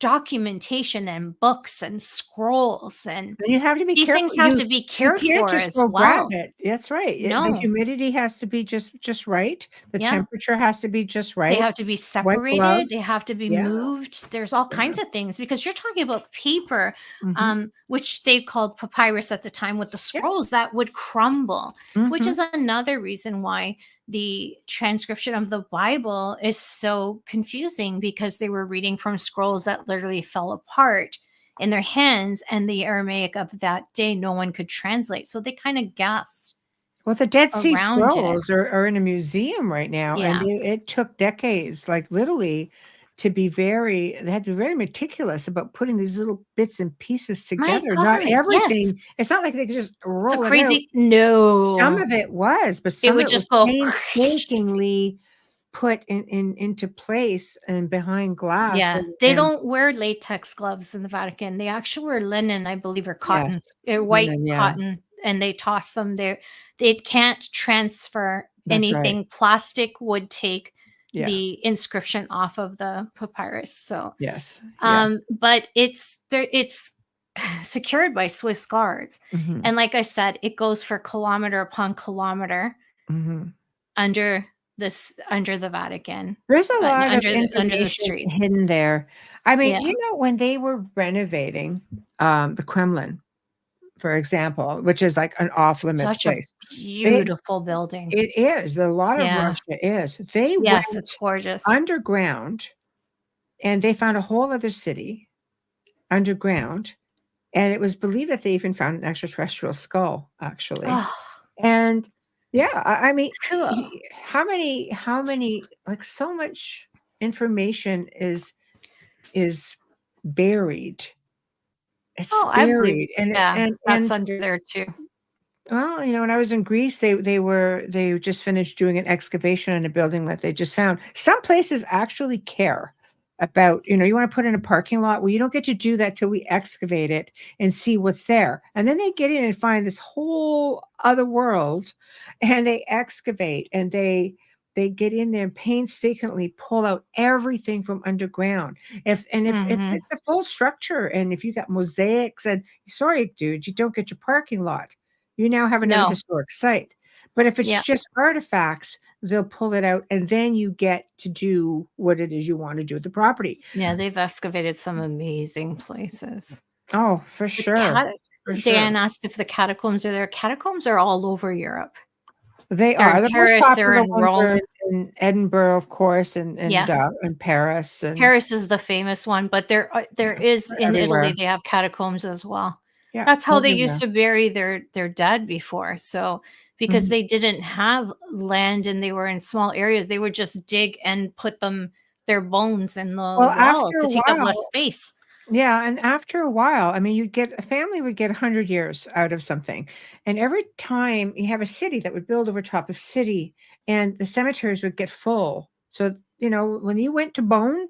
[SPEAKER 3] documentation and books and scrolls, and
[SPEAKER 2] And you have to be
[SPEAKER 3] these things
[SPEAKER 2] careful.
[SPEAKER 3] have to be
[SPEAKER 2] You
[SPEAKER 3] cared
[SPEAKER 2] can't
[SPEAKER 3] for
[SPEAKER 2] just
[SPEAKER 3] as
[SPEAKER 2] go grab
[SPEAKER 3] well.
[SPEAKER 2] it. That's right. The
[SPEAKER 3] No.
[SPEAKER 2] humidity has to be just right. The
[SPEAKER 3] Yeah.
[SPEAKER 2] temperature has to be just
[SPEAKER 3] They
[SPEAKER 2] right.
[SPEAKER 3] have to be
[SPEAKER 2] White
[SPEAKER 3] separated,
[SPEAKER 2] gloves.
[SPEAKER 3] they have to be
[SPEAKER 2] Yeah,
[SPEAKER 3] moved, there's all
[SPEAKER 2] yeah.
[SPEAKER 3] kinds of things because you're talking about paper,
[SPEAKER 2] Mhm.
[SPEAKER 3] which they called papyrus at the time with the
[SPEAKER 2] Yeah.
[SPEAKER 3] scrolls that would crumble, which
[SPEAKER 2] Mhm.
[SPEAKER 3] is another reason why the transcription of the Bible is so confusing because they were reading from scrolls that literally fell apart in their hands, and the Aramaic of that day, no one could translate, so they kinda guessed
[SPEAKER 2] Well, the Dead Sea
[SPEAKER 3] around it.
[SPEAKER 2] Scrolls are in a museum right now, and
[SPEAKER 3] Yeah.
[SPEAKER 2] it took decades, like, literally, to be they had to be very meticulous about putting these little bits and pieces
[SPEAKER 3] My
[SPEAKER 2] together. Not
[SPEAKER 3] god, yes.
[SPEAKER 2] everything it's not like they could just
[SPEAKER 3] It's a
[SPEAKER 2] roll it out.
[SPEAKER 3] crazy
[SPEAKER 2] Some
[SPEAKER 3] no.
[SPEAKER 2] of it was, but
[SPEAKER 3] It
[SPEAKER 2] some of
[SPEAKER 3] would
[SPEAKER 2] it was
[SPEAKER 3] just go
[SPEAKER 2] painstakingly put into place and behind glass
[SPEAKER 3] yeah, they
[SPEAKER 2] and
[SPEAKER 3] don't wear latex gloves in the Vatican. They actually wear linen, I believe, or
[SPEAKER 2] yes,
[SPEAKER 3] cotton. They're white
[SPEAKER 2] linen, yeah,
[SPEAKER 3] cotton, and they toss them there. They can't transfer
[SPEAKER 2] that's right.
[SPEAKER 3] anything. Plastic would take
[SPEAKER 2] Yeah,
[SPEAKER 3] the inscription off of the papyrus. So,
[SPEAKER 2] yes, yes.
[SPEAKER 3] but it's secured by Swiss guards.
[SPEAKER 2] Mhm,
[SPEAKER 3] And like I said, it goes for kilometer upon kilometer
[SPEAKER 2] mhm.
[SPEAKER 3] under under the Vatican,
[SPEAKER 2] There's a lot of
[SPEAKER 3] under the
[SPEAKER 2] information
[SPEAKER 3] streets.
[SPEAKER 2] hidden there. I mean,
[SPEAKER 3] Yeah.
[SPEAKER 2] when they were renovating, the Kremlin, for example, which is like an off-limits
[SPEAKER 3] Such a
[SPEAKER 2] place, they
[SPEAKER 3] beautiful building.
[SPEAKER 2] it is, but a lot of
[SPEAKER 3] Yeah.
[SPEAKER 2] Russia is. They
[SPEAKER 3] Yes, it's
[SPEAKER 2] went
[SPEAKER 3] gorgeous.
[SPEAKER 2] underground, and they found a whole other city underground, and it was believed that they even found an extraterrestrial skull, actually.
[SPEAKER 3] Oh,
[SPEAKER 2] And, yeah, I mean,
[SPEAKER 3] cool.
[SPEAKER 2] how many like, so much information is buried. It's
[SPEAKER 3] Oh, I believe
[SPEAKER 2] buried, and it
[SPEAKER 3] yeah, that's
[SPEAKER 2] and
[SPEAKER 3] under there too.
[SPEAKER 2] well, when I was in Greece, they just finished doing an excavation in a building that they just found. Some places actually care about, you want to put in a parking lot. Well, you don't get to do that till we excavate it and see what's there. And then they get in and find this whole other world, and they excavate and they get in there and painstakingly pull out everything from underground. If
[SPEAKER 3] Mhm.
[SPEAKER 2] it's a full structure and if you got mosaics and sorry, dude, you don't get your parking lot. You now have another
[SPEAKER 3] No.
[SPEAKER 2] historic site. But if it's
[SPEAKER 3] Yeah.
[SPEAKER 2] just artifacts, they'll pull it out, and then you get to do what it is you wanna do with the property.
[SPEAKER 3] Yeah, they've excavated some amazing places.
[SPEAKER 2] Oh, for
[SPEAKER 3] The
[SPEAKER 2] sure,
[SPEAKER 3] cat
[SPEAKER 2] for sure.
[SPEAKER 3] Dan asked if the catacombs are there. Catacombs are all over Europe.
[SPEAKER 2] They
[SPEAKER 3] They're in
[SPEAKER 2] are. The most
[SPEAKER 3] Paris, they're
[SPEAKER 2] popular
[SPEAKER 3] in
[SPEAKER 2] ones are
[SPEAKER 3] Rome.
[SPEAKER 2] in Edinburgh, of course,
[SPEAKER 3] Yes.
[SPEAKER 2] and Paris, and
[SPEAKER 3] Paris is the famous one, but there is
[SPEAKER 2] they're
[SPEAKER 3] in Italy,
[SPEAKER 2] everywhere.
[SPEAKER 3] they have catacombs as well.
[SPEAKER 2] Yeah,
[SPEAKER 3] That's how they used
[SPEAKER 2] everywhere.
[SPEAKER 3] to bury their dead before, so because
[SPEAKER 2] Mhm.
[SPEAKER 3] they didn't have land and they were in small areas, they would just dig and put their bones in the
[SPEAKER 2] Well,
[SPEAKER 3] wall
[SPEAKER 2] after
[SPEAKER 3] to
[SPEAKER 2] a
[SPEAKER 3] take up less
[SPEAKER 2] while
[SPEAKER 3] space.
[SPEAKER 2] yeah, and after a while, I mean, a family would get 100 years out of something. And every time you have a city that would build over top of city, and the cemeteries would get full. So, when you went to Bone,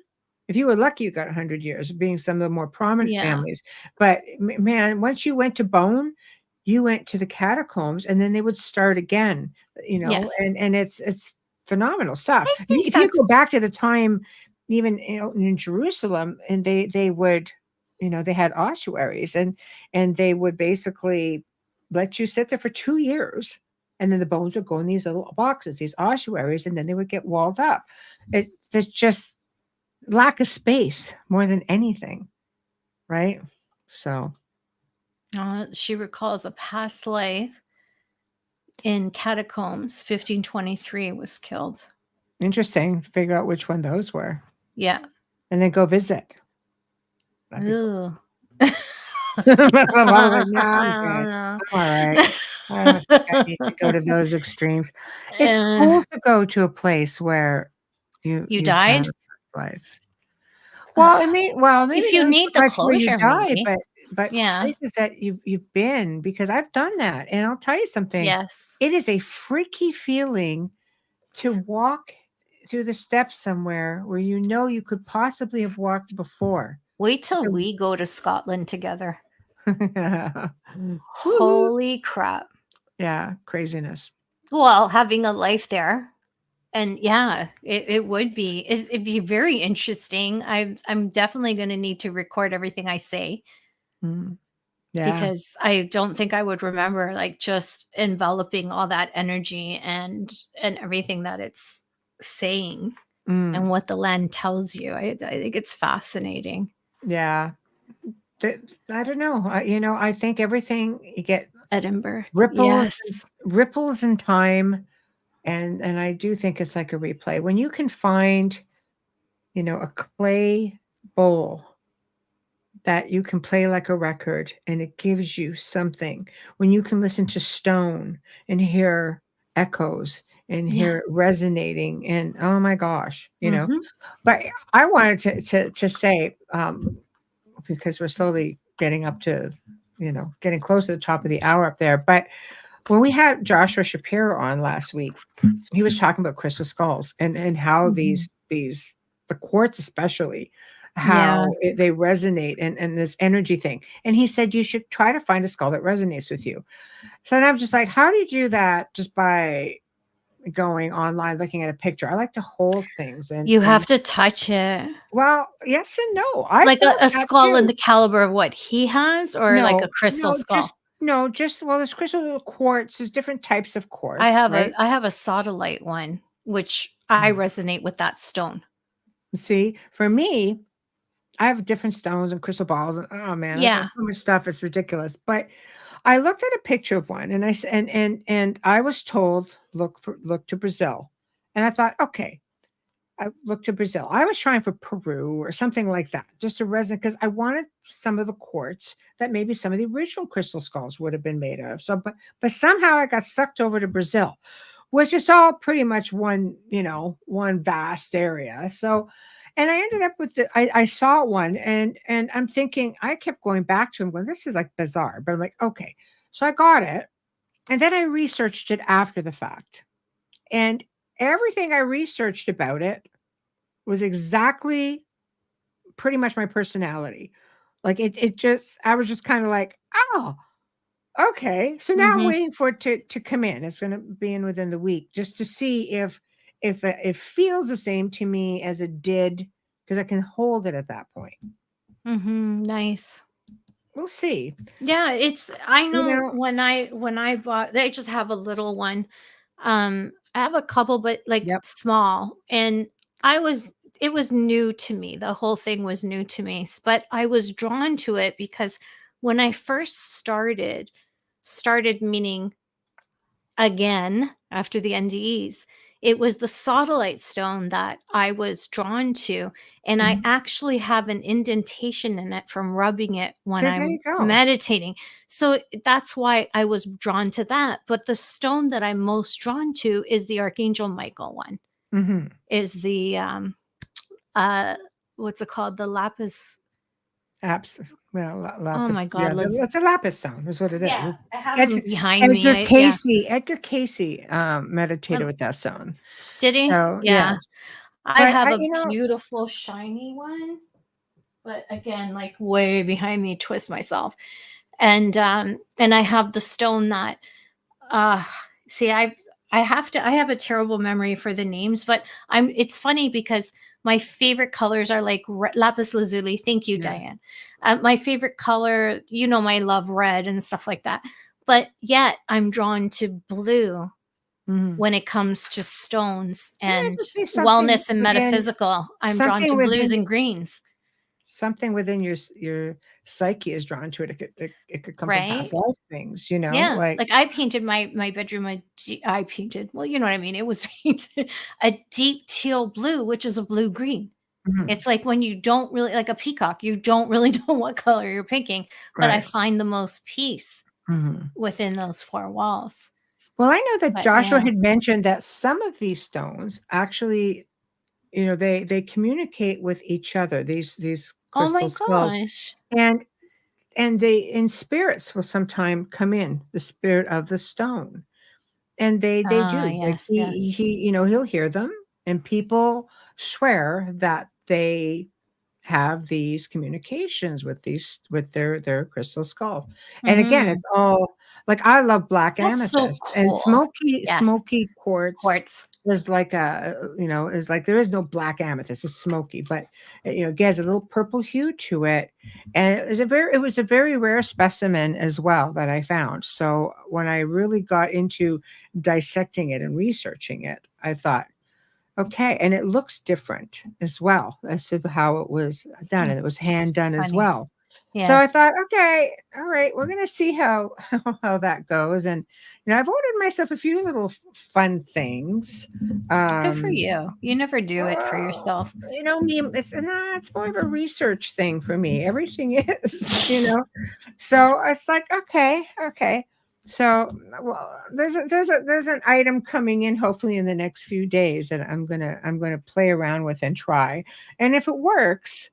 [SPEAKER 2] if you were lucky, you got 100 years, being some of the more prominent
[SPEAKER 3] Yeah.
[SPEAKER 2] families. But man, once you went to Bone, you went to the catacombs, and then they would start again,
[SPEAKER 3] Yes.
[SPEAKER 2] and it's phenomenal stuff.
[SPEAKER 3] I think
[SPEAKER 2] If you
[SPEAKER 3] that's
[SPEAKER 2] go back to the time even in Jerusalem, and they would, they had ossuaries, and they would basically let you sit there for 2 years, and then the bones would go in these little boxes, these ossuaries, and then they would get walled up. There's just lack of space more than anything, right? So
[SPEAKER 3] she recalls a past life in catacombs, 1523 was killed.
[SPEAKER 2] interesting. Figure out which one those were,
[SPEAKER 3] Yeah.
[SPEAKER 2] and then go visit. That'd be cool.
[SPEAKER 3] Ooh.
[SPEAKER 2] I was like, nah, I'm
[SPEAKER 3] I
[SPEAKER 2] good.
[SPEAKER 3] don't know.
[SPEAKER 2] I'm all right. I don't think I need to go to those extremes. It's
[SPEAKER 3] Uh,
[SPEAKER 2] cool to go to a place where
[SPEAKER 3] you
[SPEAKER 2] you've had
[SPEAKER 3] died?
[SPEAKER 2] a past life. Well, maybe
[SPEAKER 3] If you
[SPEAKER 2] not so
[SPEAKER 3] need the
[SPEAKER 2] much where you
[SPEAKER 3] closure,
[SPEAKER 2] die,
[SPEAKER 3] maybe.
[SPEAKER 2] but
[SPEAKER 3] Yeah.
[SPEAKER 2] places that you've been, because I've done that, and I'll tell you something,
[SPEAKER 3] Yes.
[SPEAKER 2] it is a freaky feeling to walk through the steps somewhere where you know you could possibly have walked before.
[SPEAKER 3] Wait
[SPEAKER 2] It's
[SPEAKER 3] till we go to Scotland together.
[SPEAKER 2] a woo-hoo.
[SPEAKER 3] Holy crap.
[SPEAKER 2] Yeah, craziness.
[SPEAKER 3] Well, having a life there. And yeah, it would be. It'd be very interesting. I'm definitely going to need to record everything I say
[SPEAKER 2] Mm, yeah.
[SPEAKER 3] because I don't think I would remember like just enveloping all that energy and everything that it's saying and
[SPEAKER 2] Mm,
[SPEAKER 3] what the land tells you. I think it's fascinating.
[SPEAKER 2] yeah. Th I don't know. I think everything you get
[SPEAKER 3] Edinburgh.
[SPEAKER 2] ripples
[SPEAKER 3] Yes.
[SPEAKER 2] ripples in time, and I do think it's like a replay. When you can find, a clay bowl that you can play like a record and it gives you something. When you can listen to stone and hear echoes and hear
[SPEAKER 3] Yes.
[SPEAKER 2] it resonating, and oh my gosh.
[SPEAKER 3] Mhm.
[SPEAKER 2] But I wanted to say, because we're slowly getting up to, getting close to the top of the hour up there. But when we had Joshua Shapiro on last week, he was talking about crystal skulls and how
[SPEAKER 3] Mhm.
[SPEAKER 2] these the quartz especially,
[SPEAKER 3] Yeah.
[SPEAKER 2] how they resonate, and this energy thing. And he said you should try to find a skull that resonates with you. So then I'm just like, how do you do that? Just by going online, looking at a picture. I like to hold things, and
[SPEAKER 3] You have to touch it.
[SPEAKER 2] well, yes and no. I
[SPEAKER 3] Like
[SPEAKER 2] thought
[SPEAKER 3] a
[SPEAKER 2] that
[SPEAKER 3] skull in
[SPEAKER 2] too.
[SPEAKER 3] the caliber of what he has or like a
[SPEAKER 2] No,
[SPEAKER 3] crystal
[SPEAKER 2] no,
[SPEAKER 3] skull?
[SPEAKER 2] just well, there's crystal quartz. There's different types of quartz, right?
[SPEAKER 3] I have a sodalite one, which I
[SPEAKER 2] Mm.
[SPEAKER 3] resonate with that stone.
[SPEAKER 2] See, for me, I have different stones and crystal balls, and oh man, I got
[SPEAKER 3] Yeah.
[SPEAKER 2] so much stuff. It's ridiculous. But I looked at a picture of one, and and I was told look to Brazil, and I thought, okay, I looked to Brazil. I was trying for Peru or something like that, just to resonate because I wanted some of the quartz that maybe some of the original crystal skulls would have been made of. So, but somehow I got sucked over to Brazil, which is all pretty much one vast area. So, and I ended up with I saw one, and I'm thinking, I kept going back to him, going, this is like bizarre, but I'm like, okay. So I got it, and then I researched it after the fact, and everything I researched about it was exactly pretty much my personality. Like it just I was just kind of like, "Oh, okay." So now I'm
[SPEAKER 3] Mhm.
[SPEAKER 2] waiting for it to come in. It's going to be in within the week, just to see if it feels the same to me as it did, because I can hold it at that point.
[SPEAKER 3] Mhm. Nice.
[SPEAKER 2] We'll see.
[SPEAKER 3] Yeah, it's I
[SPEAKER 2] You
[SPEAKER 3] know
[SPEAKER 2] know,
[SPEAKER 3] when I bought I just have a little one. I have a couple but like
[SPEAKER 2] yep.
[SPEAKER 3] small and I was it was new to me. The whole thing was new to me, but I was drawn to it because when I first started meaning again after the NDEs. It was the sodalite stone that I was drawn to, and I
[SPEAKER 2] Mhm.
[SPEAKER 3] actually have an indentation in it from rubbing it when
[SPEAKER 2] So there you
[SPEAKER 3] I'm
[SPEAKER 2] go.
[SPEAKER 3] meditating. So that's why I was drawn to that. But the stone that I'm most drawn to is the Archangel Michael one.
[SPEAKER 2] Mhm.
[SPEAKER 3] Is the uh what's it called? The lapis.
[SPEAKER 2] Well,
[SPEAKER 3] Oh my
[SPEAKER 2] lapis.
[SPEAKER 3] god,
[SPEAKER 2] Yeah,
[SPEAKER 3] let's
[SPEAKER 2] it's a lapis stone, is what it is.
[SPEAKER 3] yeah, I have them
[SPEAKER 2] Edgar,
[SPEAKER 3] behind me.
[SPEAKER 2] Edgar
[SPEAKER 3] I yeah.
[SPEAKER 2] Casey. Edgar Casey meditated
[SPEAKER 3] Um,
[SPEAKER 2] with that stone.
[SPEAKER 3] did he?
[SPEAKER 2] So
[SPEAKER 3] Yeah.
[SPEAKER 2] yes,
[SPEAKER 3] I
[SPEAKER 2] but
[SPEAKER 3] have
[SPEAKER 2] I,
[SPEAKER 3] a beautiful shiny one, but again, like way behind me, twist myself. And I have the stone that uh see I have a terrible memory for the names, but I'm it's funny because my favorite colors are like lapis lazuli. Thank you,
[SPEAKER 2] yeah.
[SPEAKER 3] Diane. My favorite color, you know, my love red and stuff like that. But yet I'm drawn to blue
[SPEAKER 2] Mhm.
[SPEAKER 3] when it comes to stones
[SPEAKER 2] Yeah,
[SPEAKER 3] and
[SPEAKER 2] just say something
[SPEAKER 3] wellness and
[SPEAKER 2] within
[SPEAKER 3] metaphysical. I'm drawn
[SPEAKER 2] something
[SPEAKER 3] to blues
[SPEAKER 2] within
[SPEAKER 3] and greens,
[SPEAKER 2] something within your psyche is drawn to it. It could come from
[SPEAKER 3] right?
[SPEAKER 2] past life things,
[SPEAKER 3] Yeah,
[SPEAKER 2] like
[SPEAKER 3] like I painted my bedroom I painted, well, you know what I mean, it was painted a deep teal blue, which is a blue green.
[SPEAKER 2] mhm,
[SPEAKER 3] It's like when you don't really like a peacock, you don't really know what color you're picking, but I
[SPEAKER 2] right.
[SPEAKER 3] find the most peace within those four walls.
[SPEAKER 2] Well, I know that
[SPEAKER 3] But
[SPEAKER 2] Joshua
[SPEAKER 3] yeah.
[SPEAKER 2] had mentioned that some of these stones actually, they communicate with each other, these
[SPEAKER 3] Oh my
[SPEAKER 2] crystal skulls,
[SPEAKER 3] gosh.
[SPEAKER 2] and they in spirits will sometime come in, the spirit of the stone. And they
[SPEAKER 3] Ah,
[SPEAKER 2] do. Like
[SPEAKER 3] yes, yes.
[SPEAKER 2] he'll hear them, and people swear that they have these communications with their crystal skull. And again,
[SPEAKER 3] Mm-hmm.
[SPEAKER 2] it's all like, I love black
[SPEAKER 3] That's so
[SPEAKER 2] amethyst, and
[SPEAKER 3] cool. Yes.
[SPEAKER 2] smoky quartz
[SPEAKER 3] Quartz.
[SPEAKER 2] is like is like, there is no black amethyst, it's smoky, but it has a little purple hue to it. And it was a very rare specimen as well that I found. So when I really got into dissecting it and researching it, I thought, okay, and it looks different as well as to how it was done, and it was hand done as
[SPEAKER 3] Funny.
[SPEAKER 2] well. So
[SPEAKER 3] Yeah.
[SPEAKER 2] I thought, okay, all right, we're gonna see how how that goes. And I've ordered myself a few little fun things.
[SPEAKER 3] Good for
[SPEAKER 2] Um,
[SPEAKER 3] you. You never do it for yourself.
[SPEAKER 2] Me, it's more of a research thing for me. Everything is. So it's like, okay, okay. So, well, there's an item coming in hopefully in the next few days that I'm gonna play around with and try. And if it works,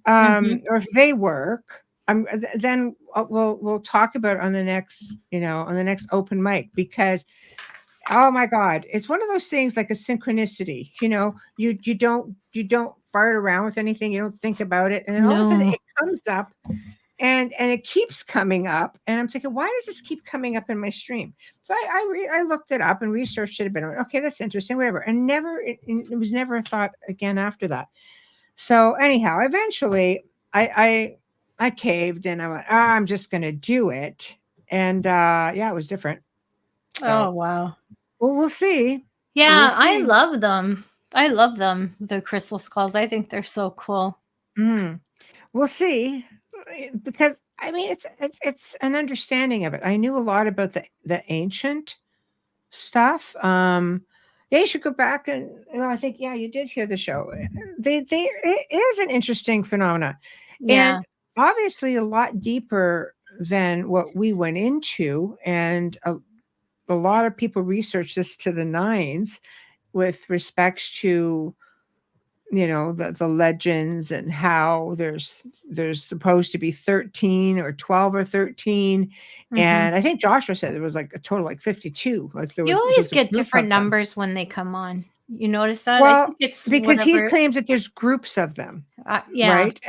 [SPEAKER 3] Mm-hmm.
[SPEAKER 2] or if they work, then we'll talk about it on the next open mic, because oh my God, it's one of those things like a synchronicity. You don't fart around with anything, you don't think about it, and then all of a sudden
[SPEAKER 3] No.
[SPEAKER 2] it comes up, and it keeps coming up, and I'm thinking, why does this keep coming up in my stream? So I looked it up and researched it a bit. I went, okay, that's interesting, whatever, and it was never a thought again after that. So anyhow, eventually I caved, and I went, I'm just gonna do it. And yeah, it was different.
[SPEAKER 3] Oh,
[SPEAKER 2] So
[SPEAKER 3] wow.
[SPEAKER 2] well, we'll see. We'll
[SPEAKER 3] Yeah, I
[SPEAKER 2] see.
[SPEAKER 3] love them. I love them, the crystal skulls. I think they're so cool.
[SPEAKER 2] Mm. We'll see. Because I mean, it's an understanding of it. I knew a lot about the ancient stuff. Yeah, you should go back, and I think, yeah, you did hear the show. It is an interesting phenomena,
[SPEAKER 3] Yeah.
[SPEAKER 2] and obviously a lot deeper than what we went into, and a lot of people research this to the nines with respects to the legends, and how there's supposed to be 13 or 12 or 13.
[SPEAKER 3] Mhm.
[SPEAKER 2] And I think Joshua said there was like a total like 52, like
[SPEAKER 3] You always
[SPEAKER 2] there's a
[SPEAKER 3] get
[SPEAKER 2] group of
[SPEAKER 3] different
[SPEAKER 2] them.
[SPEAKER 3] numbers when they come on. You notice that? I
[SPEAKER 2] Well,
[SPEAKER 3] think it's
[SPEAKER 2] because he
[SPEAKER 3] whatever.
[SPEAKER 2] claims that there's groups of them,
[SPEAKER 3] Yeah.
[SPEAKER 2] right?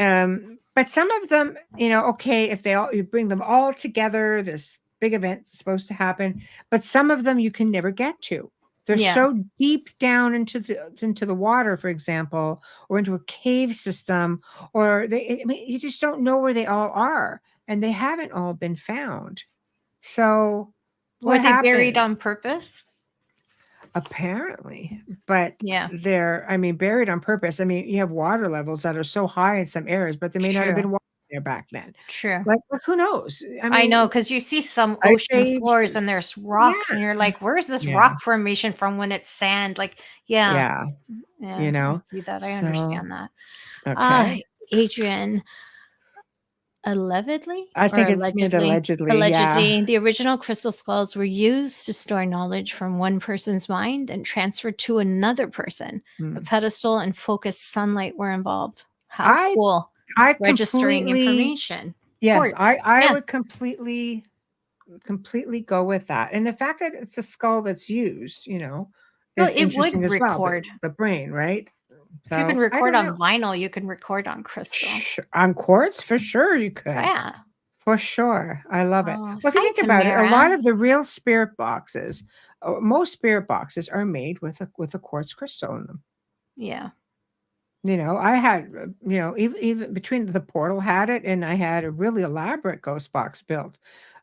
[SPEAKER 2] But some of them, okay, if you bring them all together, this big event's supposed to happen. But some of them you can never get to. They're
[SPEAKER 3] Yeah.
[SPEAKER 2] so deep down into the water, for example, or into a cave system, or you just don't know where they all are, and they haven't all been found. So
[SPEAKER 3] Were
[SPEAKER 2] what
[SPEAKER 3] they buried
[SPEAKER 2] happened?
[SPEAKER 3] on purpose?
[SPEAKER 2] Apparently, but
[SPEAKER 3] Yeah.
[SPEAKER 2] they're, I mean, buried on purpose. I mean, you have water levels that are so high in some areas, but there may not have
[SPEAKER 3] True.
[SPEAKER 2] been water there back then.
[SPEAKER 3] True.
[SPEAKER 2] Like, who knows? I
[SPEAKER 3] I know,
[SPEAKER 2] mean,
[SPEAKER 3] because you see some
[SPEAKER 2] Ice
[SPEAKER 3] ocean
[SPEAKER 2] Age,
[SPEAKER 3] floors and there's rocks, and
[SPEAKER 2] yeah,
[SPEAKER 3] you're like, "Where's this
[SPEAKER 2] yeah,
[SPEAKER 3] rock formation from when it's sand?" Like, yeah,
[SPEAKER 2] yeah,
[SPEAKER 3] yeah,
[SPEAKER 2] you
[SPEAKER 3] I
[SPEAKER 2] know.
[SPEAKER 3] see that. I
[SPEAKER 2] So
[SPEAKER 3] understand that. Ah,
[SPEAKER 2] okay,
[SPEAKER 3] Adrian, allegedly
[SPEAKER 2] I
[SPEAKER 3] or
[SPEAKER 2] think it's meant
[SPEAKER 3] allegedly?
[SPEAKER 2] allegedly. Yeah.
[SPEAKER 3] Allegedly, the original crystal skulls were used to store knowledge from one person's mind and transferred to another person. A
[SPEAKER 2] Hmm.
[SPEAKER 3] pedestal and focused sunlight were involved. How
[SPEAKER 2] I
[SPEAKER 3] cool.
[SPEAKER 2] I
[SPEAKER 3] Registering
[SPEAKER 2] completely
[SPEAKER 3] information.
[SPEAKER 2] yes,
[SPEAKER 3] Quartz.
[SPEAKER 2] I
[SPEAKER 3] Yes.
[SPEAKER 2] would completely go with that. And the fact that it's a skull that's used,
[SPEAKER 3] Well,
[SPEAKER 2] is
[SPEAKER 3] it
[SPEAKER 2] interesting
[SPEAKER 3] would
[SPEAKER 2] as well.
[SPEAKER 3] record.
[SPEAKER 2] The brain, right?
[SPEAKER 3] If you can
[SPEAKER 2] So I
[SPEAKER 3] record
[SPEAKER 2] don't
[SPEAKER 3] on
[SPEAKER 2] know.
[SPEAKER 3] vinyl, you can record on crystal.
[SPEAKER 2] On quartz, for sure you could.
[SPEAKER 3] Yeah.
[SPEAKER 2] For sure. I love it.
[SPEAKER 3] Oh,
[SPEAKER 2] Well, if you
[SPEAKER 3] hi,
[SPEAKER 2] think about it, a lot
[SPEAKER 3] Tamara.
[SPEAKER 2] of the real spirit boxes, most spirit boxes are made with a quartz crystal in them.
[SPEAKER 3] Yeah.
[SPEAKER 2] I had, even between the portal had it, and I had a really elaborate ghost box built.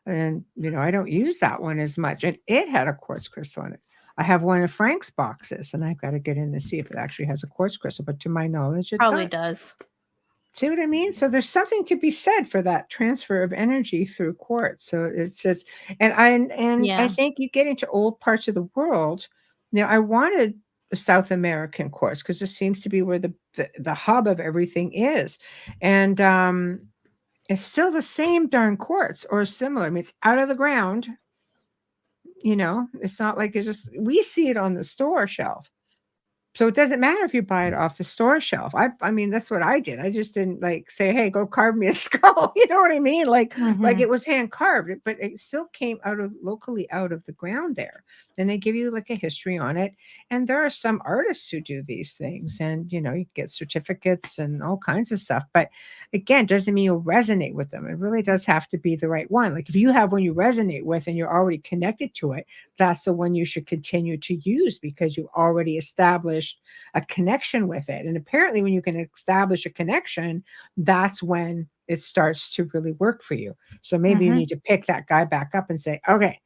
[SPEAKER 2] And, I don't use that one as much. And it had a quartz crystal in it. I have one of Frank's boxes, and I've got to get in to see if it actually has a quartz crystal. But to my knowledge, it
[SPEAKER 3] Probably
[SPEAKER 2] does.
[SPEAKER 3] does.
[SPEAKER 2] See what I mean? So there's something to be said for that transfer of energy through quartz. So it's just, and I
[SPEAKER 3] Yeah.
[SPEAKER 2] think you get into old parts of the world. I wanted the South American quartz because this seems to be where the hub of everything is, and it's still the same darn quartz or similar. I mean, it's out of the ground. It's not like we see it on the store shelf. So it doesn't matter if you buy it off the store shelf. I mean, that's what I did. I just didn't like say, "Hey, go carve me a skull." You know what I mean? Like
[SPEAKER 3] Mhm.
[SPEAKER 2] it was hand carved, but it still came locally out of the ground there. And they give you like a history on it. And there are some artists who do these things, and you get certificates and all kinds of stuff. But again, doesn't mean you'll resonate with them. It really does have to be the right one. Like if you have one you resonate with and you're already connected to it, that's the one you should continue to use because you already established a connection with it. And apparently, when you can establish a connection, that's when it starts to really work for you. So maybe you
[SPEAKER 3] Mhm.
[SPEAKER 2] need to pick that guy back up and say, okay,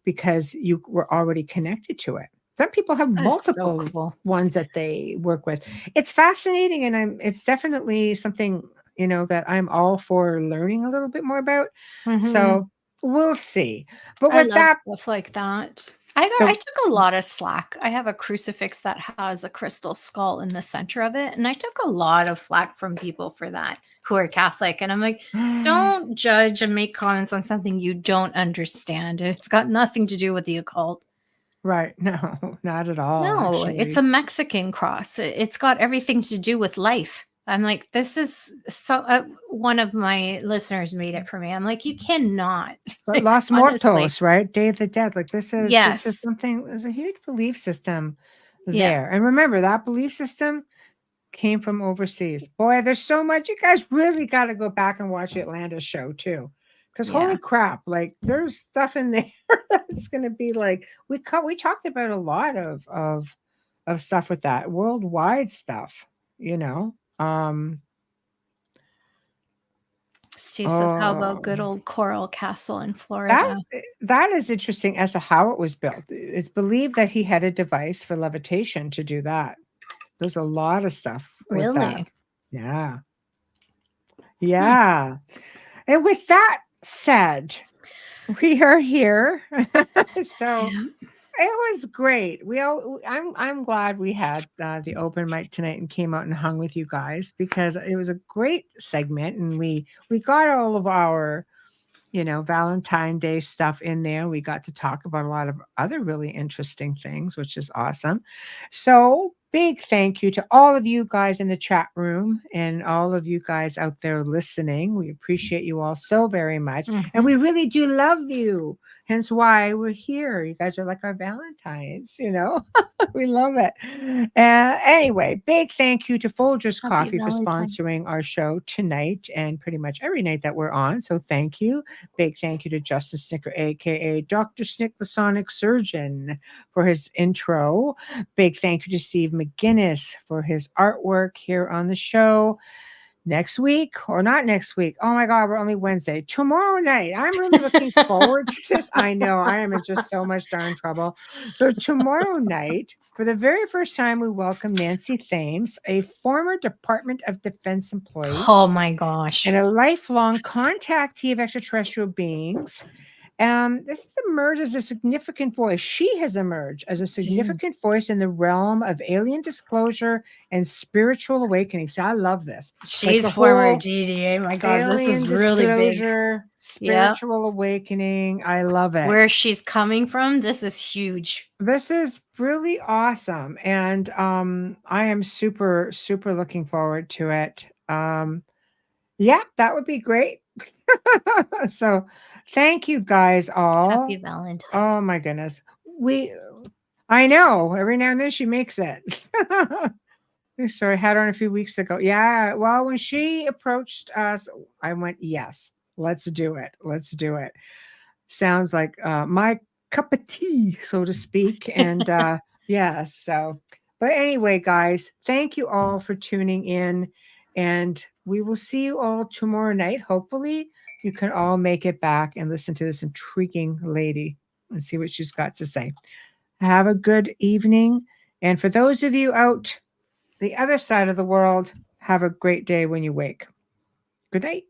[SPEAKER 2] because you were already connected to it. Some people have
[SPEAKER 3] That is so
[SPEAKER 2] multiple
[SPEAKER 3] cool.
[SPEAKER 2] ones that they work with. It's fascinating, and it's definitely something that I'm all for learning a little bit more about.
[SPEAKER 3] Mhm.
[SPEAKER 2] So we'll see. But
[SPEAKER 3] I
[SPEAKER 2] with
[SPEAKER 3] love
[SPEAKER 2] that,
[SPEAKER 3] stuff like that. I
[SPEAKER 2] so
[SPEAKER 3] took a lot of slack. I have a crucifix that has a crystal skull in the center of it, and I took a lot of flack from people for that who are Catholic. And I'm like, don't judge and make comments on something you don't understand. It's got nothing to do with the occult.
[SPEAKER 2] right, no, not at all,
[SPEAKER 3] No, it's
[SPEAKER 2] actually.
[SPEAKER 3] a Mexican cross. It's got everything to do with life. I'm like, this is so. One of my listeners made it for me. I'm like, you cannot.
[SPEAKER 2] But
[SPEAKER 3] Like,
[SPEAKER 2] Los
[SPEAKER 3] honestly,
[SPEAKER 2] Muertos, right? Day of the Dead. Like this is
[SPEAKER 3] yes,
[SPEAKER 2] something. There's a huge belief system
[SPEAKER 3] yeah.
[SPEAKER 2] there, and remember that belief system came from overseas. Boy, there's so much. You guys really got to go back and watch the Atlanta show too, because
[SPEAKER 3] Yeah.
[SPEAKER 2] holy crap, like there's stuff in there that's going to be like we talked about a lot of stuff with that worldwide stuff. You know,
[SPEAKER 3] Steve says, "How about
[SPEAKER 2] oh.
[SPEAKER 3] good old Coral Castle in
[SPEAKER 2] That
[SPEAKER 3] Florida?"
[SPEAKER 2] that is interesting as to how it was built. It's believed that he had a device for levitation to do that. There's a lot of stuff with that.
[SPEAKER 3] Really?
[SPEAKER 2] Yeah.
[SPEAKER 3] Hmm.
[SPEAKER 2] Yeah. And with that said, we are here. So
[SPEAKER 3] Yeah.
[SPEAKER 2] it was great. I'm glad we had the open mic tonight and came out and hung with you guys because it was a great segment and we got all of our Valentine Day stuff in there. We got to talk about a lot of other really interesting things, which is awesome. So, big thank you to all of you guys in the chat room and all of you guys out there listening. We appreciate you all so very much. And
[SPEAKER 3] Mhm.
[SPEAKER 2] we really do love you. Hence why we're here. You guys are like our Valentines. We love it. Anyway, big thank you to Folgers
[SPEAKER 3] Happy
[SPEAKER 2] Coffee for
[SPEAKER 3] Valentine's.
[SPEAKER 2] sponsoring our show tonight and pretty much every night that we're on. So thank you. Big thank you to Justin Snicker, aka Dr. Snick, the Sonic Surgeon, for his intro. Big thank you to Steve McGinnis for his artwork here on the show. Next week or not next week. Oh my God, we're only Wednesday. Tomorrow night. I'm really looking forward to this. I know I am in just so much darn trouble. So, tomorrow night, for the very first time, we welcome Nancy Thames, a former Department of Defense employee
[SPEAKER 3] Oh my gosh.
[SPEAKER 2] and a lifelong contactee of extraterrestrial beings. This has emerged as a significant voice. She has emerged as a
[SPEAKER 3] She's
[SPEAKER 2] significant voice in the realm of alien disclosure and spiritual awakening. See, I love this. Like
[SPEAKER 3] she's
[SPEAKER 2] the
[SPEAKER 3] former
[SPEAKER 2] whole
[SPEAKER 3] DDA. My God, this
[SPEAKER 2] alien
[SPEAKER 3] is really big.
[SPEAKER 2] disclosure,
[SPEAKER 3] Yeah.
[SPEAKER 2] spiritual awakening. I love it.
[SPEAKER 3] Where she's coming from, this is huge.
[SPEAKER 2] This is really awesome. And I am super, super looking forward to it. Yeah, that would be great. So thank you guys
[SPEAKER 3] Happy
[SPEAKER 2] all.
[SPEAKER 3] Valentine's.
[SPEAKER 2] Oh my goodness. I know every now and then she makes it. Sorry, I had her on a few weeks ago. Yeah. Well, when she approached us, I went, yes, let's do it. Let's do it. Sounds like my cup of tea, so to speak. And yeah, so, but anyway, guys, thank you all for tuning in. And we will see you all tomorrow night. Hopefully, you can all make it back and listen to this intriguing lady and see what she's got to say. Have a good evening. And for those of you out the other side of the world, have a great day when you wake. Good night.